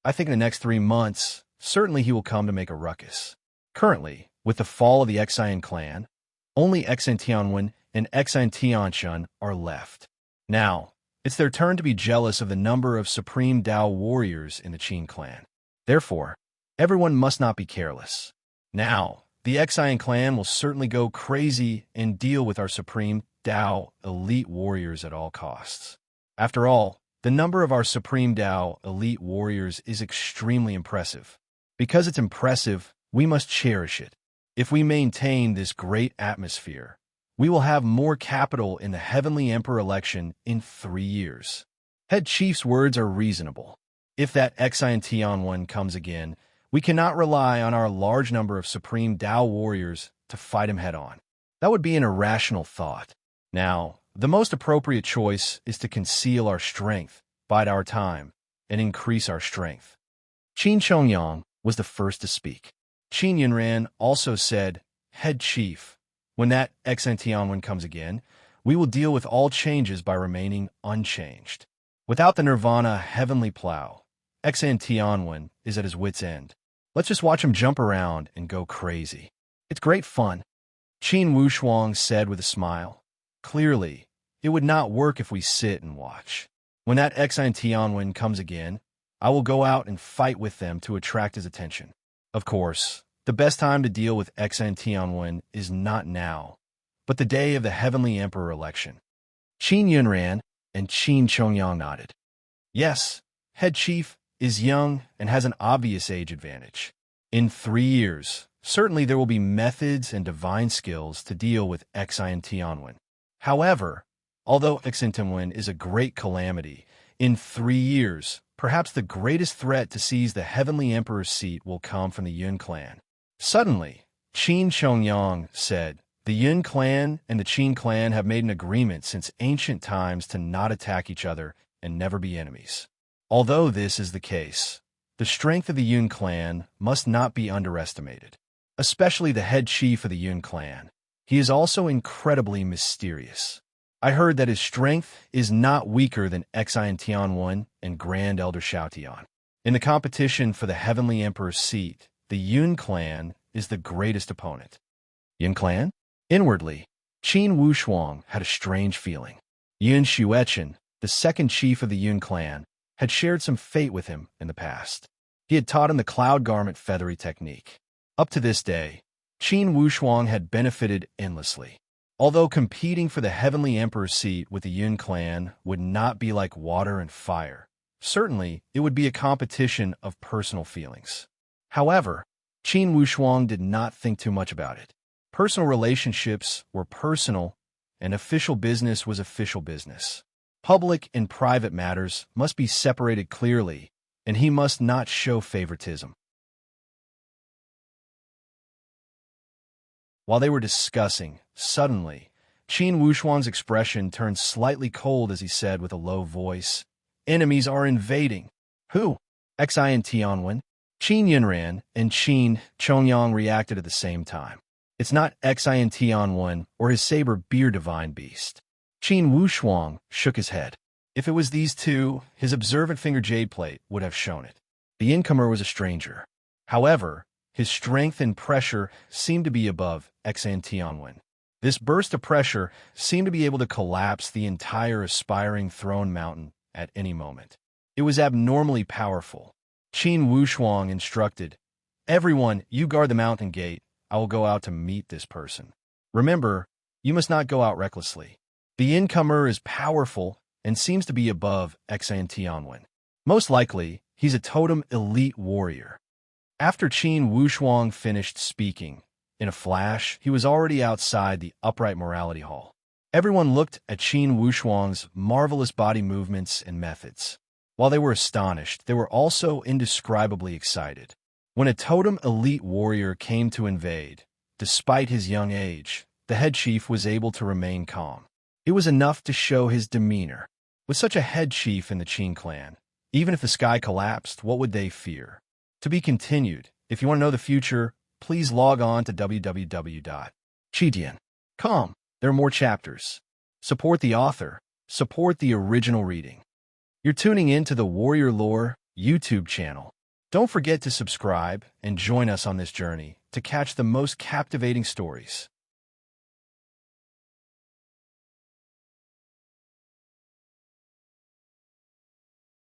"I think in the next 3 months, certainly he will come to make a ruckus." Currently, with the fall of the Xian clan, only Xen Tianwen and Xen Tianshun are left. Now, it's their turn to be jealous of the number of supreme Dao warriors in the Qin clan. Therefore, everyone must not be careless. Now, the Xian clan will certainly go crazy and deal with our supreme Dao elite warriors at all costs. After all, the number of our supreme Dao elite warriors is extremely impressive. Because it's impressive, we must cherish it. If we maintain this great atmosphere, we will have more capital in the Heavenly Emperor election in 3 years. Head Chief's words are reasonable. If that Xian Tianwen comes again, we cannot rely on our large number of supreme Dao warriors to fight him head-on. That would be an irrational thought. Now, the most appropriate choice is to conceal our strength, bide our time, and increase our strength. Qin Chongyang was the first to speak. Qin Yunran also said, Head Chief, when that Tianwen comes again, we will deal with all changes by remaining unchanged. Without the Nirvana heavenly plow, Tianwen is at his wit's end. Let's just watch him jump around and go crazy. It's great fun. Qin Wushuang said with a smile. Clearly, it would not work if we sit and watch. When that Tianwen comes again, I will go out and fight with them to attract his attention. Of course, the best time to deal with Tianwen is not now, but the day of the Heavenly Emperor election. Qin Yunran and Qin Chongyang nodded. Yes, Head Chief is young and has an obvious age advantage. In 3 years, certainly there will be methods and divine skills to deal with Tianwen. However, although Tianwen is a great calamity, in 3 years, perhaps the greatest threat to seize the Heavenly Emperor's seat will come from the Yun clan. Suddenly, Qin Chongyang said, the Yun clan and the Qin clan have made an agreement since ancient times to not attack each other and never be enemies. Although this is the case, the strength of the Yun clan must not be underestimated, especially the head chief of the Yun clan. He is also incredibly mysterious. I heard that his strength is not weaker than Tianwen and Grand Elder Xiaotian. In the competition for the Heavenly Emperor's seat, the Yun clan is the greatest opponent. Yun clan? Inwardly, Qin Wushuang had a strange feeling. Yun Xuechen, the second chief of the Yun clan, had shared some fate with him in the past. He had taught him the cloud garment feathery technique. Up to this day, Qin Wushuang had benefited endlessly. Although competing for the Heavenly Emperor's seat with the Yun clan would not be like water and fire, certainly it would be a competition of personal feelings. However, Qin Wushuang did not think too much about it. Personal relationships were personal, and official business was official business. Public and private matters must be separated clearly, and he must not show favoritism. While they were discussing, suddenly, Qin Wushuang's expression turned slightly cold as he said with a low voice, Enemies are invading. Who? Tianwen. Qin Yunran and Qin Chongyang reacted at the same time. It's not Tianwen or his saber beer divine beast. Qin Wushuang shook his head. If it was these two, his observant finger jade plate would have shown it. The incomer was a stranger. However, his strength and pressure seemed to be above Tianwen. This burst of pressure seemed to be able to collapse the entire aspiring throne mountain at any moment. It was abnormally powerful. Qin Wushuang instructed, Everyone, you guard the mountain gate. I will go out to meet this person. Remember, you must not go out recklessly. The incomer is powerful and seems to be above Tianwen. Most likely, he's a totem elite warrior. After Qin Wushuang finished speaking, in a flash, he was already outside the upright morality hall. Everyone looked at Qin Wushuang's marvelous body movements and methods. While they were astonished, they were also indescribably excited. When a totem elite warrior came to invade, despite his young age, the head chief was able to remain calm. It was enough to show his demeanor. With such a head chief in the Qin clan, even if the sky collapsed, what would they fear? To be continued. If you want to know the future, please log on to www.chidian.com. There are more chapters. Support the author. Support the original reading. You're tuning in to the Warrior Lore YouTube channel. Don't forget to subscribe and join us on this journey to catch the most captivating stories.